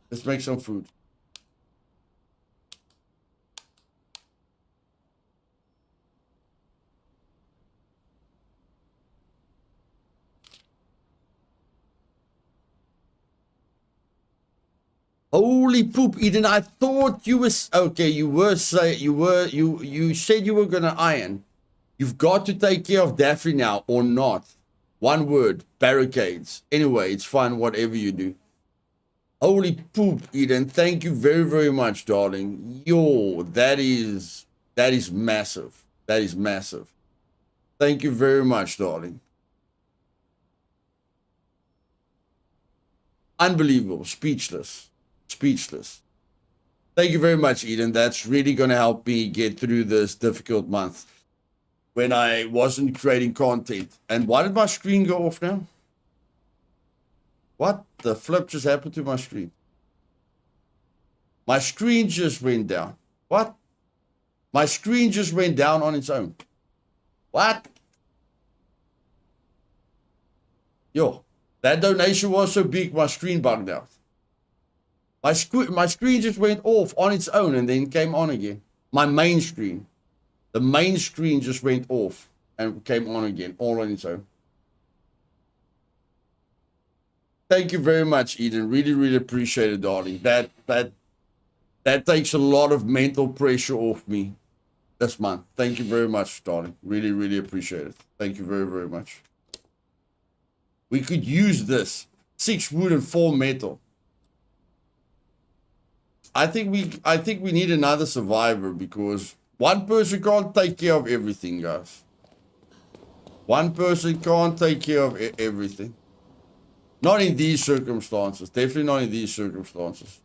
Let's make some food. Holy poop, Eden! I thought you was okay. You said you were gonna iron. You've got to take care of Daphne now, or not. One word: barricades. Anyway, it's fine. Whatever you do. Holy poop, Eden! Thank you very, very much, darling. Yo, that is massive. That is massive. Thank you very much, darling. Unbelievable. Speechless. Speechless. Thank you very much, Eden. That's really going to help me get through this difficult month when I wasn't creating content. And why did my screen go off now? What the flip just happened to my screen? My screen just went down. What? My screen just went down on its own. What? Yo, that donation was so big, my screen bugged out. My screen just went off on its own and then came on again. My main screen. The main screen just went off and came on again, all on its own. Thank you very much, Eden. Really, really appreciate it, darling. That takes a lot of mental pressure off me this month. Thank you very much, darling. Really, really appreciate it. Thank you very, very much. We could use this. 6 wood and 4 metal. I think we need another survivor because one person can't take care of everything, guys. One person can't take care of everything. Not in these circumstances. Definitely not in these circumstances.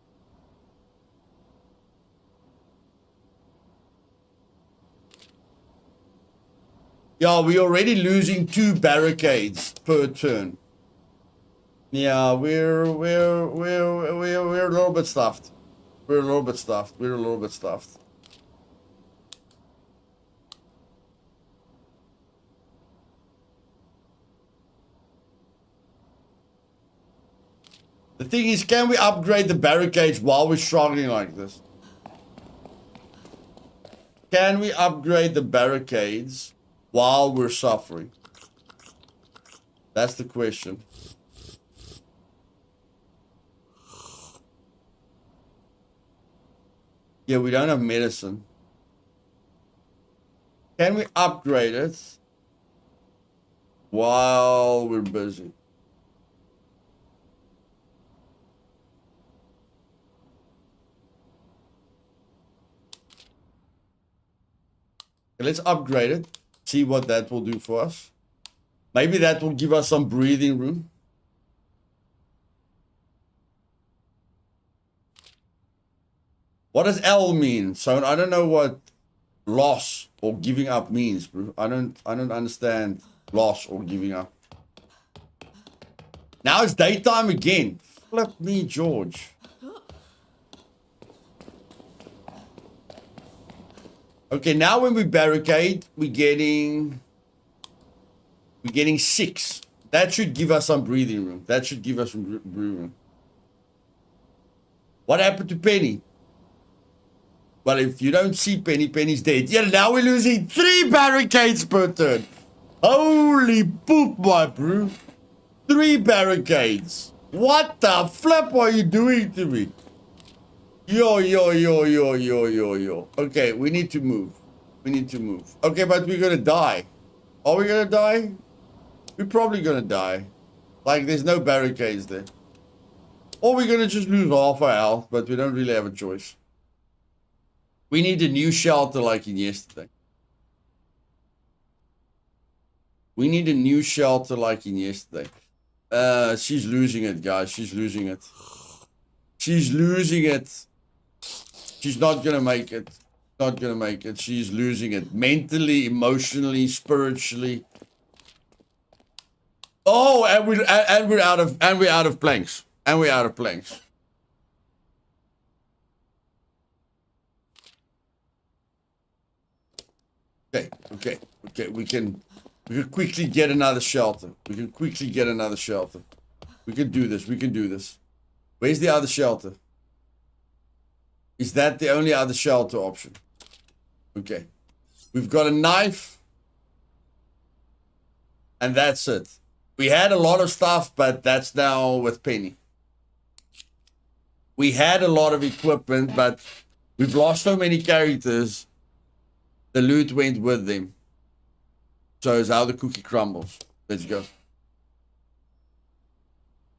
Yeah, we're already losing 2 barricades per turn. Yeah, we're a little bit stuffed. We're a little bit stuffed. We're a little bit stuffed. The thing is, can we upgrade the barricades while we're struggling like this? Can we upgrade the barricades while we're suffering? That's the question. Yeah, we don't have medicine. Can we upgrade it while we're busy? Okay, let's upgrade it. See what that will do for us. Maybe that will give us some breathing room. What does L mean? So I don't know what loss or giving up means, bro. I don't understand loss or giving up. Now it's daytime again. Flip me, George. Okay, now when we barricade, we're getting 6. That should give us some breathing room. That should give us some breathing room. What happened to Penny? Well, if you don't see Penny, Penny's dead. Yeah, now we're losing 3 barricades per turn. Holy poop, my bro. 3 barricades. What the flip are you doing to me? Yo. Okay, we need to move. We need to move. Okay, but we're gonna die. Are we gonna die? We're probably gonna die. Like, there's no barricades there. Or we're gonna just lose half our health, but we don't really have a choice. We need a new shelter like in yesterday. We need a new shelter like in yesterday. She's losing it, guys. She's losing it. She's losing it. She's not gonna make it. Not gonna make it. She's losing it. Mentally, emotionally, spiritually. Oh, and we're out of planks. And we're out of planks. Okay. We can quickly get another shelter. We can quickly get another shelter. We can do this. We can do this. Where's the other shelter? Is that the only other shelter option? Okay. We've got a knife. And that's it. We had a lot of stuff, but that's now with Penny. We had a lot of equipment, but we've lost so many characters. The loot went with them. So it's how the cookie crumbles. Let's go.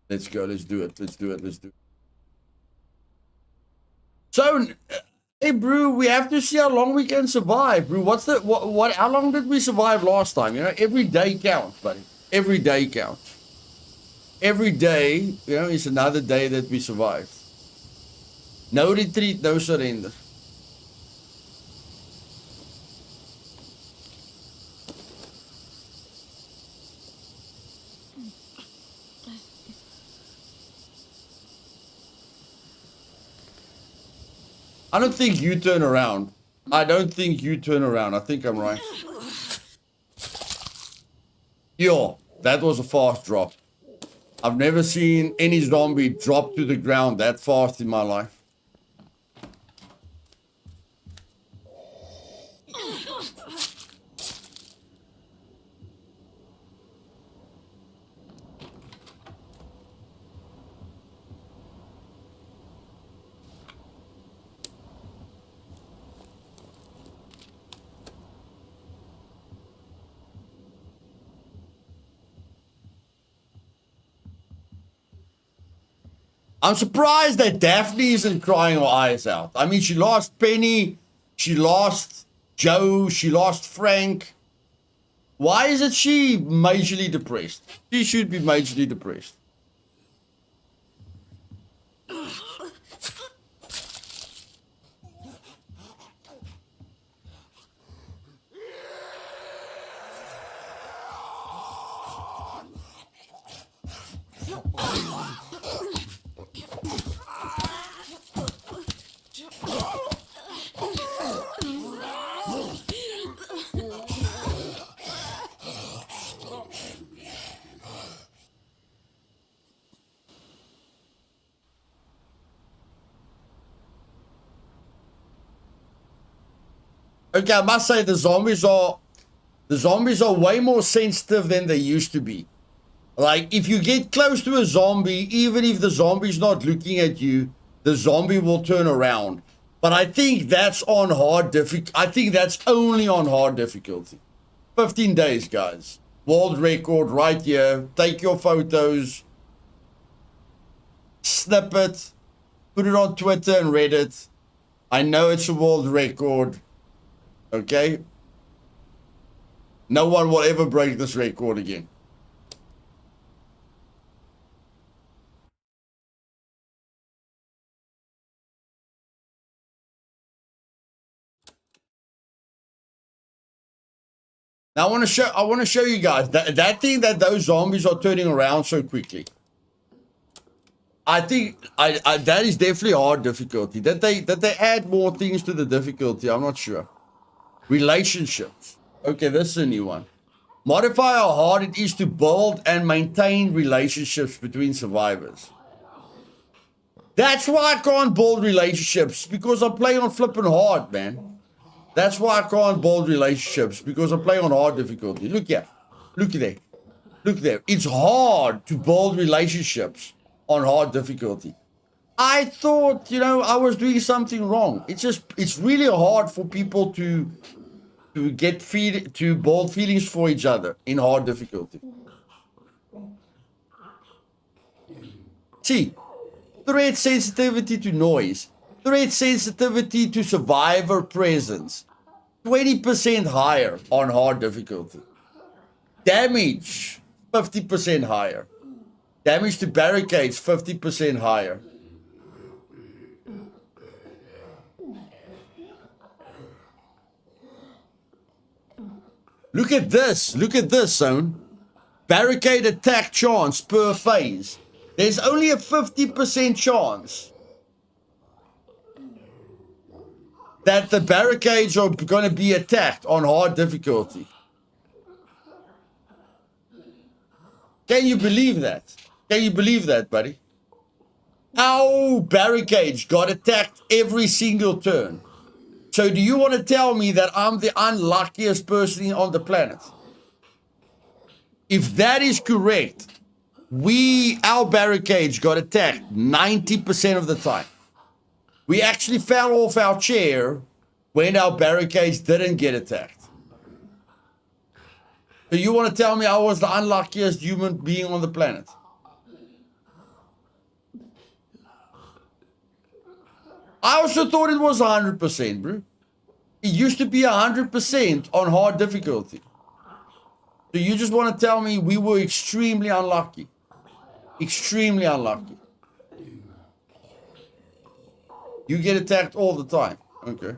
Let's go. Let's do it. Let's do it. Let's do it. So, hey, bro, we have to see how long we can survive, bro. How long did we survive last time? You know, every day counts, buddy. Every day counts. Every day, you know, is another day that we survived. No retreat, no surrender. I don't think you turn around. I don't think you turn around. I think I'm right. Yo, that was a fast drop. I've never seen any zombie drop to the ground that fast in my life. I'm surprised that Daphne isn't crying her eyes out. I mean, she lost Penny, she lost Joe, she lost Frank. Why isn't she majorly depressed? She should be majorly depressed. Okay, I must say the zombies are way more sensitive than they used to be. Like, if you get close to a zombie, even if the zombie's not looking at you, the zombie will turn around. But I think that's on hard difficulty. I think that's only on hard difficulty. 15 days, guys. World record right here. Take your photos. Snip it. Put it on Twitter and Reddit. I know it's a world record. Okay? No one will ever break this record again. Now I want to show you guys that thing that those zombies are turning around so quickly. I think that is definitely hard difficulty. That they add more things to the difficulty. I'm not sure. Relationships. Okay, this is a new one. Modify how hard it is to build and maintain relationships between survivors. That's why I can't build relationships, because I'm playing on flipping hard, man. That's why I can't build relationships, because I play on hard difficulty. Look here. Look there. Look there. It's hard to build relationships on hard difficulty. I thought, you know, I was doing something wrong. It's really hard for people to build feelings for each other in hard difficulty. See, threat sensitivity to noise. Threat sensitivity to survivor presence. 20% higher on hard difficulty. Damage, 50% higher. Damage to barricades, 50% higher. Look at this zone. Barricade attack chance per phase. There's only a 50% chance that the barricades are going to be attacked on hard difficulty. Can you believe that? Can you believe that, buddy? Our barricades got attacked every single turn. So do you want to tell me that I'm the unluckiest person on the planet? If that is correct, our barricades got attacked 90% of the time. We actually fell off our chair when our barricades didn't get attacked. So you want to tell me I was the unluckiest human being on the planet? I also thought it was 100%, bro. It used to be 100% on hard difficulty. So you just want to tell me we were extremely unlucky. Extremely unlucky. You get attacked all the time. Okay.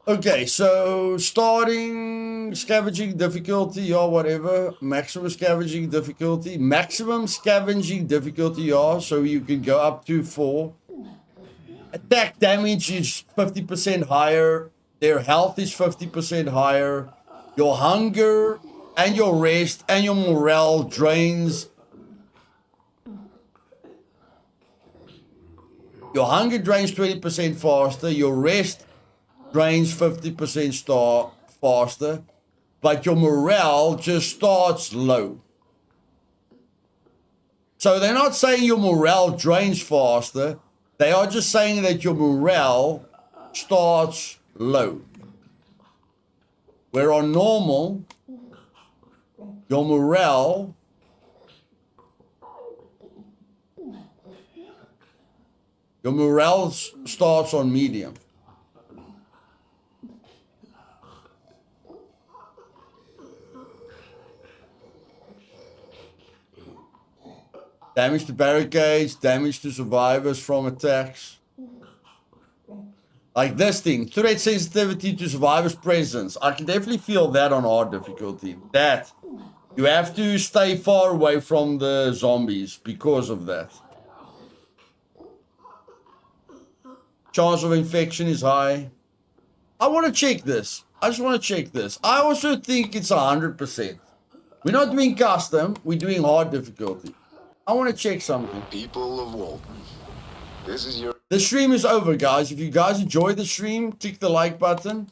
Okay, so starting scavenging difficulty, or whatever. Maximum scavenging difficulty. Maximum scavenging difficulty, yeah, so you can go up to 4. Attack damage is 50% higher. Their health is 50% higher. Your hunger and your rest and your morale drains. Your hunger drains 20% faster. Your rest drains 50% faster. But your morale just starts low. So they're not saying your morale drains faster. They are just saying that your morale starts low. Where on normal, your morale starts on medium. Damage to barricades, damage to survivors from attacks. Like this thing, threat sensitivity to survivors' presence. I can definitely feel that on hard difficulty. That, you have to stay far away from the zombies because of that. Chance of infection is high. I want to check this. I just want to check this. I also think it's 100%. We're not doing custom. We're doing hard difficulty. I want to check something. People of Walton, this is your... The stream is over, guys. If you guys enjoyed the stream, click the like button.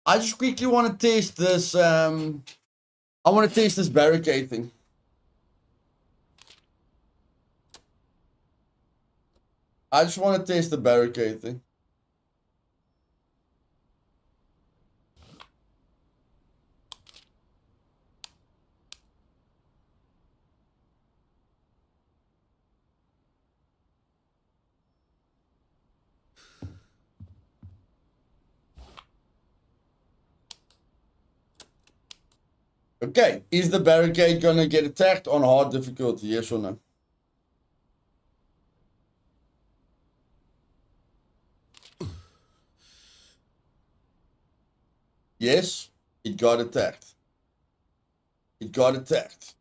I just quickly want to test this. I want to test this barricade thing. I just want to test the barricade thing. Okay, is the barricade gonna get attacked on hard difficulty? Yes or no? Yes, it got attacked. It got attacked.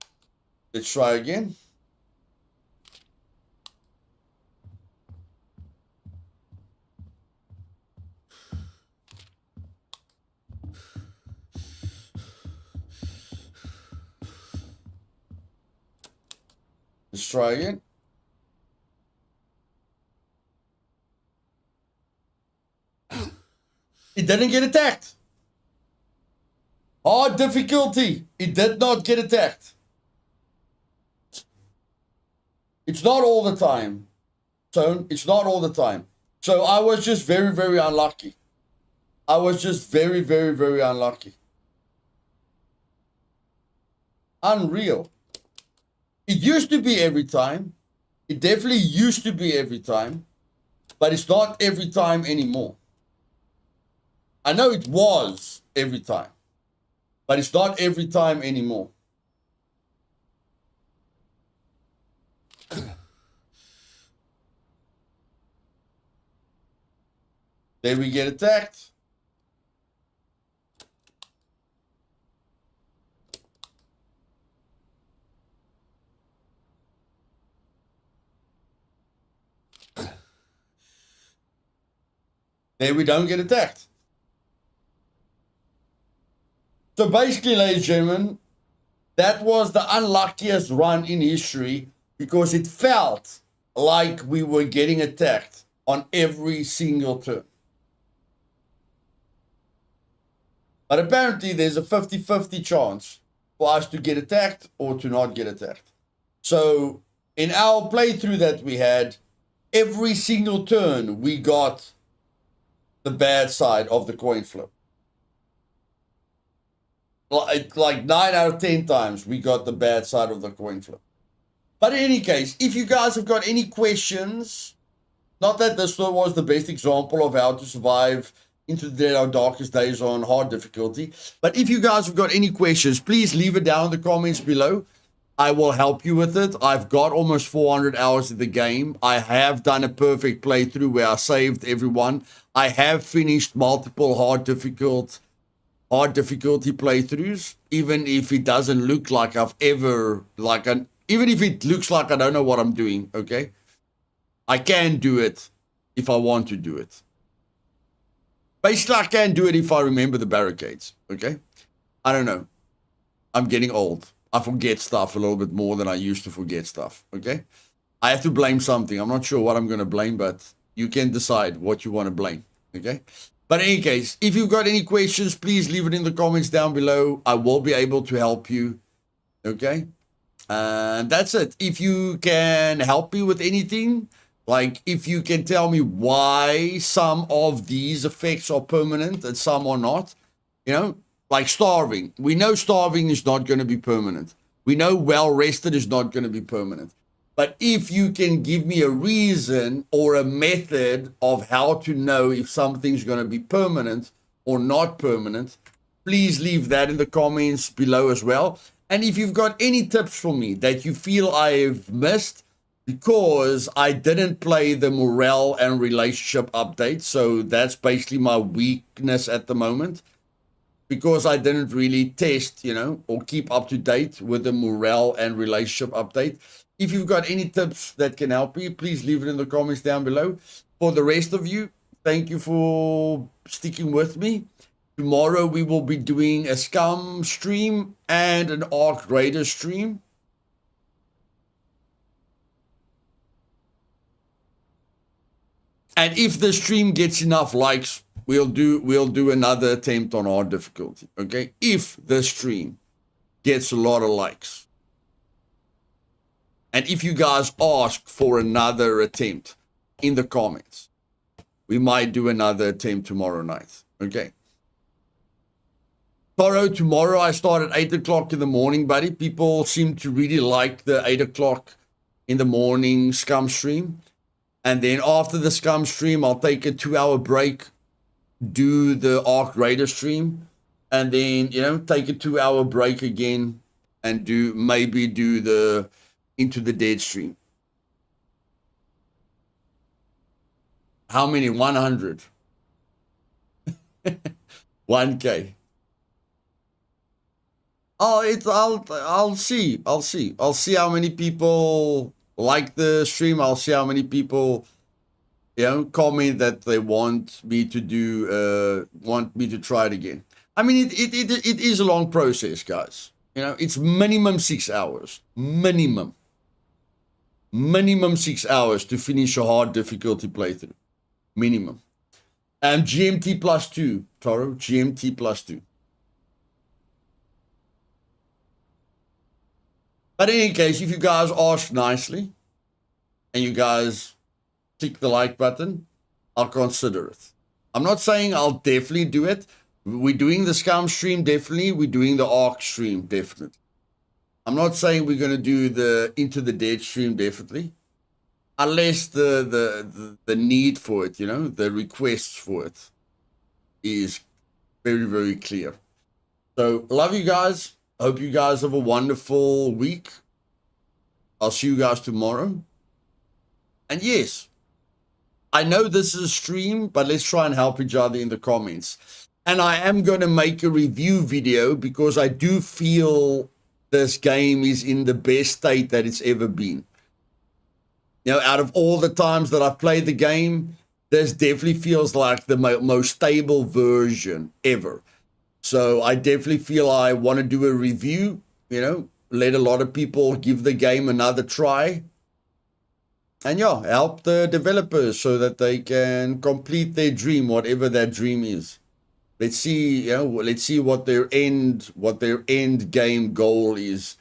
Let's try again. Let's try again. It didn't get attacked. Hard difficulty. It did not get attacked. It's not all the time. So it's not all the time. So I was just very, very unlucky. I was just very, very, very unlucky. Unreal. It used to be every time. It definitely used to be every time. But it's not every time anymore. I know it was every time. But it's not every time anymore. Then we get attacked. Then we don't get attacked. So basically, ladies and gentlemen, that was the unluckiest run in history because it felt like we were getting attacked on every single turn. But apparently there's a 50-50 chance for us to get attacked or to not get attacked. So in our playthrough that we had, every single turn we got the bad side of the coin flip. Like 9 out of 10 times we got the bad side of the coin flip. But in any case, if you guys have got any questions, not that this was the best example of how to survive into our darkest days on hard difficulty, but if you guys have got any questions, please leave it down in the comments below. I will help you with it. I've got almost 400 hours in the game. I have done a perfect playthrough where I saved everyone. I have finished multiple hard difficulty playthroughs, even if it doesn't look like I've ever, even if it looks like I don't know what I'm doing, okay? I can do it if I want to do it. Basically, I can do it if I remember the barricades, okay? I don't know. I'm getting old. I forget stuff a little bit more than I used to forget stuff, okay? I have to blame something. I'm not sure what I'm going to blame, but you can decide what you want to blame, okay? But in any case, if you've got any questions, please leave it in the comments down below. I will be able to help you, okay? And that's it. If you can help me with anything, like if you can tell me why some of these effects are permanent and some are not, you know, like starving. We know starving is not going to be permanent. We know well-rested is not going to be permanent. But if you can give me a reason or a method of how to know if something's going to be permanent or not permanent, please leave that in the comments below as well. And if you've got any tips for me that you feel I've missed because I didn't play the morale and relationship update, so that's basically my weakness at the moment, because I didn't really test, you know, or keep up to date with the morale and relationship update. If you've got any tips that can help me, please leave it in the comments down below. For the rest of you, thank you for sticking with me. Tomorrow we will be doing a Scum stream and an Arc Raider stream. And if the stream gets enough likes, we'll do another attempt on hard difficulty. Okay? If the stream gets a lot of likes. And if you guys ask for another attempt in the comments, we might do another attempt tomorrow night. Okay? Toro, tomorrow I start at 8 o'clock in the morning, buddy. People seem to really like the 8 o'clock in the morning Scum stream. And then after the Scum stream, I'll take a 2-hour break, do the Arc Raider stream, and then, you know, take a 2-hour break again and maybe do the Into the Dead stream. How many? 100. 1K. Oh, I'll see. I'll see how many people like the stream. I'll see how many people, you know, comment that they want me to try it again. I mean, it is a long process, guys. You know, it's minimum 6 hours. Minimum 6 hours to finish a hard difficulty playthrough. Minimum. GMT +2, Toro. GMT +2. But in any case, if you guys ask nicely and you guys click the like button, I'll consider it. I'm not saying I'll definitely do it. We're doing the Scum stream, definitely. We're doing the Arc stream, definitely. I'm not saying we're going to do the Into the Dead stream, definitely. Unless the need for it, you know, the requests for it is very, very clear. So, love you guys. Hope you guys have a wonderful week. I'll see you guys tomorrow. And yes, I know this is a stream, but let's try and help each other in the comments. And I am going to make a review video because I do feel this game is in the best state that it's ever been. You know, out of all the times that I've played the game, this definitely feels like the most stable version ever. So I definitely feel I want to do a review, you know, let a lot of people give the game another try. And yeah, help the developers so that they can complete their dream, whatever that dream is. Let's see, you know, let's see what their end game goal is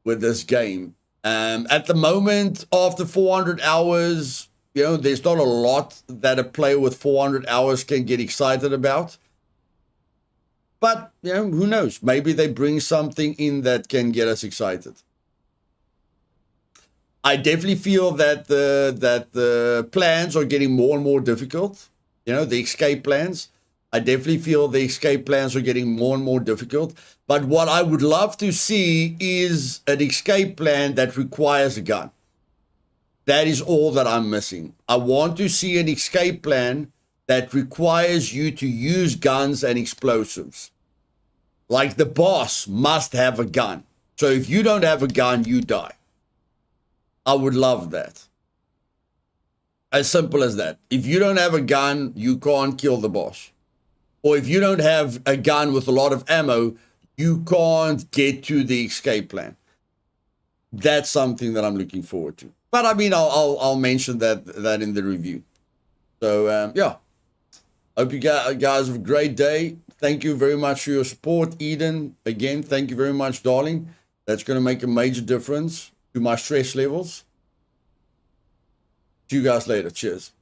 with this game. At the moment, after 400 hours, you know, there's not a lot that a player with 400 hours can get excited about. But, you know, who knows? Maybe they bring something in that can get us excited. I definitely feel that the plans are getting more and more difficult. You know, the escape plans. I definitely feel the escape plans are getting more and more difficult. But what I would love to see is an escape plan that requires a gun. That is all that I'm missing. I want to see an escape plan that requires you to use guns and explosives. Like the boss must have a gun. So if you don't have a gun, you die. I would love that. As simple as that. If you don't have a gun, you can't kill the boss. Or if you don't have a gun with a lot of ammo, you can't get to the escape plan. That's something that I'm looking forward to. But I mean, I'll mention that in the review. So yeah. Hope you guys have a great day. Thank you very much for your support, Eden. Again, thank you very much, darling. That's going to make a major difference to my stress levels. See you guys later. Cheers.